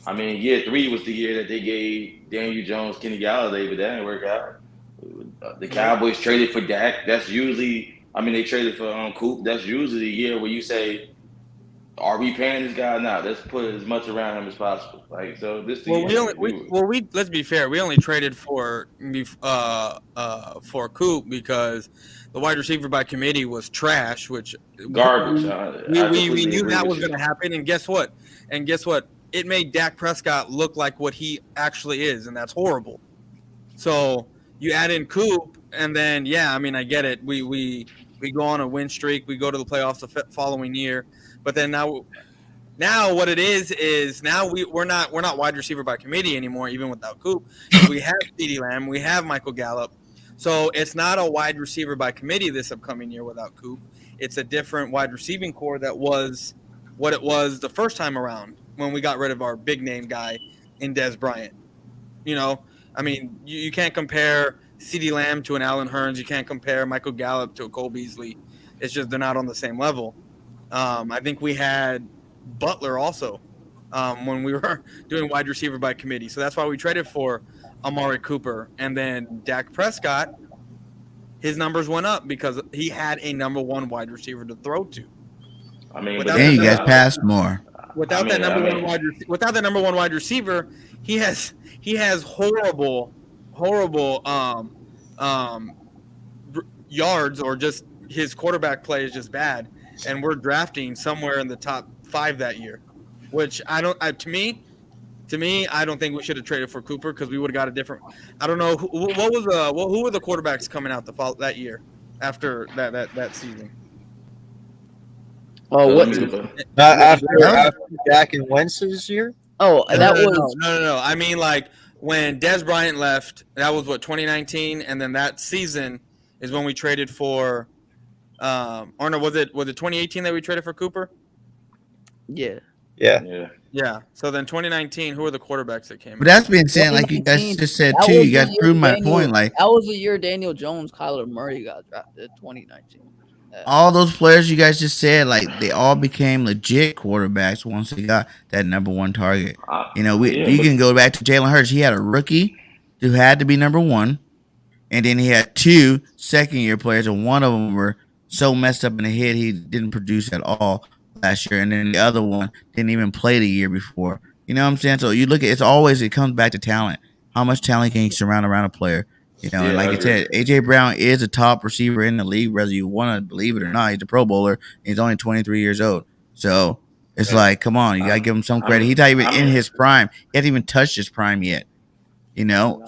I mean, year 3 was the year that they gave Daniel Jones, Kenny Galladay, but that didn't work out. The Cowboys traded for Dak. That's usually, they traded for Coop. That's usually the year where you say, are we paying this guy now? Let's put as much around him as possible. Like, so this. Let's be fair. We only traded for Coop because the wide receiver by committee was trash, which garbage. We knew that was going to happen, and guess what? It made Dak Prescott look like what he actually is, and that's horrible. So you add in Coop, and then I get it. We go on a win streak. We go to the playoffs the following year. But then now what it is now we're not wide receiver by committee anymore, even without Coop. We have CeeDee Lamb, we have Michael Gallup. So it's not a wide receiver by committee this upcoming year without Coop. It's a different wide receiving core that was what it was the first time around when we got rid of our big name guy in Dez Bryant. You can't compare CeeDee Lamb to an Allen Hurns. You can't compare Michael Gallup to a Cole Beasley. It's just they're not on the same level. I think we had Butler also when we were doing wide receiver by committee. So that's why we traded for Amari Cooper. And then Dak Prescott, his numbers went up because he had a number one wide receiver to throw to. Then you guys passed more. Without that number one wide receiver, he has horrible yards, or just his quarterback play is just bad. And we're drafting somewhere in the top 5 that year, which to me, I don't think we should have traded for Cooper because we would have got a different. I don't know who were the quarterbacks coming out that year after that season. Oh, what after Dak and Wentz's year? Oh, that was no. I mean, like when Dez Bryant left, that was 2019, and then that season is when we traded for. Or no, was it 2018 that we traded for Cooper? Yeah. So then 2019, who were the quarterbacks that came? But that's been saying, like you guys just said too. You guys proved my point. Like that was the year Daniel Jones, Kyler Murray got drafted. 2019. All those players you guys just said, like they all became legit quarterbacks once they got that number one target. You can go back to Jalen Hurts. He had a rookie who had to be number one, and then he had 2 second-year players, and one of them were so messed up in the head he didn't produce at all last year, and then the other one didn't even play the year before. You know what I'm saying? So you look at it comes back to talent. How much talent can you surround around a player? And like you said, AJ Brown is a top receiver in the league, whether you want to believe it or not. He's a Pro Bowler. He's only 23 years old. So it's like, come on, you gotta give him some credit. He's not even in his prime. He hasn't even touched his prime yet.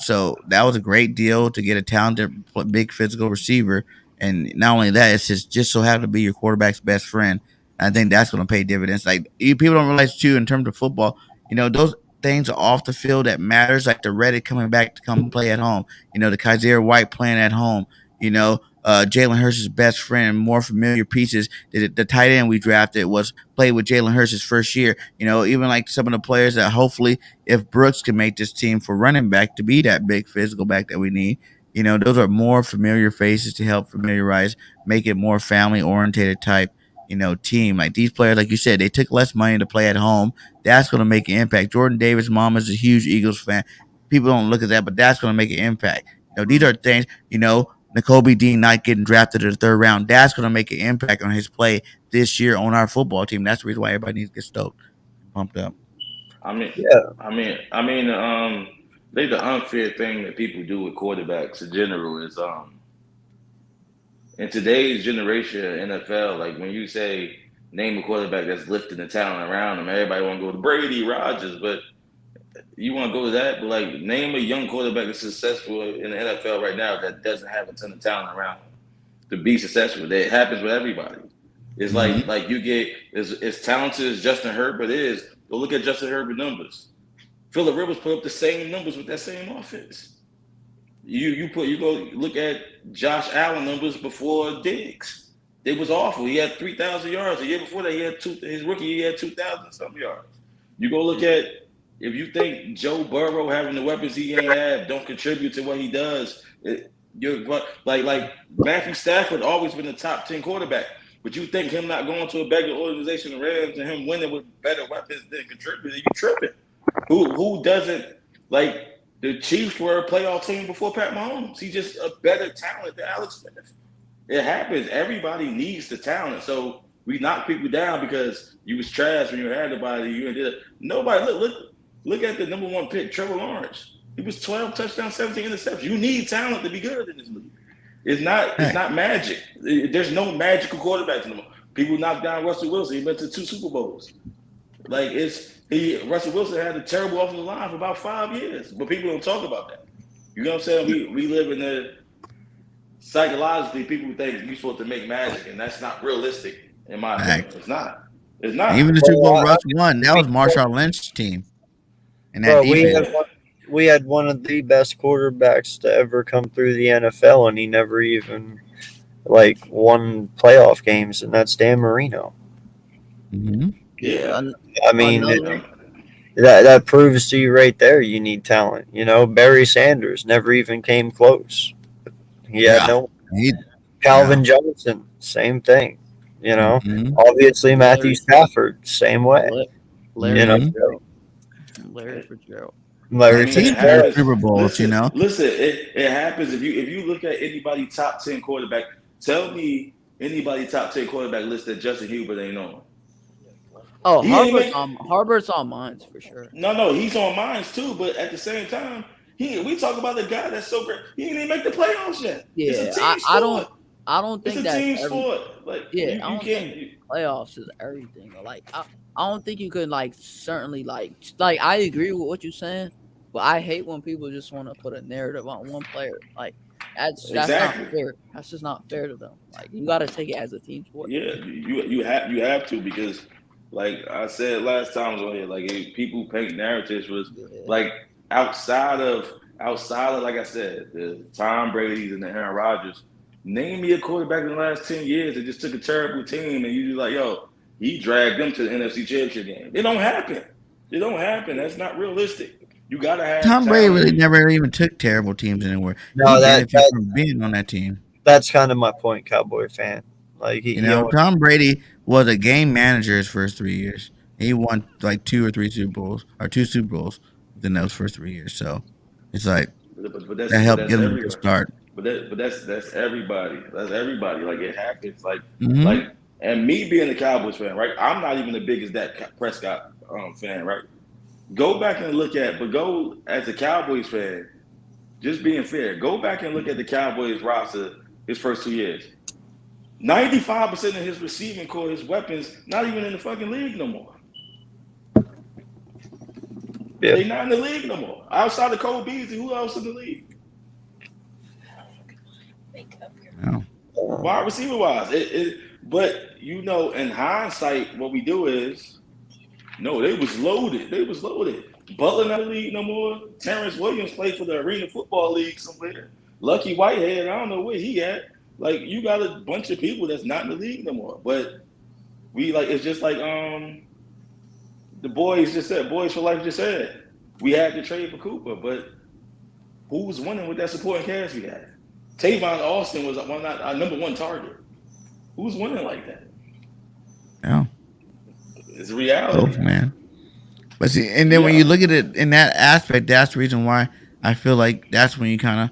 So that was a great deal to get a talented, big physical receiver. And not only that, it's just so happen to be your quarterback's best friend. I think that's going to pay dividends. Like people don't realize too, in terms of football, those things are off the field that matters. Like the Reddick coming back to come play at home. The Kaiser White playing at home. Jalen Hurts' best friend, more familiar pieces. The tight end we drafted played with Jalen Hurts' first year. Even like some of the players that hopefully, if Brooks can make this team for running back to be that big physical back that we need. Those are more familiar faces to help familiarize, make it more family oriented type. team. Like these players, like you said, they took less money to play at home. That's going to make an impact. Jordan Davis' mom is a huge Eagles fan. People don't look at that, but that's going to make an impact. These are things, Nakobe Dean not getting drafted in the 3rd round. That's going to make an impact on his play this year on our football team. That's the reason why everybody needs to get stoked, pumped up. I mean, the unfair thing that people do with quarterbacks in general is, in today's generation of NFL, like when you say name a quarterback that's lifting the talent around him, everybody want to go to Brady, Rodgers, but you want to go to that, but like name a young quarterback that's successful in the NFL right now that doesn't have a ton of talent around him to be successful. That happens with everybody. It's like you get as talented as Justin Herbert is. Go look at Justin Herbert numbers. Phillip Rivers put up the same numbers with that same offense. You go look at Josh Allen numbers before Diggs. It was awful. He had 3,000 yards. The year before that, his rookie year, he had 2,000 some yards. You go look at, if you think Joe Burrow having the weapons he ain't have don't contribute to what he does, like Matthew Stafford always been a top 10 quarterback. But you think him not going to a better organization, the Rams, and him winning with better weapons than contributing, you tripping. Who doesn't, like, the Chiefs were a playoff team before Pat Mahomes. He's just a better talent than Alex Smith. It happens. Everybody needs the talent. So we knock people down because you was trash when you had nobody. You did it. Nobody. Look at the number 1 pick, Trevor Lawrence. He was 12 touchdowns, 17 interceptions. You need talent to be good in this league. It's not magic. There's no magical quarterbacks anymore. People knocked down Russell Wilson. He went to 2 Super Bowls. Like Russell Wilson had a terrible offensive line for about 5 years, but people don't talk about that. You know what I'm saying? We live in the psychologically people think you're supposed to make magic, and that's not realistic in my opinion. It's not. It's not. Even the Super Bowl Russ won. That was Marshawn Lynch's team. And that we had one of the best quarterbacks to ever come through the NFL, and he never even won playoff games, and that's Dan Marino. Mm-hmm. Yeah, I mean that proves to you right there. You need talent. Barry Sanders never even came close. He had Calvin Johnson, same thing. Obviously Matthew Stafford, same way. Larry Fitzgerald. Larry Fitzgerald. Super Bowls, Listen, it happens if you look at anybody top 10 quarterback. Tell me anybody top 10 quarterback list that Justin Herbert ain't on. Oh, Harbert's on mine for sure. No, he's on mine too. But at the same time, we talk about the guy that's so great. He didn't even make the playoffs yet. Yeah, it's a team sport. I don't think that's a team sport. Like, yeah, you I don't can't. think playoffs is everything. Like, I don't think you could certainly I agree with what you're saying, but I hate when people just want to put a narrative on one player. Like, that's not fair. That's just not fair to them. Like, you got to take it as a team sport. Yeah, you have to, because like I said last time I was on here, like people paint narratives was like outside of like I said, the Tom Brady's and the Aaron Rodgers. Name me a quarterback in the last 10 years that just took a terrible team and you just like, yo, he dragged them to the NFC Championship game. It don't happen. That's not realistic. You gotta have Tom Brady really never even took terrible teams anywhere. No, from being on that team. That's kind of my point, Cowboy fan. Like Tom Brady was a game manager his first 3 years. He won like 2 or 3 Super Bowls within those first 3 years. So it's like that helped get him to start. But that's everybody. That's everybody. Like it happens. Like and me being a Cowboys fan, right? I'm not even the biggest Dak Prescott fan, right? Go back and go as a Cowboys fan, just being fair. Go back and look at the Cowboys roster his first 2 years. 95% of his receiving core, his weapons, not even in the fucking league no more. Yeah. They're not in the league no more. Outside of Cole Beasley, who else in the league? No. Wide receiver wise, but in hindsight, what we do is, no, they was loaded. Butler not in the league no more. Terrence Williams played for the Arena Football League somewhere. Lucky Whitehead, I don't know where he at. Like, you got a bunch of people that's not in the league no more. But it's just like the boys for life just said, we had to trade for Cooper, but who was winning with that supporting cast we had? Tavon Austin was our number 1 target. Who's winning like that? Yeah. It's reality. Oh, man. But see, and then when you look at it in that aspect, that's the reason why I feel like that's when you gotta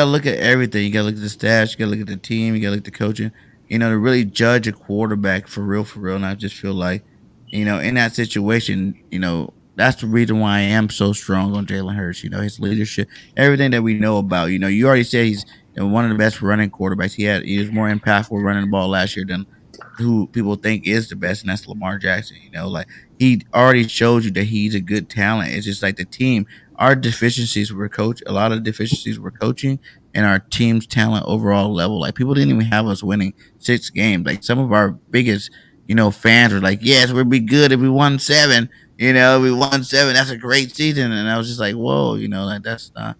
look at everything. You gotta look at the stats, you gotta look at the team, you gotta look at the coaching, to really judge a quarterback for real, and I just feel like, in that situation, that's the reason why I am so strong on Jalen Hurts, his leadership, everything that we know about. You already said he's one of the best running quarterbacks. He was more impactful running the ball last year than who people think is the best, and that's Lamar Jackson. Like he already showed you that he's a good talent. It's just like the team, our deficiencies were a lot of deficiencies were coaching and our team's talent overall level. Like people didn't even have us winning 6 games. Like some of our biggest, fans were like, yes, we'd be good if we won 7. We won 7. That's a great season. And I was just like, whoa, like that's not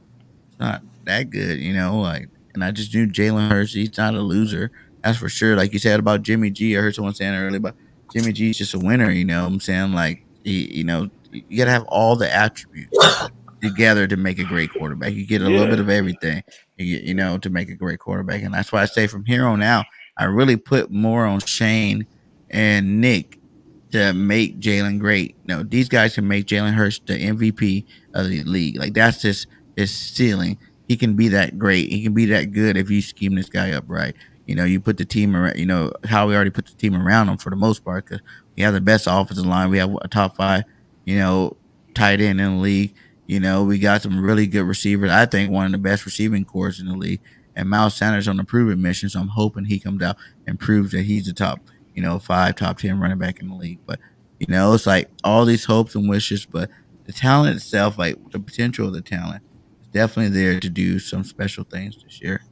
that good, like, and I just knew Jalen Hurts, he's not a loser. That's for sure. Like you said about Jimmy G, I heard someone saying earlier, but Jimmy G's just a winner, what I'm saying? Like, you got to have all the attributes together to make a great quarterback. You get a little bit of everything, to make a great quarterback. And that's why I say from here on out, I really put more on Shane and Nick to make Jalen great. These guys can make Jalen Hurts the MVP of the league. Like that's just his ceiling. He can be that great. He can be that good if you scheme this guy up right. You put the team around. How we already put the team around him for the most part because we have the best offensive line. We have a top 5, tight end in the league. We got some really good receivers. I think one of the best receiving corps in the league. And Miles Sanders on the proven mission, so I'm hoping he comes out and proves that he's the top 5, top 10 running back in the league. But, it's like all these hopes and wishes, but the talent itself, like the potential of the talent is definitely there to do some special things this year.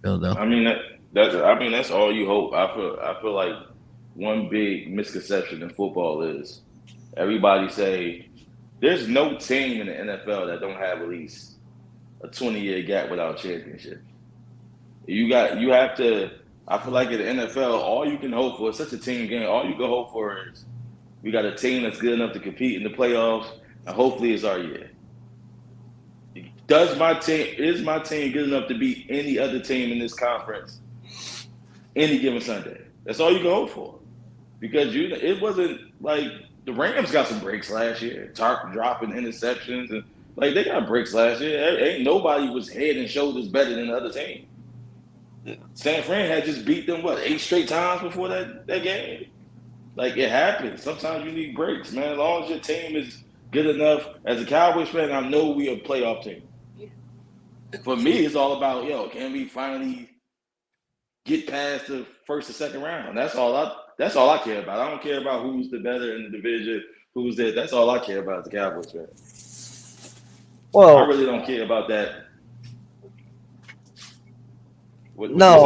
I mean, that's all you hope. I feel like one big misconception in football is everybody say there's no team in the NFL that don't have at least a 20-year gap without a championship. I feel like in the NFL, all you can hope for, it's such a team game, all you can hope for is we got a team that's good enough to compete in the playoffs, and hopefully it's our year. Is my team good enough to beat any other team in this conference any given Sunday? That's all you can hope for. Because it wasn't like the Rams got some breaks last year, dropping interceptions, and like they got breaks last year. Ain't nobody was head and shoulders better than the other team. San Fran had just beat them 8 straight times before that game. Like it happens. Sometimes you need breaks, man. As long as your team is good enough. As a Cowboys fan, I know we a playoff team. For me, it's all about can we finally get past the first or second round? That's all I care about. I don't care about who's the better in the division, who's there. That's all I care about as a Cowboys fan. Well, I really don't care about that. No,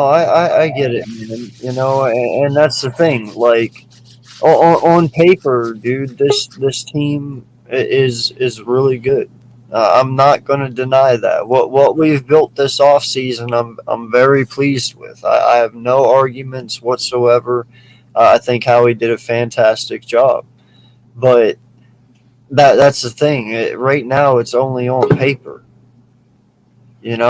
I get it, man. And that's the thing. Like on paper, dude, this team is really good. I'm not going to deny that. What we've built this offseason, I'm very pleased with. I have no arguments whatsoever. I think Howie did a fantastic job. But that's the thing. Right now, it's only on paper. And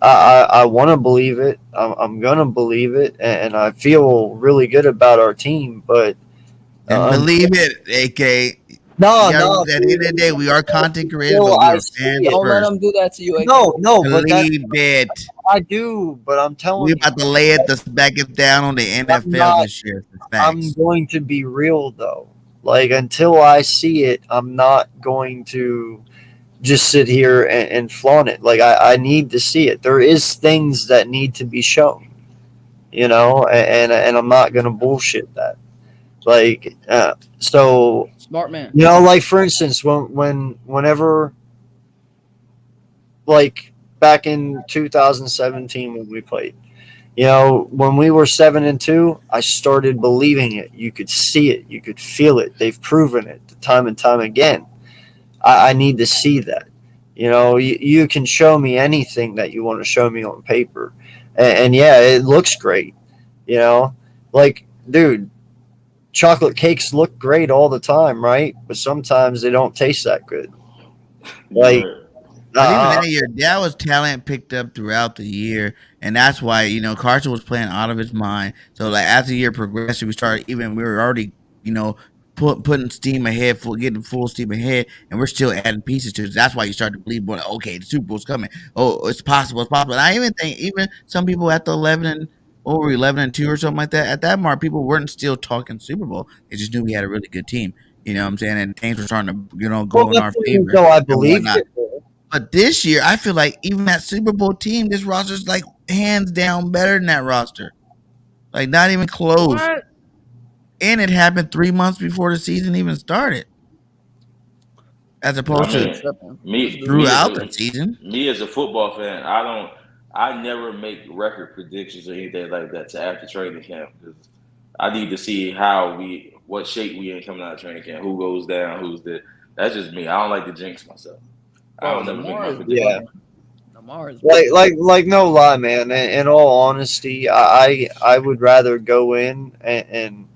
I want to believe it. I'm going to believe it. And I feel really good about our team. But believe it, AK. No. At the end of the day, we are content creators, but we are fans Don't first. let them do that to you. No, but believe it. I do, but I'm telling you, we're about to lay it back down on the NFL this year. I'm going to be real though. Like until I see it, I'm not going to just sit here and flaunt it. Like I need to see it. There is things that need to be shown, and I'm not going to bullshit that. Like so. Smart man. Like for instance, whenever, like back in 2017 when we played, when we were 7-2, I started believing it. You could see it, you could feel it. They've proven it time and time again. I need to see that. You can show me anything that you want to show me on paper, and yeah, it looks great. Like dude. Chocolate cakes look great all the time, right? But sometimes they don't taste that good. Like, But even that year, that was talent picked up throughout the year, and that's why Carson was playing out of his mind. So like as the year progressed, we were already putting steam ahead, getting full steam ahead, and we're still adding pieces to it. That's why you start to believe, well, okay, the Super Bowl's coming. Oh, it's possible, it's possible. And I even think some people at the 11-2 or something like that, at that mark, people weren't still talking Super Bowl. They just knew we had a really good team. You know what I'm saying? And things were starting to go in our favor. So I believe it. But this year, I feel like even that Super Bowl team, this roster's like hands down better than that roster. Like not even close. What? And it happened 3 months before the season even started. As opposed to throughout the season. Me as a football fan, I never make record predictions or anything like that to after training camp because I need to see what shape we in coming out of training camp, who goes down, that's just me. I don't like to jinx myself. I don't never make my predictions. Like no lie, man. In all honesty, I would rather go in and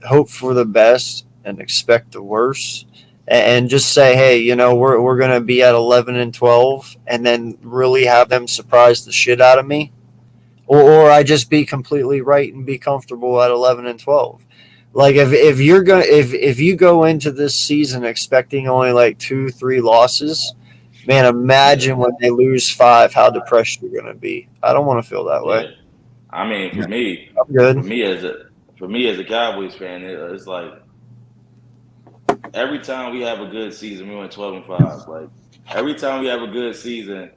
hope for the best and expect the worst, and just say, hey, we're gonna be at 11-12, and then really have them surprise the shit out of me, or I just be completely right and be comfortable at 11-12. Like if you go into this season expecting only like 2-3 losses, man, imagine when they lose 5, how depressed you're gonna be. I don't want to feel that way. I mean, for me, I'm good. For me as a Cowboys fan, it's like every time we have a good season, we went 12-5. Like every time we have a good season,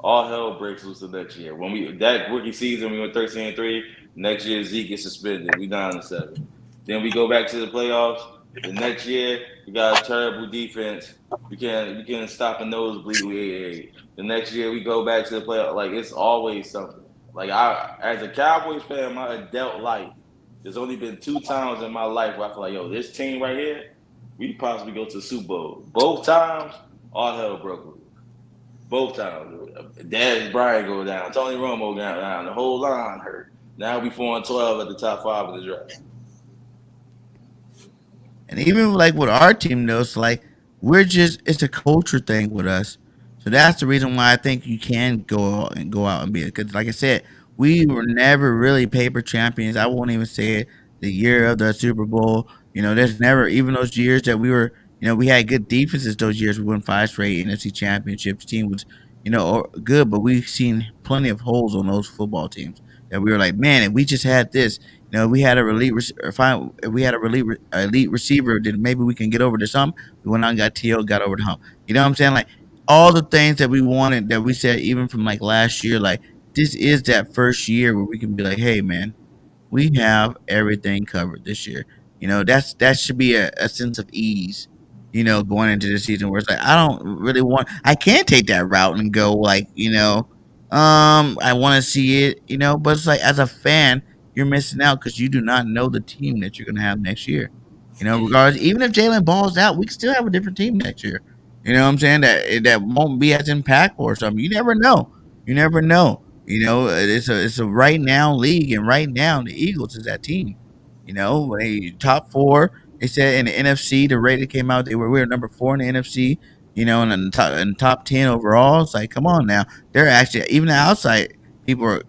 all hell breaks loose the next year. When that rookie season, we went 13-3. Next year, Zeke gets suspended. We 9-7. Then we go back to the playoffs. The next year, we got a terrible defense. We can't stop a nosebleed. We 8-8. The next year, we go back to the playoffs. Like it's always something. Like as a Cowboys fan, my adult life, there's only been 2 times in my life where I feel like, yo, this team right here, we possibly go to the Super Bowl. Both times, all hell broke loose. Both times. Dez Bryant go down. Tony Romo go down. The whole line hurt. Now we 4-12 at the top 5 of the draft. And even like with our team, though, it's like it's a culture thing with us. So that's the reason why I think you can go out and be it. Because like I said, we were never really paper champions. I won't even say it. The year of the Super Bowl, there's never, even those years that we were, we had good defenses. Those years we won 5 straight NFC championships. Team was, good, but we've seen plenty of holes on those football teams that we were like, man, if we just had this. We had elite receiver, then maybe we can get over to some. We went out and got T.O., got over the hump. You know what I'm saying? Like all the things that we wanted, that we said even from like last year, like this is that first year where we can be like, hey man, we have everything covered this year. That should be a sense of ease, going into the season where it's like I can't take that route and go like, I want to see it, but it's like as a fan, you're missing out because you do not know the team that you're going to have next year. Regardless, even if Jalen balls out, we can still have a different team next year. You know what I'm saying? That won't be as impactful or something. You never know. It's a right now league, and right now the Eagles is that team. They top 4. They said in the NFC, the rating came out. We were number 4 in the NFC. And in top 10 overall. It's like, come on now. They're actually, even the outside people are,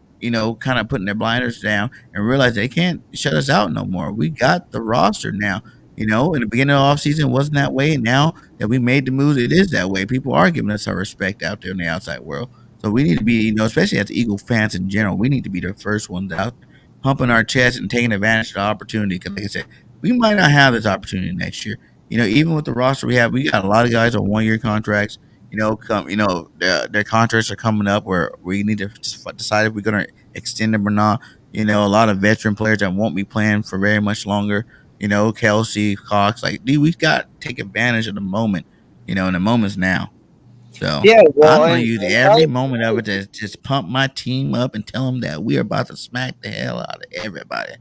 kind of putting their blinders down and realize they can't shut us out no more. We got the roster now. In the beginning of the offseason, it wasn't that way. And now that we made the moves, it is that way. People are giving us our respect out there in the outside world. So we need to be, especially as Eagle fans in general, we need to be the first ones out pumping our chest and taking advantage of the opportunity. Because like I said, we might not have this opportunity next year. Even with the roster we have, we got a lot of guys on 1-year contracts. Their contracts are coming up where we need to decide if we're going to extend them or not. A lot of veteran players that won't be playing for very much longer. Kelsey, Cox, like, dude, we've got to take advantage of the moment. And the moment's now. So yeah, well, I'm going to use every moment of it to just pump my team up and tell them that we are about to smack the hell out of everybody.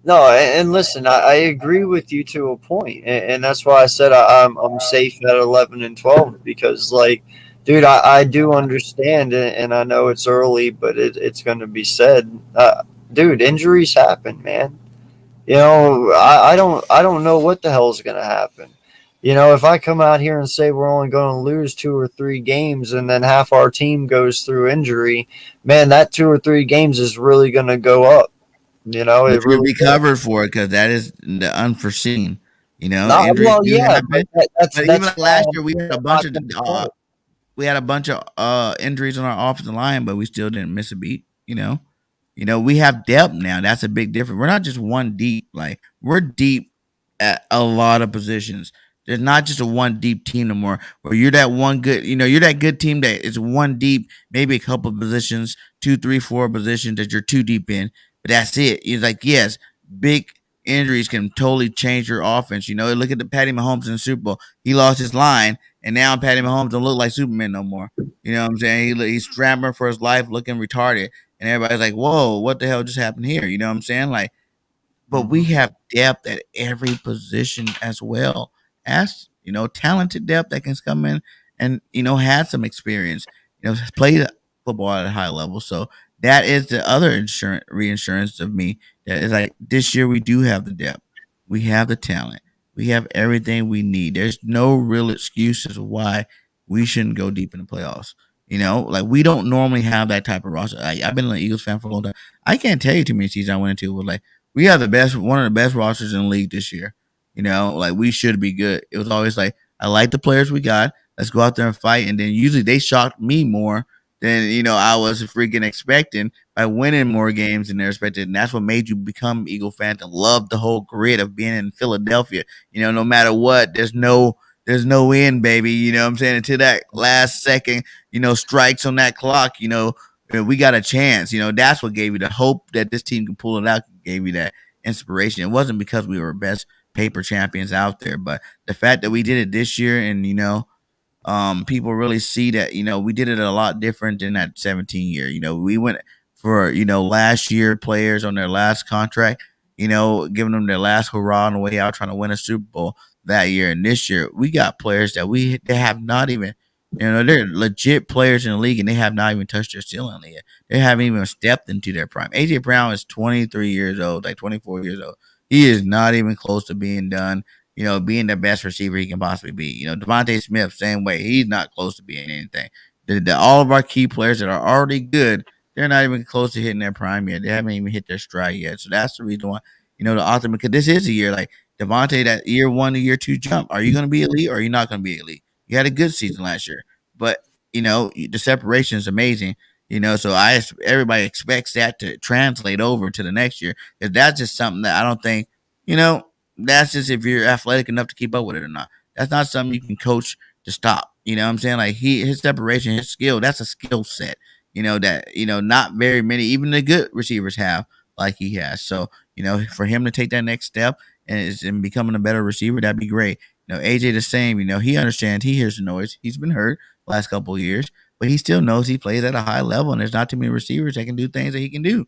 No, and listen, I agree with you to a point, and that's why I said I'm safe at 11-12 because, like, dude, I do understand, and I know it's early, but it's going to be said, dude, injuries happen, man. I don't know what the hell is going to happen. if I come out here and say we're only going to lose 2 or 3 games and then half our team goes through injury, man, that 2 or 3 games is really going to go up. But it you'll really be covered for it because that is the unforeseen. Injuries well, do yeah, happen. that's But even like last why year, we had a bunch of injuries on our offensive line, but we still didn't miss a beat. We have depth now. That's a big difference. We're not just one deep. Like we're deep at a lot of positions. There's not just a one deep team no more. Where you're that one good, you're that good team that is one deep, maybe a couple of positions, 2, 3, 4 positions that you're too deep in. But that's it. It's like yes, big injuries can totally change your offense. Look at the Patty Mahomes in the Super Bowl. He lost his line, and now Patty Mahomes don't look like Superman no more. You know what I'm saying? He's scrambling for his life, looking retarded. And everybody's like, whoa, what the hell just happened here? You know what I'm saying? Like, but we have depth at every position as well as, talented depth that can come in and, had some experience, played football at a high level. So that is the other reinsurance of me that is like this year we do have the depth. We have the talent. We have everything we need. There's no real excuses why we shouldn't go deep in the playoffs. Like we don't normally have that type of roster. I've been an Eagles fan for a long time. I can't tell you too many seasons I went into with like we have one of the best rosters in the league this year. Like we should be good. It was always like I like the players we got. Let's go out there and fight. And then usually they shocked me more than I was freaking expecting by winning more games than they're expected. And that's what made you become Eagle fan to love the whole grid of being in Philadelphia. No matter what, there's no end, baby. You know what I'm saying? Until that last second, strikes on that clock, we got a chance. That's what gave you the hope that this team can pull it out, gave you that inspiration. It wasn't because we were best paper champions out there, but the fact that we did it this year and, people really see that, we did it a lot different than that 17 year. We went for, last year players on their last contract, giving them their last hurrah on the way out, trying to win a Super Bowl that year. And this year we got players that they have not even, they're legit players in the league and they have not even touched their ceiling yet. They haven't even stepped into their prime. AJ Brown is 23 years old, like 24 years old. He is not even close to being done, being the best receiver he can possibly be. Devontae Smith, same way. He's not close to being anything. All of our key players that are already good, they're not even close to hitting their prime yet. They haven't even hit their stride yet. So that's the reason why, the author, because this is a year like Devontae, that year 1 to year 2 jump. Are you going to be elite or are you not going to be elite? You had a good season last year, but the separation is amazing. So everybody expects that to translate over to the next year. Because that's just something that I don't think, that's just if you're athletic enough to keep up with it or not. That's not something you can coach to stop. You know what I'm saying? Like his separation, his skill, that's a skill set. That not very many, even the good receivers have like he has. So for him to take that next step and becoming a better receiver, that'd be great. AJ the same. He understands. He hears the noise. He's been hurt the last couple of years, but he still knows he plays at a high level, and there's not too many receivers that can do things that he can do.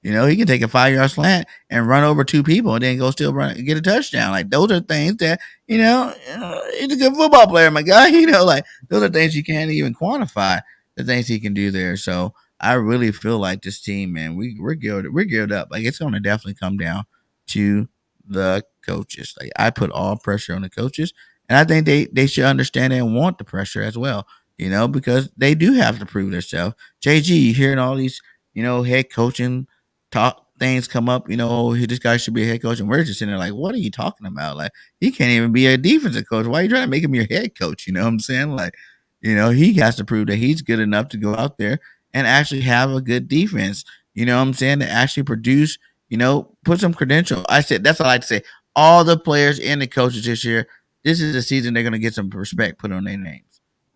He can take a 5-yard slant and run over 2 people and then go still run get a touchdown. Like those are things that he's a good football player, my guy. Like those are things you can't even quantify the things he can do there. So I really feel like this team, man, we're geared up. Like it's going to definitely come down to the coaches. Like I put all pressure on the coaches, and I think they should understand and want the pressure as well. Because they do have to prove themselves. JG, hearing all these head coaching talk things come up. This guy should be a head coach, and we're just sitting there like, what are you talking about? Like he can't even be a defensive coach. Why are you trying to make him your head coach? You know what I'm saying? Like he has to prove that he's good enough to go out there and actually have a good defense. You know what I'm saying? To actually produce. Put some credential. I said that's what I like to say. All the players and the coaches this year, this is the season they're gonna get some respect put on their names.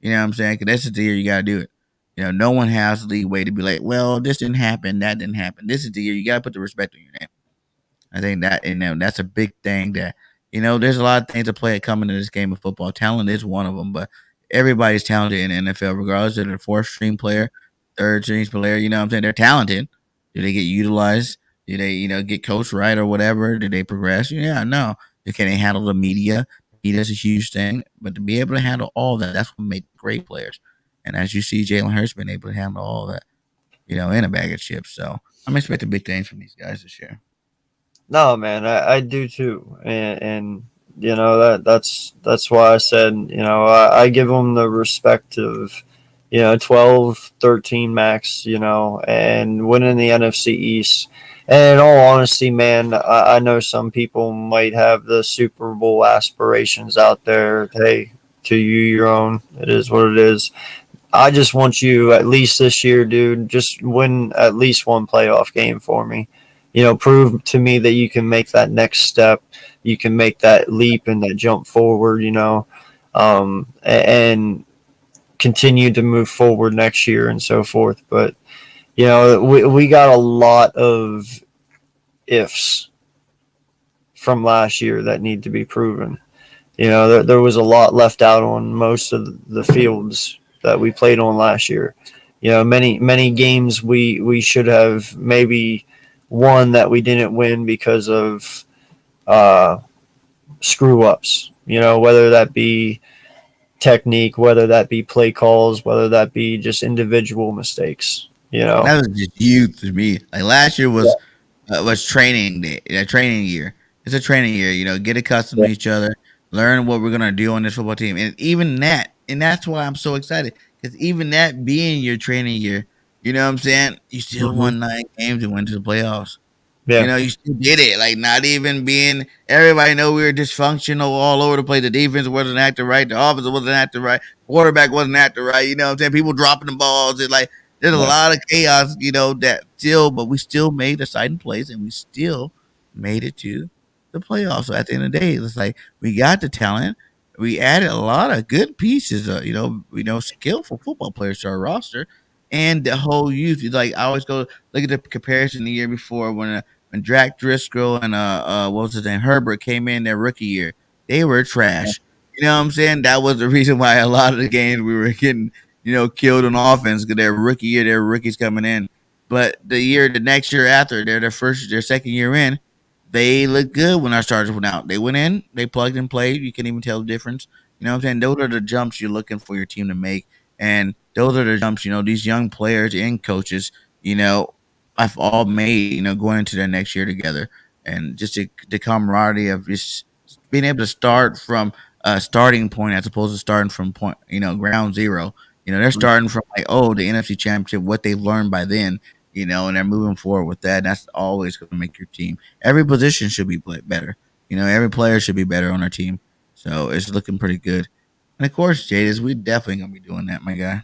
You know what I'm saying? Because this is the year you gotta do it. No one has leeway to be like, well, this didn't happen, that didn't happen. This is the year you gotta put the respect on your name. I think that that's a big thing that there's a lot of things to play coming in this game of football. Talent is one of them, but everybody's talented in the NFL, regardless of their 4th string player, 3rd string player. You know what I'm saying? They're talented. Do they get utilized? Do they, get coached right or whatever? Do they progress? Yeah, no. Can they handle the media? Media's a huge thing, but to be able to handle all that, that's what makes great players. And as you see, Jalen Hurts been able to handle all that, in a bag of chips. So I'm expecting big things from these guys this year. No, man, I do too. And that's why I said, I give them the respect of, 12, 13 max, and winning the NFC East. And in all honesty, man, I know some people might have the Super Bowl aspirations out there. Hey, to you, your own. It is what it is. I just want you, at least this year, dude, just win at least one playoff game for me. Prove to me that you can make that next step. You can make that leap and that jump forward, and continue to move forward next year and so forth. But, we got a lot of ifs from last year that need to be proven. There was a lot left out on most of the fields that we played on last year. Many games we should have maybe won that we didn't win because of screw ups. Whether that be technique, whether that be play calls, whether that be just individual mistakes. That was just huge to me. Like last year was training day, a training year. It's a training year. Get accustomed to each other, learn what we're gonna do on this football team, and even that, and that's why I'm so excited because even that being your training year, you know what I'm saying? You still won 9 games and went to the playoffs. Yeah. You still did it. Like not even being everybody know we were dysfunctional all over the place. The defense wasn't acting right. The offense wasn't acting right. Quarterback wasn't acting right. You know what I'm saying? People dropping the balls. It's like there's a lot of chaos, that but we still made exciting plays and we still made it to the playoffs. So at the end of the day, it's like we got the talent. We added a lot of good pieces, skillful football players to our roster, and the whole youth. Like I always go look at the comparison the year before when Dak Driscoll and what was his name, Herbert came in their rookie year. They were trash. You know what I'm saying? That was the reason why a lot of the games we were getting killed on offense because their rookie year, their rookies coming in. But the next year after, their second year in, they looked good when our starters went out. They went in, they plugged and played. You can't even tell the difference. You know what I'm saying? Those are the jumps you're looking for your team to make. And those are the jumps, these young players and coaches, have all made, going into their next year together. And just the camaraderie of just being able to start from a starting point as opposed to starting from ground zero. They're starting from the NFC Championship, what they've learned by then, and they're moving forward with that. That's always going to make your team. Every position should be better. Every player should be better on our team. So it's looking pretty good. And of course, Jadis, we're definitely going to be doing that, my guy.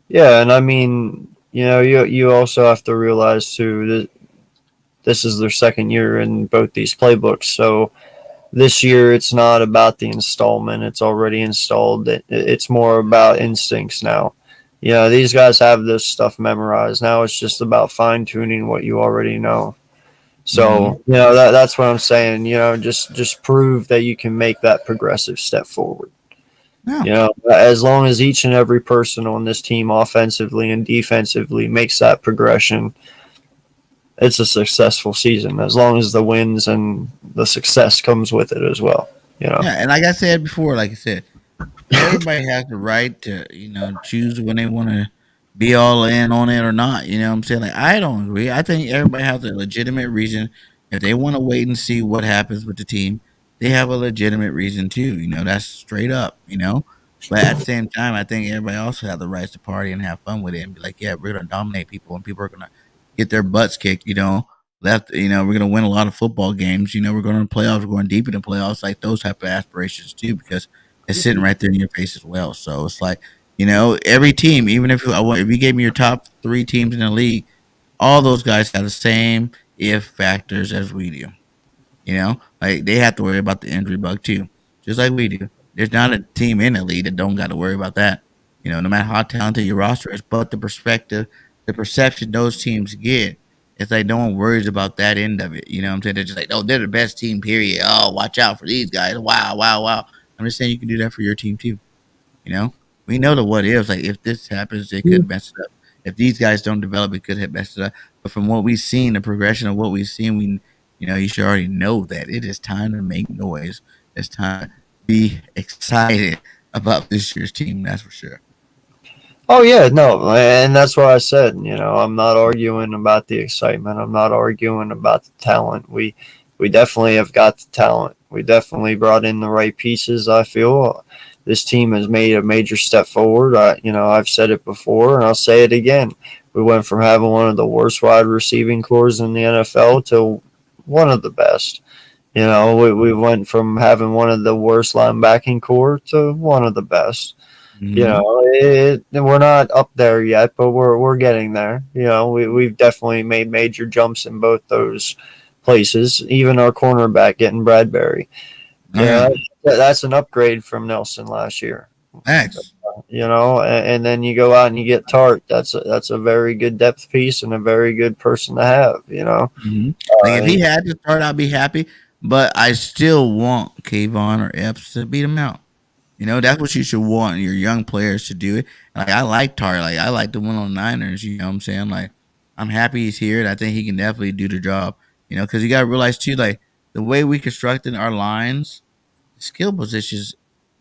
Yeah, and I mean, you also have to realize too that this is their second year in both these playbooks. So this year, it's not about the installment. It's already installed. It's more about instincts now. These guys have this stuff memorized. Now it's just about fine-tuning what you already know. So, that's what I'm saying. Just prove that you can make that progressive step forward. Yeah. As long as each and every person on this team offensively and defensively makes that progression, it's a successful season as long as the wins and the success comes with it as well. Yeah, and like I said before, everybody has the right to, choose when they want to be all in on it or not. You know what I'm saying? I don't agree. I think everybody has a legitimate reason. If they want to wait and see what happens with the team, they have a legitimate reason too. That's straight up, But at the same time, I think everybody also has the rights to party and have fun with it and be like, yeah, we're going to dominate people and people are going to get their butts kicked, we're going to win a lot of football games. We're going to the playoffs. We're going deep in the playoffs, like those type of aspirations too, because it's sitting right there in your face as well. So it's like, every team, even if you gave me your top 3 teams in the league, all those guys have the same if factors as we do. They have to worry about the injury bug too, just like we do. There's not a team in the league that don't got to worry about that. No matter how talented your roster is, but the perception those teams get, it's like no one worries about that end of it. You know what I'm saying? They're just like, they're the best team, period. Oh, watch out for these guys. Wow, wow, wow. I'm just saying you can do that for your team too. We know the what ifs. Like if this happens, it could mess it up. If these guys don't develop, it could have messed it up. But from what we've seen, the progression of what we've seen, you should already know that it is time to make noise. It's time to be excited about this year's team. That's for sure. Oh yeah, no, and that's what I said. I'm not arguing about the excitement. I'm not arguing about the talent. We we definitely have got the talent. We definitely brought in the right pieces. I feel this team has made a major step forward. I've said it before, and I'll say it again. We went from having one of the worst wide receiving cores in the NFL to one of the best. We went from having one of the worst linebacking core to one of the best. We're not up there yet, but we're getting there. We've definitely made major jumps in both those places. Even our cornerback getting Bradbury. That's an upgrade from Nelson last year. Thanks. And then you go out and you get Tart. That's a very good depth piece and a very good person to have. If he had to start, I'd be happy. But I still want Kayvon or Epps to beat him out. That's what you should want your young players to do it. Like I like Tart. Like I like the one on Niners. You know what I'm saying? Like I'm happy he's here, and I think he can definitely do the job. Because you got to realize too, like the way we constructed our lines, skill positions,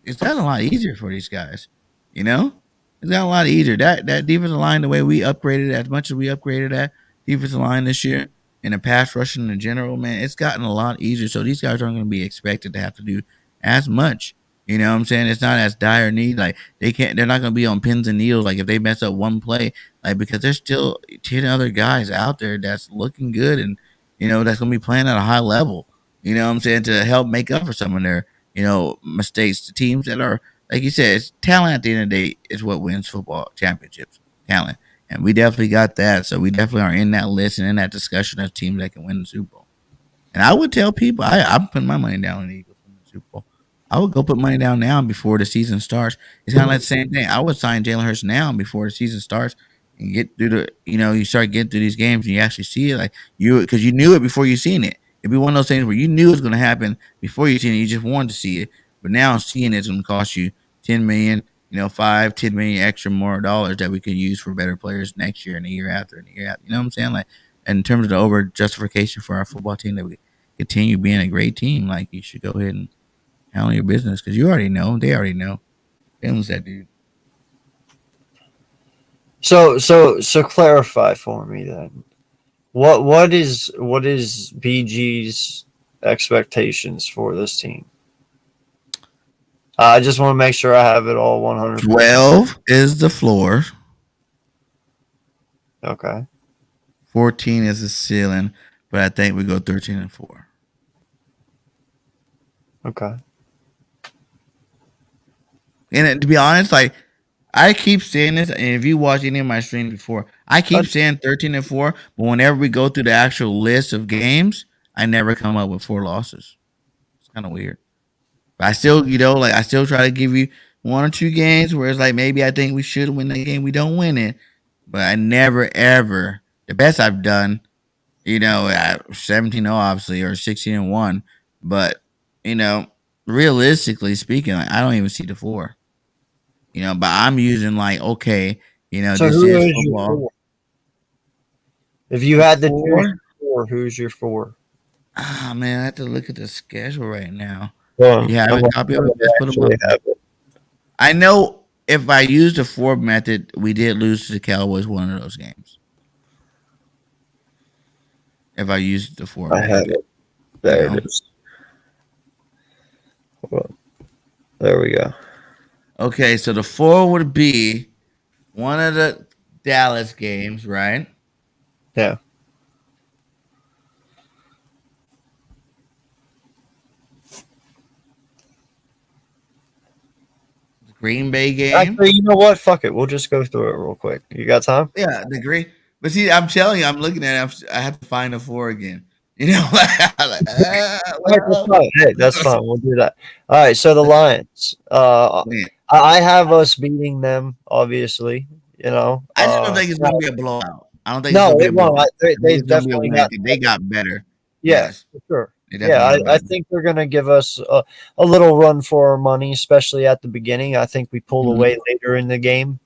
it's gotten a lot easier for these guys. It's gotten a lot easier. That defensive line, the way we upgraded, as much as we upgraded that defensive line this year, and the pass rushing in general, man, it's gotten a lot easier. So these guys aren't going to be expected to have to do as much. You know what I'm saying? It's not as dire need. Like they're not going to be on pins and needles. Like if they mess up one play, like because there's still 10 other guys out there that's looking good and that's going to be playing at a high level. You know what I'm saying? To help make up for some of their mistakes. The teams that are, like you said, it's talent at the end of the day is what wins football championships. Talent, and we definitely got that. So we definitely are in that list and in that discussion of teams that can win the Super Bowl. And I would tell people, I'm putting my money down on the Eagles in the Super Bowl. I would go put money down now before the season starts. It's kind of like the same thing. I would sign Jalen Hurts now before the season starts and get through the, you start getting through these games and you actually see it because you knew it before you seen it. It'd be one of those things where you knew it was going to happen before you seen it. You just wanted to see it. But now seeing it's going to cost you $10 million, $10 million extra more dollars that we could use for better players next year and the year after and the year after. You know what I'm saying? Like, in terms of the over justification for our football team that we continue being a great team, like you should go ahead and handle your business because you already know. They already know. Owns that dude. So clarify for me then. What is BG's expectations for this team? I just want to make sure I have it all 100%. 12 is the floor. Okay. 14 is the ceiling, but I think we go 13-4. Okay. And to be honest, like I keep saying this, and if you watch any of my streams before, I keep saying 13-4, but whenever we go through the actual list of games, I never come up with 4 losses. It's kind of weird. But I still, I still try to give you 1 or 2 games where it's like maybe I think we should win that game. We don't win it, but I never ever. The best I've done, at 17-0 obviously or 16-1, but realistically speaking, like, I don't even see the 4. But I'm using so this is football. If you had the 4, who's your 4? Ah, man, I have to look at the schedule right now. Well, you have a copy of it? I know if I use the 4 method, we did lose to the Cowboys one of those games. If I use the 4 method. I have it. There it is. Well, there we go. Okay, so the 4 would be one of the Dallas games, right? Yeah. The Green Bay game. Actually, you know what? Fuck it. We'll just go through it real quick. You got time? Yeah, the Green. But see, I'm telling you, I'm looking at it. I have to find the 4 again. Hey, that's fine. We'll do that. All right. So the Lions. I have us beating them, obviously. I just don't think it's going to be a blowout. I don't think no, it won't. They definitely got better. Yes, for sure. Yeah, I think they're going to give us a little run for our money, especially at the beginning. I think we pull away later in the game.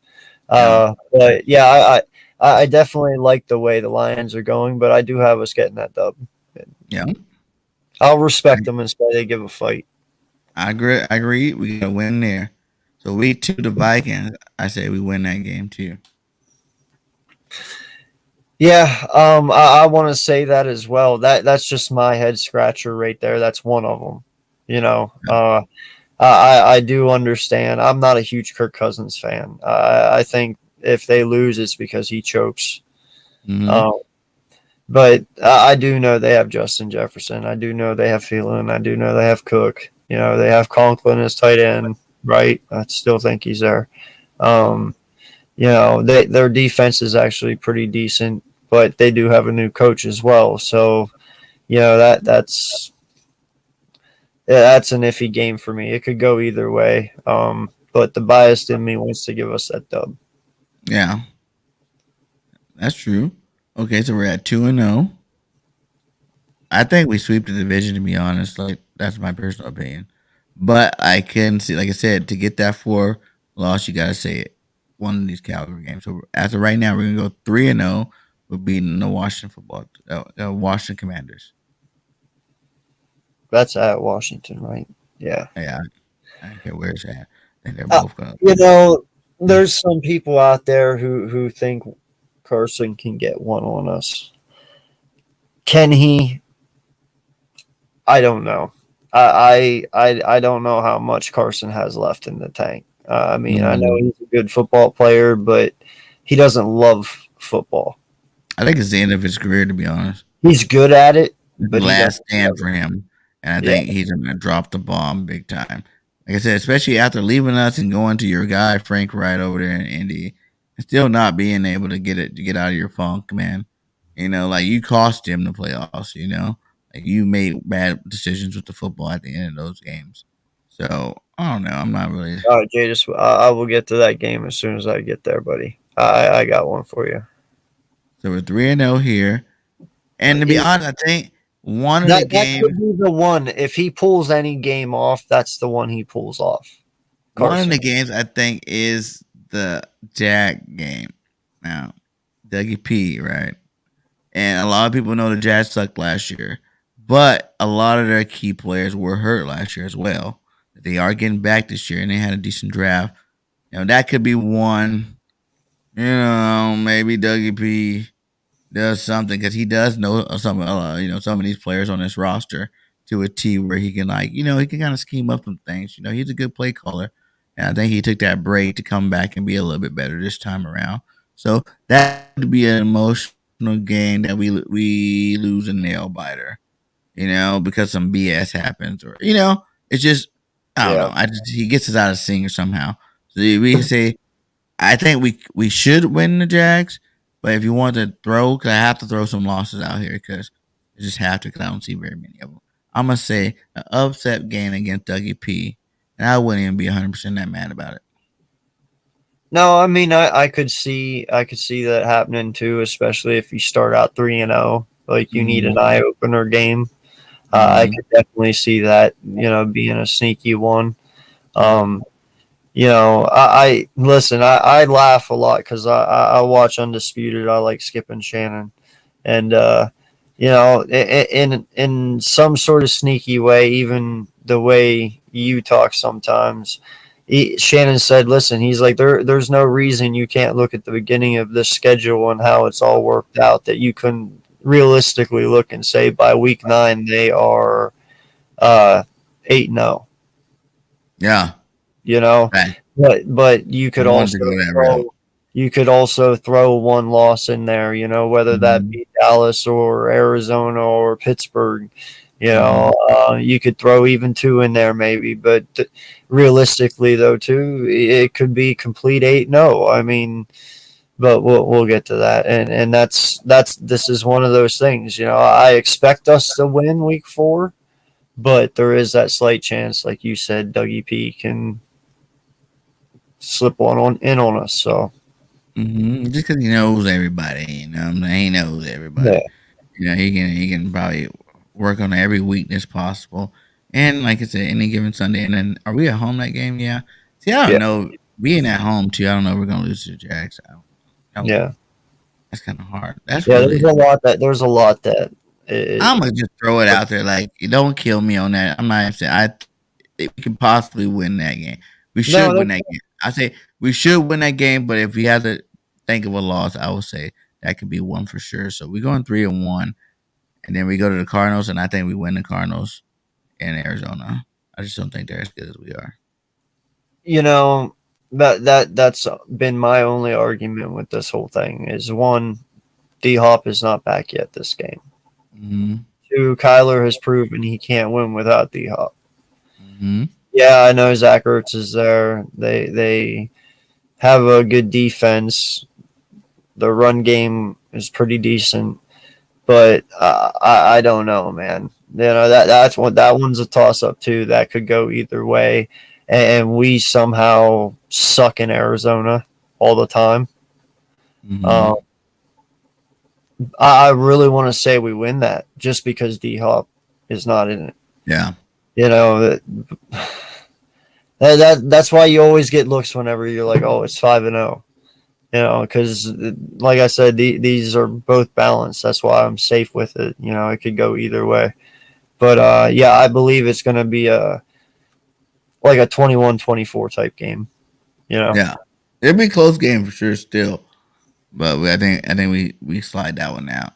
But yeah, I definitely like the way the Lions are going, but I do have us getting that dub. Yeah, I'll respect them and say they give a fight. I agree. We got to win there. So week 2, the Vikings. I say we win that game too. Yeah, I want to say that as well. That's just my head scratcher right there. That's one of them. You know, I do understand. I'm not a huge Kirk Cousins fan. I think if they lose, it's because he chokes. Mhm. But I do know they have Justin Jefferson. I do know they have Thielen. I do know they have Cook. You know, they have Conklin as tight end, right? I still think he's there. Um, you know, their defense is actually pretty decent, but they do have a new coach as well. So, you know, that's an iffy game for me. It could go either way. But the bias in me wants to give us that dub. Yeah, that's true. Okay, so we're at 2-0. I think we sweep the division, to be honest. Like, that's my personal opinion. But I can see, like I said, to get that 4 loss, you gotta say it. One of these Calgary games. So as of right now, we're gonna go 3-0 with beating the Washington Commanders. That's at Washington, right? Yeah. Yeah, I don't care where it's at. I think they're both gonna. You know, there's some people out there who think Carson can get one on us. Can he? I don't know. I don't know how much Carson has left in the tank. I mean, I know he's a good football player, but he doesn't love football. I think it's the end of his career, to be honest. He's good at it, but last stand for him, and I think he's gonna drop the bomb big time. Like I said, especially after leaving us and going to your guy Frank Wright over there in Indy, and still not being able to get out of your funk, man. You know, like you cost him the playoffs. You know, like you made bad decisions with the football at the end of those games. So I don't know. I'm not really. All right, Jay, I will get to that game as soon as I get there, buddy. I got one for you. So we're 3-0 here, and to be honest, I think one of the games. That could be the one. If he pulls any game off, that's the one he pulls off. One of the games I think is the Jag game. Now, Dougie P, right? And a lot of people know the Jazz sucked last year, but a lot of their key players were hurt last year as well. They are getting back this year, and they had a decent draft. You know, that could be one. You know, maybe Dougie P does something because he does know some of these players on this roster to a T where he can he can kind of scheme up some things. You know, he's a good play caller, and I think he took that break to come back and be a little bit better this time around. So that would be an emotional game that we lose a nail biter, you know, because some BS happens, or it's just I don't know. He gets us out of sync somehow. So we can say I think we should win the Jags. But if you want to throw, because I have to throw some losses out here because I just have to because I don't see very many of them. I'm going to say an upset game against Dougie P. And I wouldn't even be 100% that mad about it. No, I mean, I could see that happening too, especially if you start out 3-0. Like you need an eye opener game. I could definitely see that, being a sneaky one. I listen. I laugh a lot because I watch Undisputed. I like Skip and Shannon, and in some sort of sneaky way, even the way you talk sometimes. Shannon said, "Listen, he's like there's no reason you can't look at the beginning of this schedule and how it's all worked out that you couldn't realistically look and say by week 9 they are 8-0." Yeah. Right. But you could also throw one loss in there, whether that be Dallas or Arizona or Pittsburgh. You could throw even 2 in there maybe, but realistically though too, it could be complete 8-0. I mean, but we'll get to that, and this is one of those things. I expect us to win week 4, but there is that slight chance, like you said, Dougie P can slip one in on us. So just because he knows everybody, he knows everybody. Yeah. He can probably work on every weakness possible. And like I said, any given Sunday. And then are we at home that game? Yeah. See, I don't know. Being at home too, I don't know if we're gonna lose to the Jags. Yeah, that's kind of hard. That's there's a lot that I'm gonna just throw it out there. Like, don't kill me on that. I'm not saying we can possibly win that game. We should win that game. I say we should win that game, but if we had to think of a loss, I would say that could be one for sure. So we're going 3-1, and then we go to the Cardinals, and I think we win the Cardinals in Arizona. I just don't think they're as good as we are. You know, that's been my only argument with this whole thing is one, D-Hop is not back yet this game. Mm-hmm. Two, Kyler has proven he can't win without D-Hop. Mm-hmm. Yeah, I know Zach Ertz is there. They have a good defense. The run game is pretty decent, but I don't know, man. You know that one's a toss up too. That could go either way, and we somehow suck in Arizona all the time. Mm-hmm. I really want to say we win that just because D-Hop is not in it. Yeah, you know that's why you always get looks whenever you're like, oh, it's 5-0. You know, because like I said, these are both balanced. That's why I'm safe with it. You know, it could go either way. But, yeah, I believe it's going to be like a 21-24 type game. You know? Yeah. It'll be a close game for sure still. But I think we slide that one out.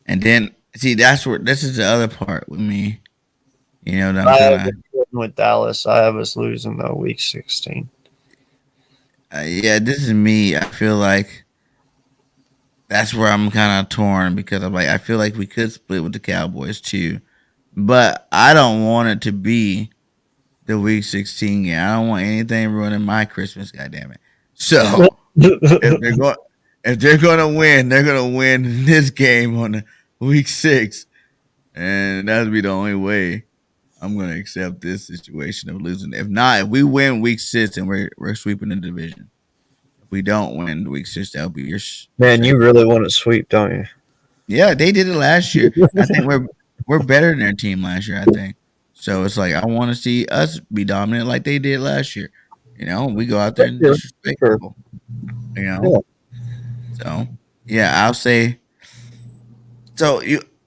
And then, see, this is the other part with me. You know, that I'm kind of with Dallas. I have us losing, though, week 16. Yeah, this is me. I feel like that's where I'm kind of torn because I'm like, I feel like we could split with the Cowboys too, but I don't want it to be the Week 16 game. I don't want anything ruining my Christmas. Goddammit! So if they're gonna win, they're gonna win this game on the Week 6, and that'll be the only way I'm gonna accept this situation of losing. If not, if we win Week 6 and we're sweeping the division. If we don't win Week 6, that'll be your man. You really want to sweep, don't you? Yeah, they did it last year. I think we're better than their team last year. I think so. It's like I want to see us be dominant like they did last year. You know, we go out there and disrespect people. You know, so yeah, I'll say. So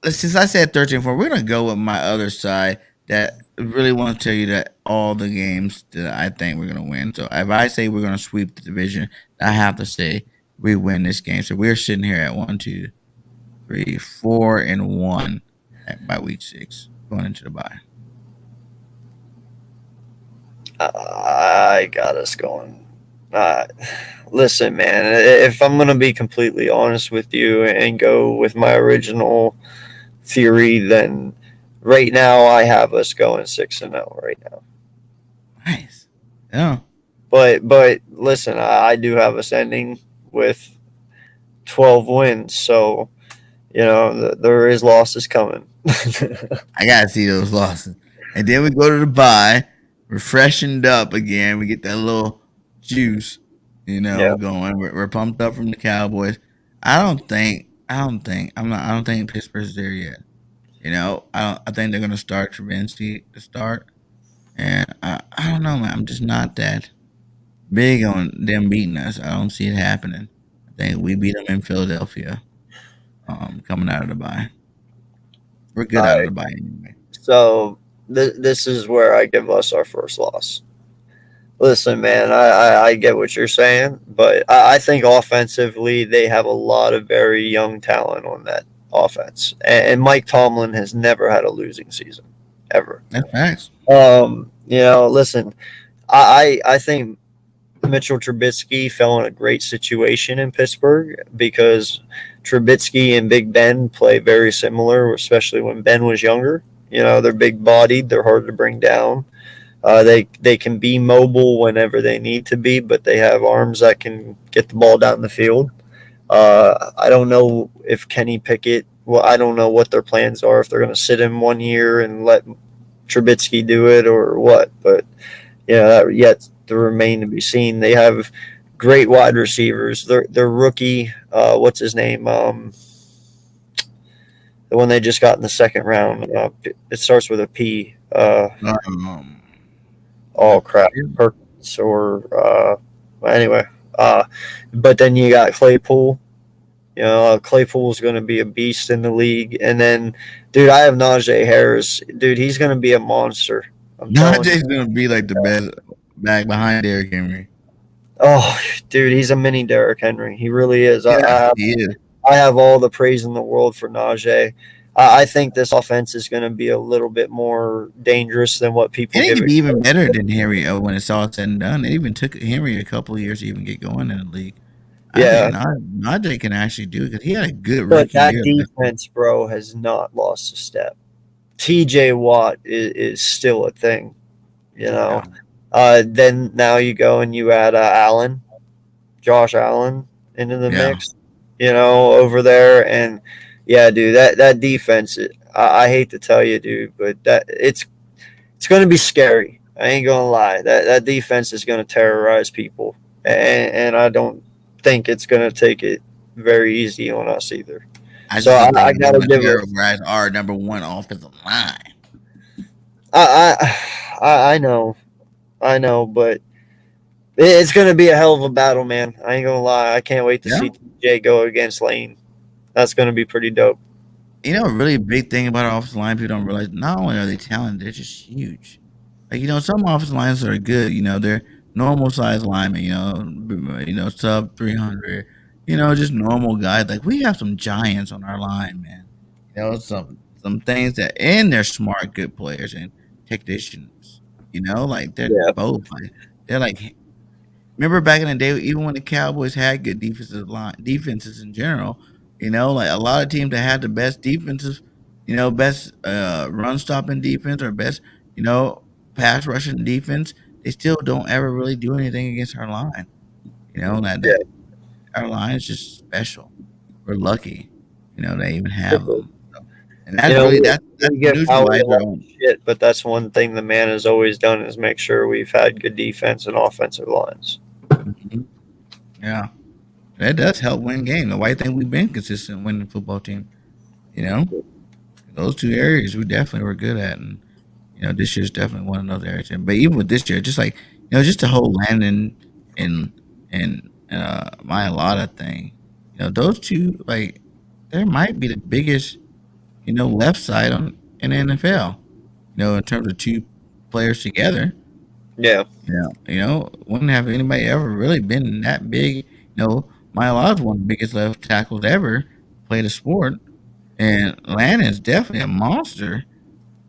since I said 13-4, we're gonna go with my other side. That really want to tell you that all the games that I think we're gonna win. So if I say we're gonna sweep the division, I have to say we win this game. So we're sitting here at 1, 2, 3, 4-1 by week 6, going into the bye. I got us going. Listen, man, if I'm gonna be completely honest with you and go with my original theory, then right now I have us going 6-0 right now. Nice. Yeah. But listen, I do have us ending with 12 wins, so you know there is losses coming. I gotta see those losses, and then we go to the bye, we're freshened up again. We get that little juice, you know, going. We're pumped up from the Cowboys. I don't think Pittsburgh's there yet. You know, I think they're gonna start Trubinsky to start, and I don't know, man. I'm just not that big on them beating us. I don't see it happening. I think we beat them in Philadelphia, coming out of the bye. We're good out of the bye anyway. So this is where I give us our first loss. Listen, man, I get what you're saying, but I think offensively they have a lot of very young talent on that offense, and Mike Tomlin has never had a losing season, ever. That's facts. You know, listen, I think Mitchell Trubisky fell in a great situation in Pittsburgh because Trubisky and Big Ben play very similar, especially when Ben was younger. You know, they're big-bodied, they're hard to bring down. They can be mobile whenever they need to be, but they have arms that can get the ball down the field. I don't know if Kenny Pickett. Well, I don't know what their plans are. If they're going to sit him 1 year and let Trubisky do it or what. But yeah, that yet to remain to be seen. They have great wide receivers. Their rookie, what's his name? The one they just got in the second round. It starts with a P. Oh crap, Perkins or anyway. But then you got Claypool. You know, Claypool's going to be a beast in the league. And then, dude, I have Najee Harris. Dude, he's going to be a monster. Najee's going to be like the best back behind Derrick Henry. Oh, dude, he's a mini Derrick Henry. He really is. Yeah, he is. I have all the praise in the world for Najee. I think this offense is going to be a little bit more dangerous than what people It give could it. be even better than Henry when it's all said and done. It even took Henry a couple of years to even get going in the league. Yeah. I think Najee can actually do it because he had a good But rookie that year. defense, bro, has not lost a step. TJ Watt is still a thing, you know. Then now you go and you add Josh Allen into the mix, you know, over there, and yeah, dude, that defense. I hate to tell you, dude, but it's going to be scary. I ain't gonna lie. That defense is going to terrorize people, and I don't think it's going to take it very easy on us either. I gotta give it our number one offensive line. I know, but it's going to be a hell of a battle, man. I ain't gonna lie. I can't wait to see TJ go against Lane. That's going to be pretty dope. You know, a really big thing about our offensive line, people don't realize. Not only are they talented, they're just huge. Like, you know, some offensive lines are good. You know, they're normal size linemen. You know, sub 300. You know, just normal guys. Like, we have some giants on our line, man. You know, some things that, and they're smart, good players and technicians. You know, like they're both. Like, they're like, remember back in the day, even when the Cowboys had good defenses in general. You know, like a lot of teams that had the best defenses, you know, best run stopping defense or best, you know, pass rushing defense, they still don't ever really do anything against our line. You know, that our line is just special. We're lucky, you know, they even have them. So, and that's really that's neutralize our own shit. But that's one thing the man has always done is make sure we've had good defense and offensive lines. Mm-hmm. Yeah. That does help win games. The white thing we've been consistent winning football team. You know, those two areas we definitely were good at, and you know this year's definitely one of those areas. But even with this year, just like you know, just the whole Landon and Mailata thing, you know, those two like there might be the biggest, you know, left side in the NFL. You know, in terms of two players together. Yeah. You know, wouldn't have anybody ever really been that big. You know. Mailata's one of the biggest left tackles ever played a sport, and Landon's definitely a monster,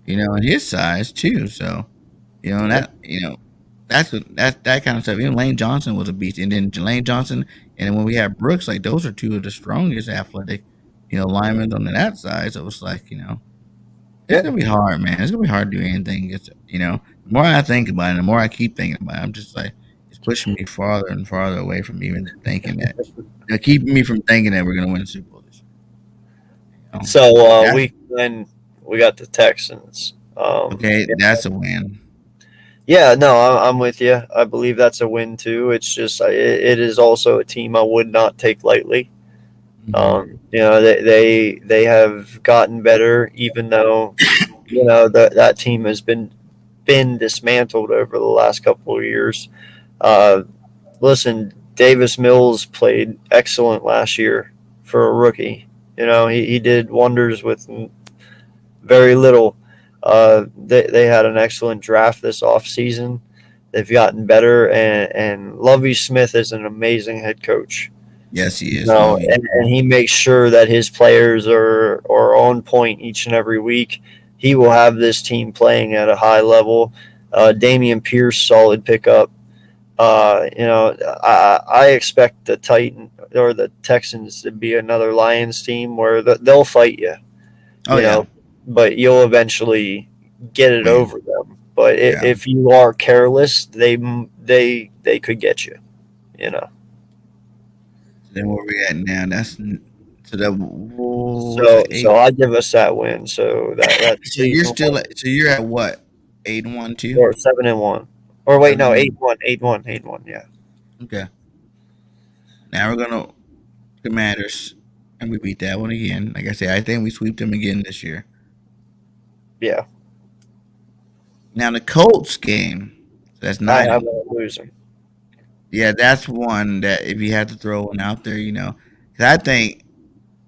you know, in his size too. So, you know that's that kind of stuff. Even Lane Johnson was a beast, and then Lane Johnson, and then when we had Brooks, like those are two of the strongest athletic, you know, linemen on that side. So it's like it's gonna be hard, man. It's gonna be hard to do anything. You know, the more I think about it, the more I keep thinking about it, I'm just like. Pushing me farther and farther away from even thinking that, keeping me from thinking that we're going to win the Super Bowl this year. You know? So we got the Texans. Okay, that's a win. Yeah, no, I'm with you. I believe that's a win too. It's just it is also a team I would not take lightly. Mm-hmm. You know, they have gotten better, even though you know that team has been dismantled over the last couple of years. Listen, Davis Mills played excellent last year for a rookie. You know, he did wonders with very little. They had an excellent draft this offseason. They've gotten better, and Lovie Smith is an amazing head coach. Yes, he is. You know, and he makes sure that his players are on point each and every week. He will have this team playing at a high level. Damian Pierce, solid pickup. You know, I expect the Texans to be another Lions team where they'll fight you. You know, but you'll eventually get it over them. But if you are careless, they could get you. You know. Then where we at now? That's so I give us that win. So so you're still you're at what 8-1 too or 7-1. Or wait, no, 8-1, yeah. Okay. Now we're gonna Commanders, and we beat that one again. Like I said, I think we sweep them again this year. Yeah. Now the Colts game, that's 9. I won't lose them. Yeah, that's one that if you had to throw one out there, you know, because I think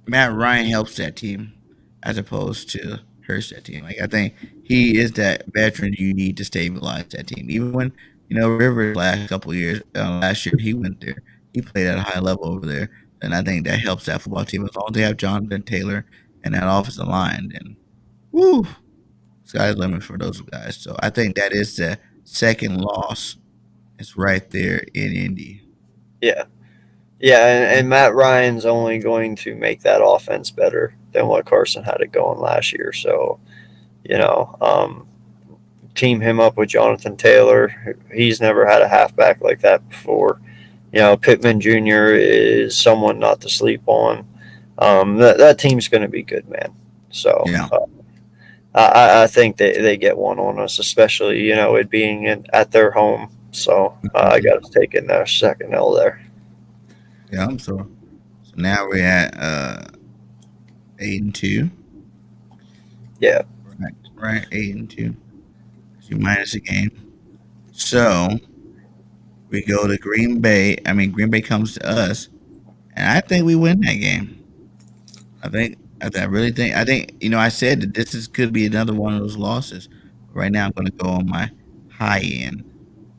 Matt Ryan helps that team as opposed to hurts that team. Like I think he is that veteran you need to stabilize that team. Even when Rivers last year he went there. He played at a high level over there, and I think that helps that football team. As long as they have Jonathan Taylor and that offensive line, then woo, sky's the limit for those guys. So I think that is the second loss. It's right there in Indy. Yeah. Yeah, and Matt Ryan's only going to make that offense better than what Carson had it going last year. So, team him up with Jonathan Taylor. He's never had a halfback like that before. Pittman Jr. is someone not to sleep on. That team's going to be good, man. So, I think they get one on us, especially, it being at their home. So, I got to take in their second L there. Yeah, so now we're at 8-2. Yeah. Right, 8-2. So minus a game. So we go to Green Bay. I mean, Green Bay comes to us, and I think we win that game. I think, I said that this could be another one of those losses. Right now, I'm going to go on my high end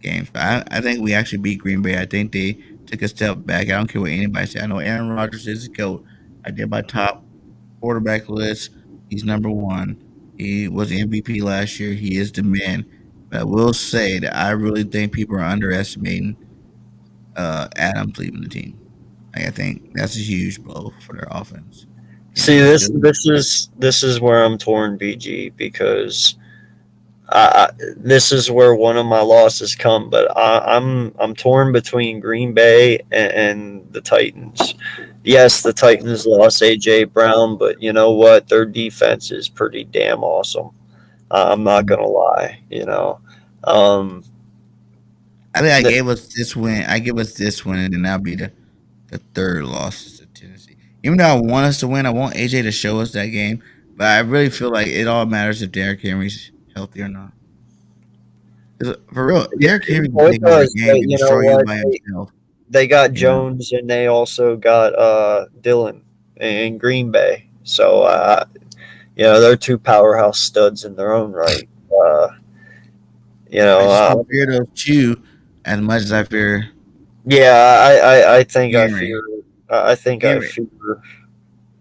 games. I think we actually beat Green Bay. I think they took a step back. I don't care what anybody says. I know Aaron Rodgers is the GOAT. I did my top quarterback list. He's number one. He was the MVP last year. He is the man. But I will say that I really think people are underestimating Adams leaving the team. I think that's a huge blow for their offense. See, this is where I'm torn, BG, because this is where one of my losses come. But I'm torn between Green Bay and the Titans. Yes, the Titans lost AJ Brown, but you know what? Their defense is pretty damn awesome. I'm not gonna lie. I think I gave us this win. And then that'll be the third loss to Tennessee. Even though I want us to win, I want AJ to show us that game. But I really feel like it all matters if Derrick Henry's healthy or not. For real, Derrick Henry can take over the game and destroy you by himself. They got Jones and they also got Dillon in Green Bay. So, they're two powerhouse studs in their own right. I don't fear those two as much as I fear. Yeah, I think Henry. I fear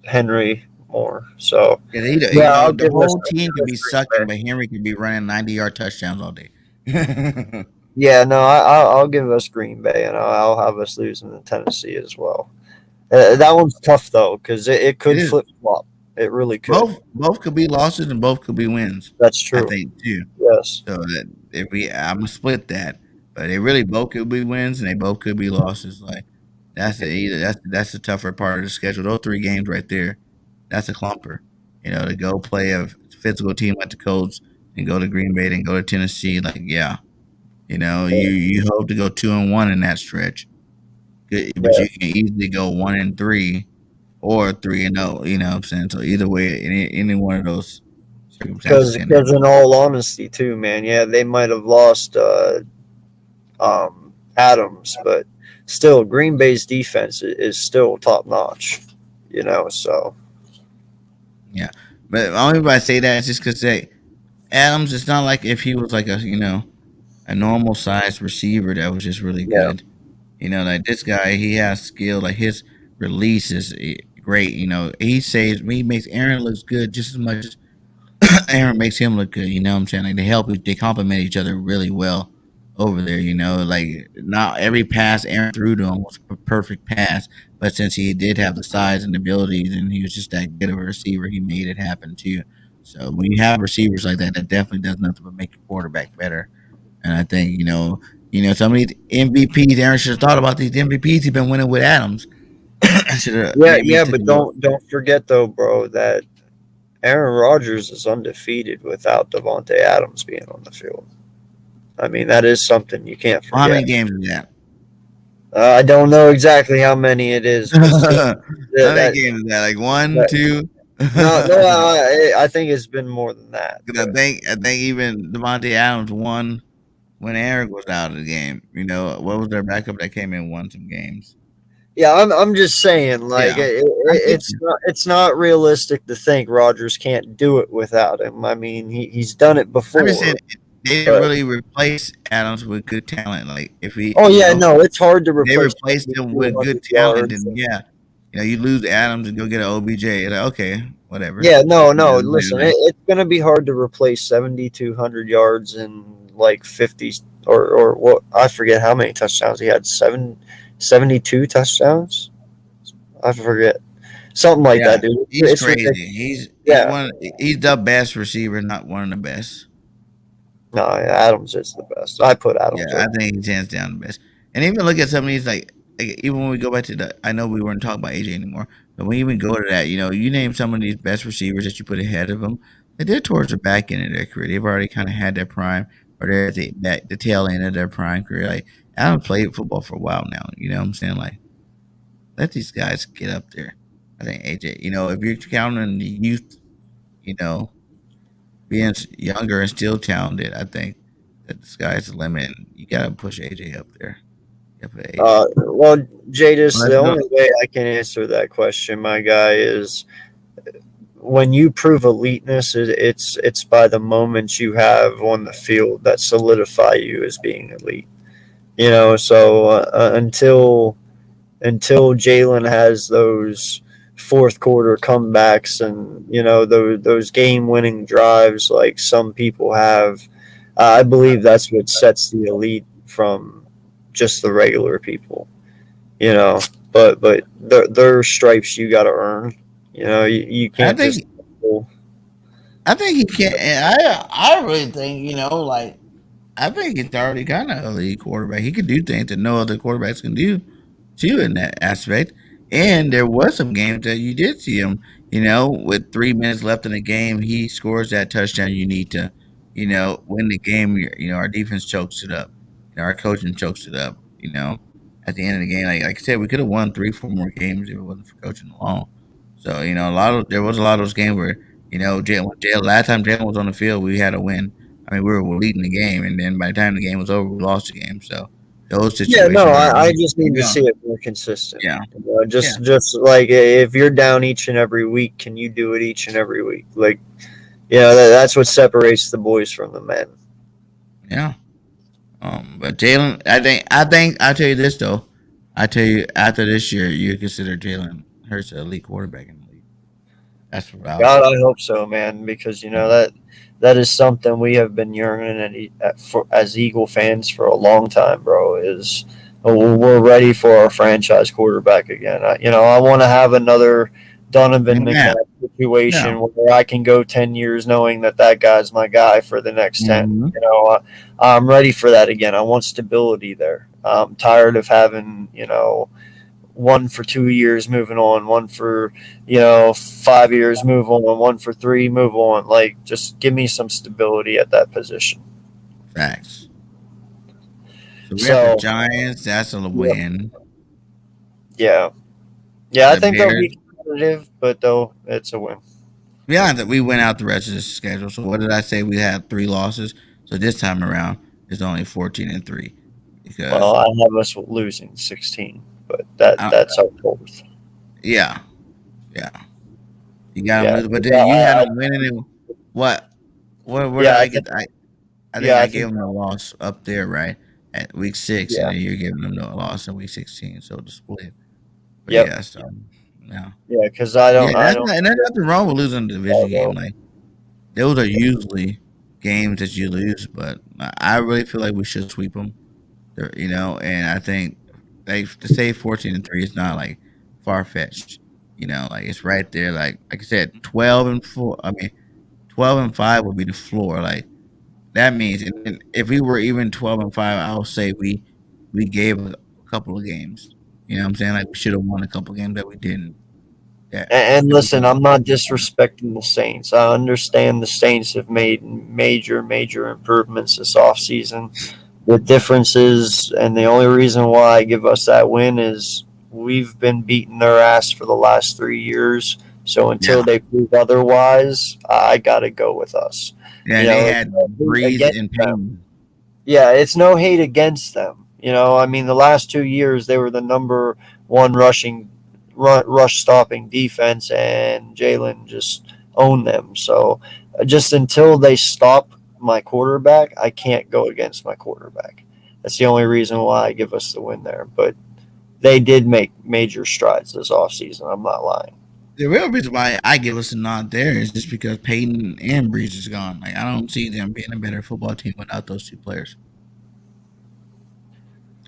Henry more. So the whole team could be sucking, but Henry could be running 90-yard touchdowns all day. Yeah, no, I'll give us Green Bay, and I'll have us losing to Tennessee as well. That one's tough though, because it could flip flop. It really could. Both could be losses and both could be wins. That's true. I think too. Yes. So that I'm gonna split that, but they really both could be wins and they both could be losses. Like that's the tougher part of the schedule. Those three games right there, that's a clumper. To go play a physical team like the Colts and go to Green Bay and go to Tennessee. Like you hope to go 2-1 in that stretch, but you can easily go 1-3 or 3-0. You know what I'm saying? So either way, any one of those circumstances. Because in all honesty, too, man, they might have lost Adams, but still, Green Bay's defense is still top notch. So yeah. But the only reason I say that is just because Adams, it's not like if he was like a normal sized receiver that was just really good. Like this guy, he has skill. Like his release is great. He makes Aaron looks good just as much as Aaron makes him look good. You know what I'm saying? Like they complement each other really well over there. Like not every pass Aaron threw to him was a perfect pass, but since he did have the size and abilities and he was just that good of a receiver, he made it happen too. So when you have receivers like that definitely does nothing but make your quarterback better. And I think, some of these MVPs, Aaron should have thought about these MVPs he's been winning with Adams. But don't forget though, bro, that Aaron Rodgers is undefeated without Devontae Adams being on the field. I mean, that is something you can't forget. How many games is that? I don't know exactly how many it is. How many games is that? Like 1, 2? No, I think it's been more than that. I think even Devontae Adams won when Eric was out of the game. What was their backup that came in and won some games? Yeah, I'm just saying, like it's not realistic to think Rodgers can't do it without him. I mean, he's done it before. I'm just saying, they didn't really replace Adams with good talent. Like if he, Oh yeah, no, it's hard to they replace. replaced him with good talent, and yeah, you lose Adams and go get an OBJ. You're like, okay, whatever. Yeah, no. know, Listen, like, it's gonna be hard to replace 7,200 yards and like 50 or what? I forget how many touchdowns he had. 72 touchdowns. I forget. Something like that, dude. He's It's crazy. ridiculous. He's the best receiver, not one of the best. No, Adams is the best. I put Adams. Yeah, I think he's hands down the best. And even look at some of these, like even when we go back to the, I know we weren't talking about AJ anymore, but when you even go to that, you name some of these best receivers that you put ahead of them, they're towards the back end of their career. They've already kind of had their prime, or they're at the tail end of their prime career. Like Adams played football for a while now. You know what I'm saying? Like, let these guys get up there. I think AJ, if you're counting the youth, being younger and still talented, I think that the sky's the limit. And you gotta push AJ up there. Well, Jadis, the only way I can answer that question, my guy, is when you prove eliteness, it's by the moments you have on the field that solidify you as being elite. So until Jalen has those fourth quarter comebacks and those game winning drives like some people have, I believe that's what sets the elite from just the regular people. But their stripes you got to earn. You can't. I think he can. I really think I think he's already kind of a elite quarterback. He can do things that no other quarterbacks can do too in that aspect. And there was some games that you did see him, with 3 minutes left in the game, he scores that touchdown you need to, win the game. Our defense chokes it up. Our coaching chokes it up, at the end of the game. Like I said, we could have won 3-4 more games if it wasn't for coaching alone. So, there was a lot of those games where, last time Jalen was on the field, we had a win. I mean, we were leading the game, and then by the time the game was over, we lost the game. So, those situations. Yeah, no, I just need to see it more consistent. Yeah. Just like if you're down each and every week, can you do it each and every week? Like, that's what separates the boys from the men. Yeah. But Jalen, I think I'll tell you this though. I tell you, after this year, you consider Jalen Hurts an elite quarterback in the league. That's what I hope so, man, because that is something we have been yearning for as Eagle fans for a long time, bro. Is we're ready for our franchise quarterback again. I want to have another Donovan McNabb situation where I can go 10 years knowing that guy's my guy for the next 10. I'm ready for that again. I want stability there. I'm tired of having, one for 2 years, moving on, one for 5 years, move on, one for 3, move on. Like, just give me some stability at that position. Facts. So we have the Giants. That's a win. Yeah. I think they'll be competitive, but though it's a win. Yeah, we went out the rest of the schedule. So what did I say? We had 3 losses. So this time around, it's only 14-3. Well, I have us losing 16. But that's our fourth. Yeah. You got to lose, but then you had them winning it. What did I get? I think I gave them a loss up there, right, at week 6, and then you're giving them a loss in week 16. So the split. But yeah, because I don't. And there's nothing wrong with losing the division game. Like those are usually games that you lose, but I really feel like we should sweep them. And I think. Like to say 14-3 is not like far fetched, like it's right there. Like I said, 12-4. I mean, 12-5 would be the floor. Like that means, and if we were even 12-5, I'll say we gave a couple of games. You know what I'm saying? Like we should have won a couple of games that we didn't. Yeah. And listen, I'm not disrespecting the Saints. I understand the Saints have made major improvements this offseason. The difference is, and the only reason why I give us that win is we've been beating their ass for the last 3 years. So until they prove otherwise, I got to go with us. Yeah, they had Breeze and Payton. Yeah, it's no hate against them. I mean, the last 2 years, they were the number 1 rush stopping defense, and Jalen just owned them. So just until they stop my quarterback, I can't go against my quarterback. That's the only reason why I give us the win there. But they did make major strides this offseason. I'm not lying. The real reason why I give us a nod there is just because Peyton and Breeze is gone. Like, I don't see them being a better football team without those two players.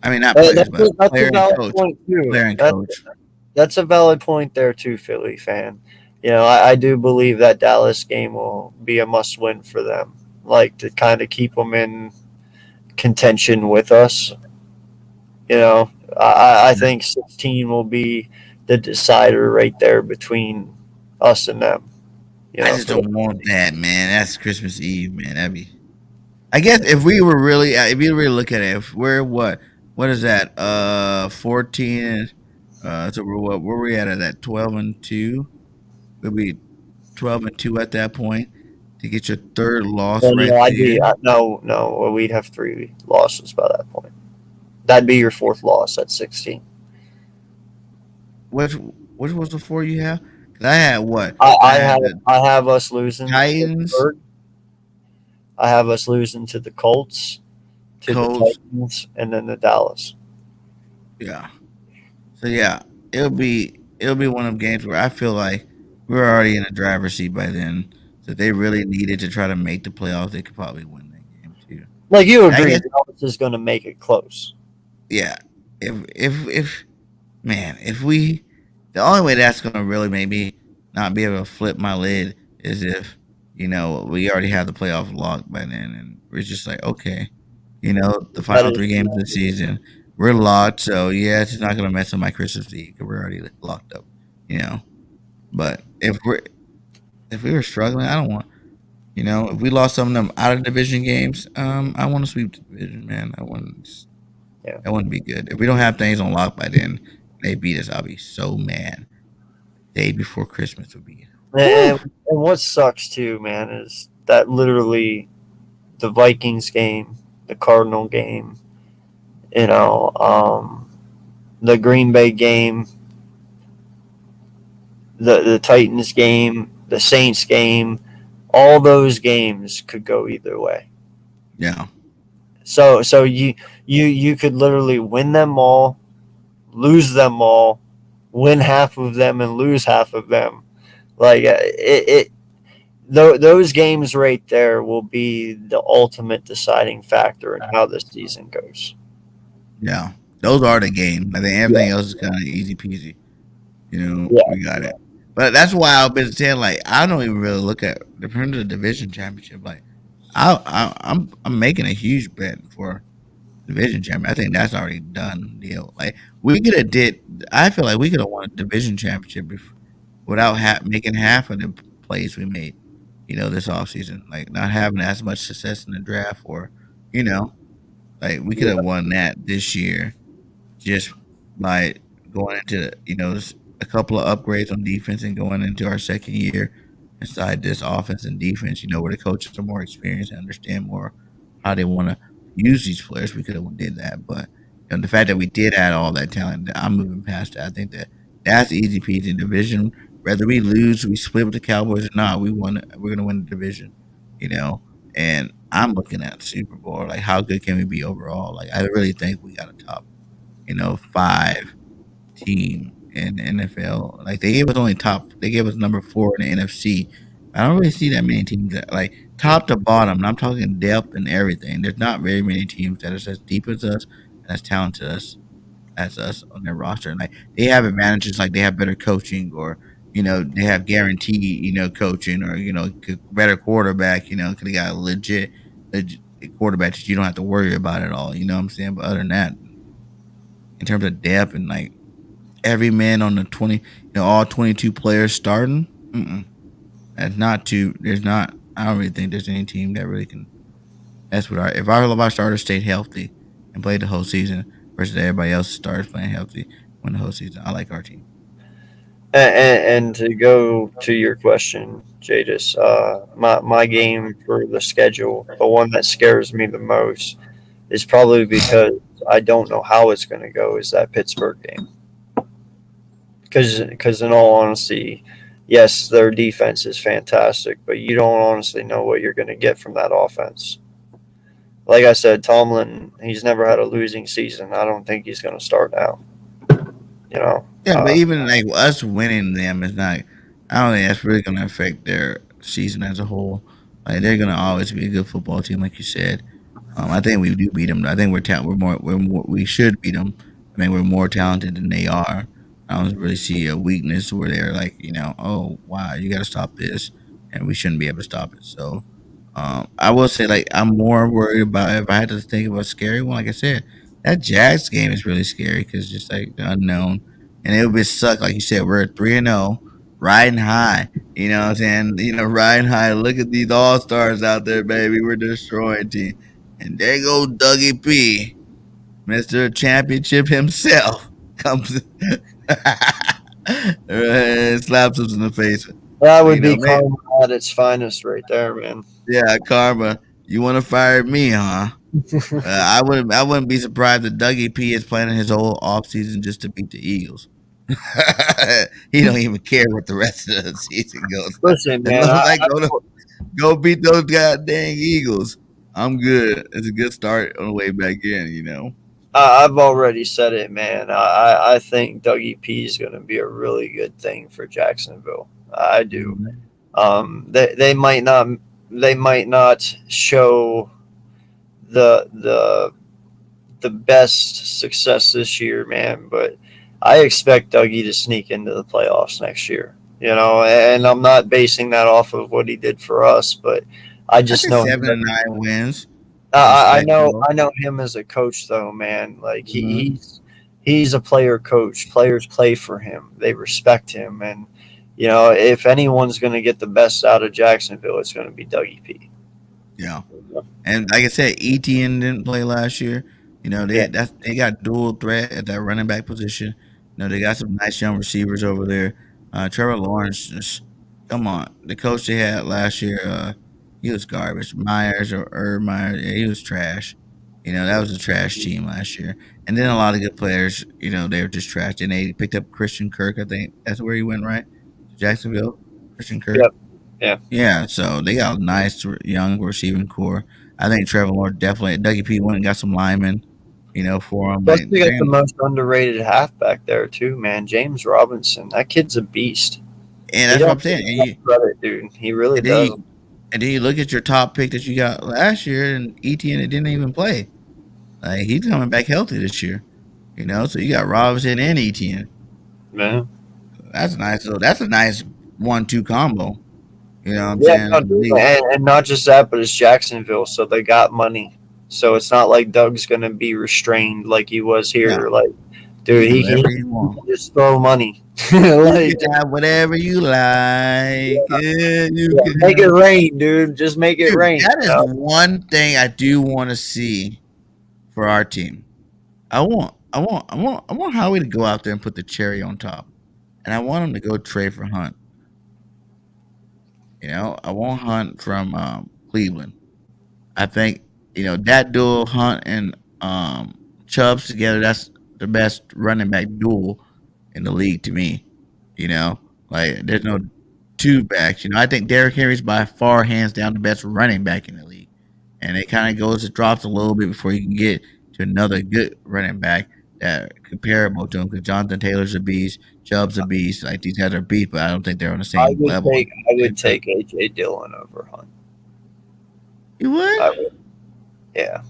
I mean, not players, but player and coach. Player and coach. That's a valid point there too, Philly fan. You know, I do believe that Dallas game will be a must-win for them, like to kind of keep them in contention with us. You know, I think 16 will be the decider right there between us and them. You know, I just don't want that, man. That's Christmas Eve, man. That'd be. I guess if we were really, if you really look at it, if we're what is that? 14. So where we at that 12-2? We'll be 12-2 at that point to get your third loss. No, we'd have 3 losses by that point. That'd be your 4th loss at 16. Which was the 4 you have? Cause I had what? I have us losing Titans. I have us losing to the Colts, the Titans, and then the Dallas. Yeah. So yeah, it'll be one of them games where I feel like we're already in the driver's seat by then. So if they really needed to try to make the playoffs, they could probably win that game too. Like you agree, Dallas is going to make it close. Yeah. If we, the only way that's going to really make me not be able to flip my lid is if, you know, we already have the playoff locked by then, and we're just like, okay, you know, the final 3 games of the season, we're locked, so yeah, it's not going to mess up my Christmas Eve because we're already locked up, you know. But if we were struggling, I don't want, you know, if we lost some of them out of division games, I want to sweep the division, man. That wouldn't be good. If we don't have things on lock by then, they beat us, I'll be so mad. Day before Christmas would be. And what sucks too, man, is that literally the Vikings game, the Cardinal game, you know, the Green Bay game, the Titans game, the Saints game, all those games could go either way. Yeah. So you could literally win them all, lose them all, win half of them and lose half of them. Like those games right there will be the ultimate deciding factor in how this season goes. Yeah, those are the games. I think everything else is kind of easy peasy. You know, we got it. But that's why I've been saying, like, I don't even really look at the division championship. Like, I'm making a huge bet for division champion. I think that's already done deal. Like, we could have I feel like we could have won a division championship without making half of the plays we made, you know, this offseason. Like, not having as much success in the draft, or, you know, like, we could have won that this year just by going into, you know, a couple of upgrades on defense and going into our second year inside this offense and defense, you know, where the coaches are more experienced and understand more how they want to use these players. We could have did that, but you know, the fact that we did add all that talent, I'm moving past that. I think that's easy peasy. Division, whether we lose, we split with the Cowboys or not, we're gonna win the division, you know. And I'm looking at the Super Bowl, like, how good can we be overall? Like, I really think we got a top, you know, 5 team in the NFL. Like, they gave us number 4 in the NFC. I don't really see that many teams that, like, top to bottom, and I'm talking depth and everything. There's not very many teams that are as deep as us and as talented as us on their roster. And, like, they have advantages, like they have better coaching, or, you know, they have guaranteed, you know, coaching, or, you know, better quarterback, you know, because they got a legit quarterback that you don't have to worry about at all. You know what I'm saying? But other than that, in terms of depth and, like, every man on the 20, you know, all 22 players starting, that's not too. There's not. I don't really think there's any team that really can. That's what if our starters stayed healthy and played the whole season versus everybody else starters playing healthy win the whole season. I like our team. And to go to your question, Jadis, my game for the schedule, the one that scares me the most, is probably because I don't know how it's going to go, is that Pittsburgh game. Because in all honesty, yes, their defense is fantastic, but you don't honestly know what you're going to get from that offense. Like I said, Tomlin, he's never had a losing season. I don't think he's going to start now. Yeah, but even like us winning them is not. I don't think that's really going to affect their season as a whole. Like they're going to always be a good football team, like you said. I think we do beat them. I think we should beat them. I mean, we're more talented than they are. I don't really see a weakness where they're like, oh wow, you got to stop this, and we shouldn't be able to stop it. So, I will say like I'm more worried about if I had to think of a scary one. Like I said, that Jags game is really scary because just like the unknown, and it would be suck. Like you said, we're 3-0, riding high. You know what I'm saying? Riding high. Look at these all stars out there, baby. We're destroying team. And there goes Dougie P, Mr. Championship himself, comes slaps us in the face. That would be karma at its finest right there, man. Yeah, karma. You want to fire me, huh? I wouldn't be surprised if Dougie P is planning his whole offseason just to beat the Eagles. He don't even care what the rest of the season goes. Listen, man, go beat those goddamn Eagles. I'm good. It's a good start on the way back in, I've already said it, man. I think Dougie P is going to be a really good thing for Jacksonville. I do. They might not show the best success this year, man, but I expect Dougie to sneak into the playoffs next year. And I'm not basing that off of what he did for us, but I just know 7 and 9 wins. I know him as a coach, though, man. Like he's a player coach. Players play for him. They respect him, and if anyone's going to get the best out of Jacksonville, it's going to be Dougie P. Yeah, and like I said, Etienne didn't play last year. They got dual threat at that running back position. They got some nice young receivers over there. Trevor Lawrence, just come on. The coach they had last year, he was garbage. Myers or Herb Myers, yeah, he was trash. That was a trash team last year. And then a lot of good players, they were just trash. And they picked up Christian Kirk, I think. That's where he went, right? Jacksonville, Christian Kirk. Yep. Yeah. Yeah, so they got a nice young receiving core. I think Trevor Lawrence definitely, Dougie P went and got some linemen, for him. Plus, they got the most underrated halfback there, too, man. James Robinson. That kid's a beast. And that's what I'm saying. Credit, dude. He really does. And then you look at your top pick that you got last year, and Etienne didn't even play. Like he's coming back healthy this year, So you got Robinson and Etienne. Man, that's nice. So that's a nice 1-2 combo. What I'm saying? No, and not just that, but it's Jacksonville, so they got money. So it's not like Doug's going to be restrained like he was here. Yeah. Like, dude, he can just throw money. You can have whatever you like. Make it rain, dude. Just make it rain. That is the one thing I do want to see for our team. I want Howie to go out there and put the cherry on top, and I want him to go trade for Hunt. I want Hunt from Cleveland. I think that duel, Hunt and Chubbs together. That's the best running back duel in the league to me. Like there's no two backs. I think Derrick Henry's by far hands down the best running back in the league, and it kind of drops a little bit before you can get to another good running back that comparable to him. Because Jonathan Taylor's a beast, Chubb's a beast. Like these guys are beasts, but I don't think they're on the same level. I would take AJ Dillon over Hunt. You would? Yeah.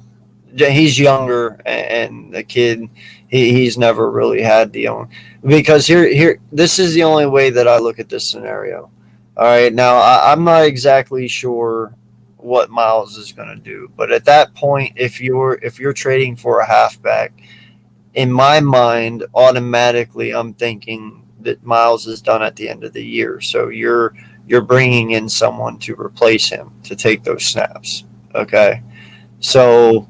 He's younger, and the kid, he's never really had the own. Because here, this is the only way that I look at this scenario. All right, now I'm not exactly sure what Miles is going to do, but at that point, if you're trading for a halfback, in my mind, automatically I'm thinking that Miles is done at the end of the year. So you're bringing in someone to replace him to take those snaps. Okay, so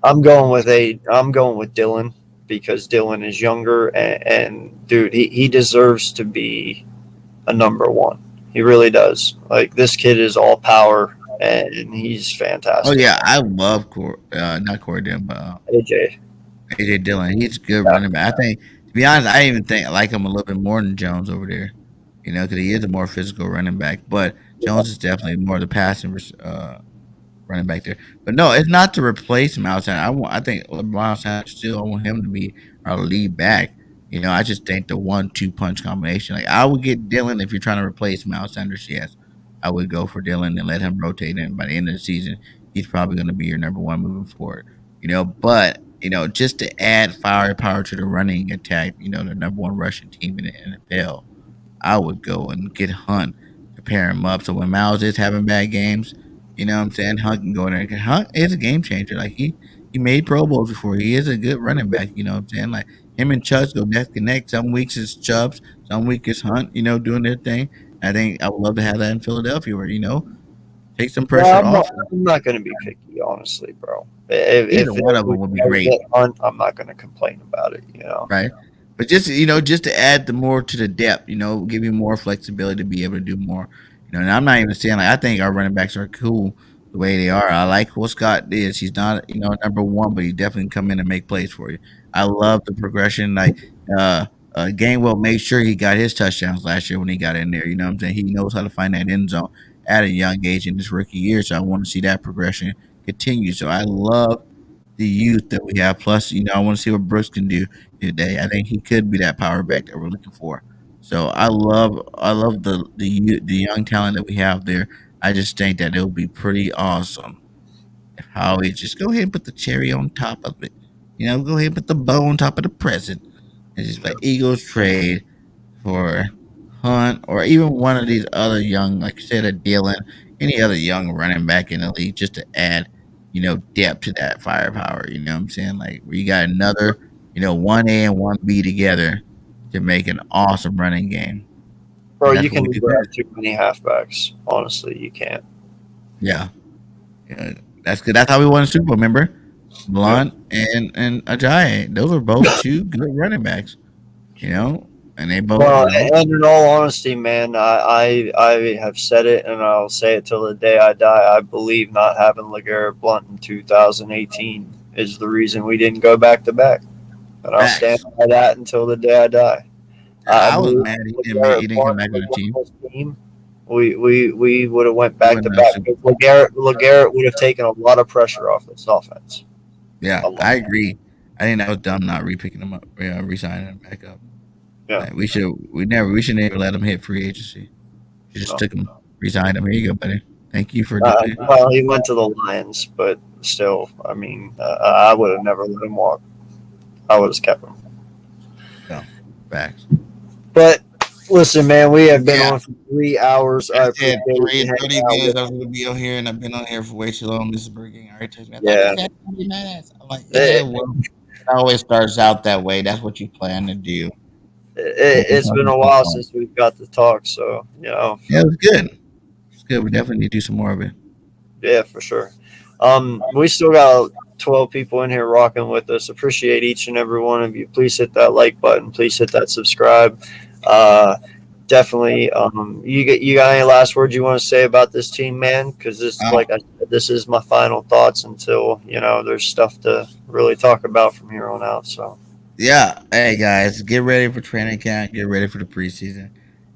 I'm going with Dillon because Dillon is younger and dude, he deserves to be a number one. He really does. Like this kid is all power and he's fantastic. Oh yeah, I love not Corey Dillon, but AJ Dillon. He's a good running back. I think, to be honest, I even think I like him a little bit more than Jones over there. because he is a more physical running back. But Jones is definitely more the passing running back there. But no, it's not to replace Miles Sanders. I think Miles Sanders still, I want him to be our lead back. I just think the 1-2 punch combination. Like I would get Dylan if you're trying to replace Miles Sanders. Yes, I would go for Dylan and let him rotate. And by the end of the season, he's probably going to be your number one moving forward. But just to add firepower to the running attack, the number one rushing team in the NFL, I would go and get Hunt to pair him up. So when Miles is having bad games, what I'm saying, Hunt can go in there. Hunt is a game changer. Like he made Pro Bowls before. He is a good running back. What I'm saying, like him and Chubbs go neck to neck. Some weeks it's Chubbs, some weeks it's Hunt. Doing their thing. I think I would love to have that in Philadelphia, where take some pressure off. I'm not going to be picky, honestly, bro. Either one of them would be great. Hunt, I'm not going to complain about it. Right. But just to add the more to the depth, give you more flexibility to be able to do more. And I'm not even saying I think our running backs are cool the way they are. I like what Scott is. He's not number one, but he definitely can come in and make plays for you. I love the progression. Like Gainwell made sure he got his touchdowns last year when he got in there. What I'm saying? He knows how to find that end zone at a young age in his rookie year. So I want to see that progression continue. So I love the youth that we have. Plus, I want to see what Brooks can do today. I think he could be that power back that we're looking for. So I love the young talent that we have there. I just think that it'll be pretty awesome if Howie just go ahead and put the cherry on top of it. Go ahead and put the bow on top of the present. And just like Eagles trade for Hunt or even one of these other young, like you said, a Dylan, any other young running back in the league, just to add, depth to that firepower. What I'm saying? Like where you got another, 1A and 1B together to make an awesome running game. Bro, you can never have too many halfbacks. Honestly, you can't. Yeah, that's good. That's how we won the Super Bowl, remember? Blunt and Ajayi. Those are both two good running backs. And they both. Well, and in all honesty, man, I have said it, and I'll say it till the day I die. I believe not having LeGarrette Blunt in 2018 is the reason we didn't go back to back, and I'll stand by that until the day I die. I was mad he didn't come back on the team. We would have went back to back. LeGarrette would have taken a lot of pressure off this offense. Yeah, I agree. I think that was dumb not re-picking him up, re-signing him back up. Yeah, like, we shouldn't even let him hit free agency. We just took him, resigned him. Here you go, buddy. Thank you for doing it. Well, he went to the Lions, but still, I mean, I would have never let him walk. I would have kept him. No, facts. But listen, man, we have been on for 3 hours. I appreciate 30 minutes. I was going to be on here, and I've been on here for way too long. This is Burger I already told me. Yeah. I'm like, well, it always starts out that way. That's what you plan to do. It's been a while since we've got to talk, so Yeah, it was good. It's good. We definitely need to do some more of it. Yeah, for sure. We still got 12 people in here rocking with us. Appreciate each and every one of you. Please hit that like button. Please hit that subscribe. Definitely. You got any last words you want to say about this team, man? Because this, like I said, this is my final thoughts until there's stuff to really talk about from here on out. So. Yeah. Hey guys, get ready for training camp. Get ready for the preseason.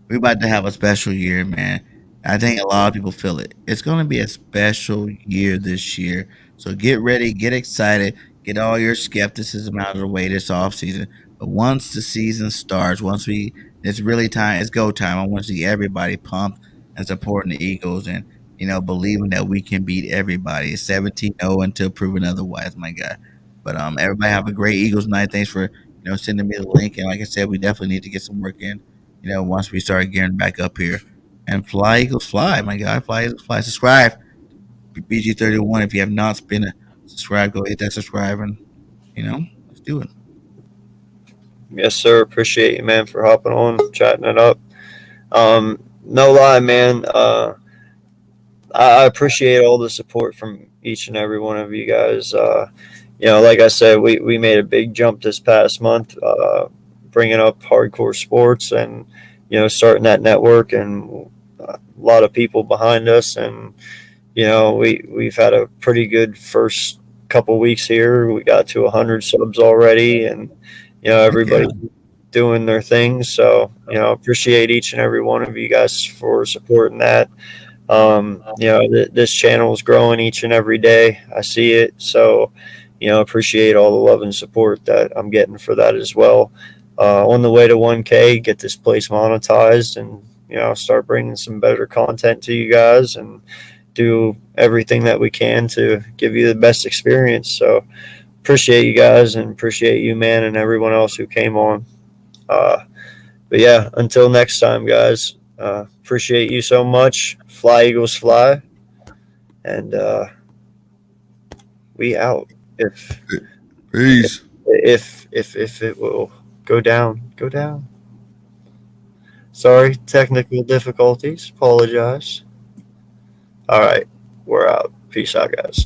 We're about to have a special year, man. I think a lot of people feel it. It's going to be a special year this year. So get ready, get excited, get all your skepticism out of the way this offseason. But once the season starts, it's really time, it's go time. I want to see everybody pumped and supporting the Eagles and, believing that we can beat everybody. It's 17-0 until proven otherwise, my guy. But everybody have a great Eagles night. Thanks for, sending me the link. And like I said, we definitely need to get some work in, once we start gearing back up here. And fly, Eagles, fly, my guy. Fly, Eagles, fly. Subscribe. BG31. If you have not been a subscribe, go hit that subscribe and, let's do it. Yes, sir. Appreciate you, man, for hopping on, chatting it up. No lie, man. I appreciate all the support from each and every one of you guys. Like I said, we made a big jump this past month, bringing up hardcore sports and, starting that network and a lot of people behind us. And, we've had a pretty good first couple weeks here. We got to 100 subs already, and, everybody doing their things. So, appreciate each and every one of you guys for supporting that. This channel is growing each and every day. I see it. So, appreciate all the love and support that I'm getting for that as well. On the way to 1K, get this place monetized and, start bringing some better content to you guys and do everything that we can to give you the best experience. So appreciate you guys and appreciate you, man, and everyone else who came on. But yeah, until next time, guys, appreciate you so much. Fly Eagles fly. And we out. Peace. If it will go down, go down. Sorry, technical difficulties. Apologize. All right, we're out. Peace out, guys.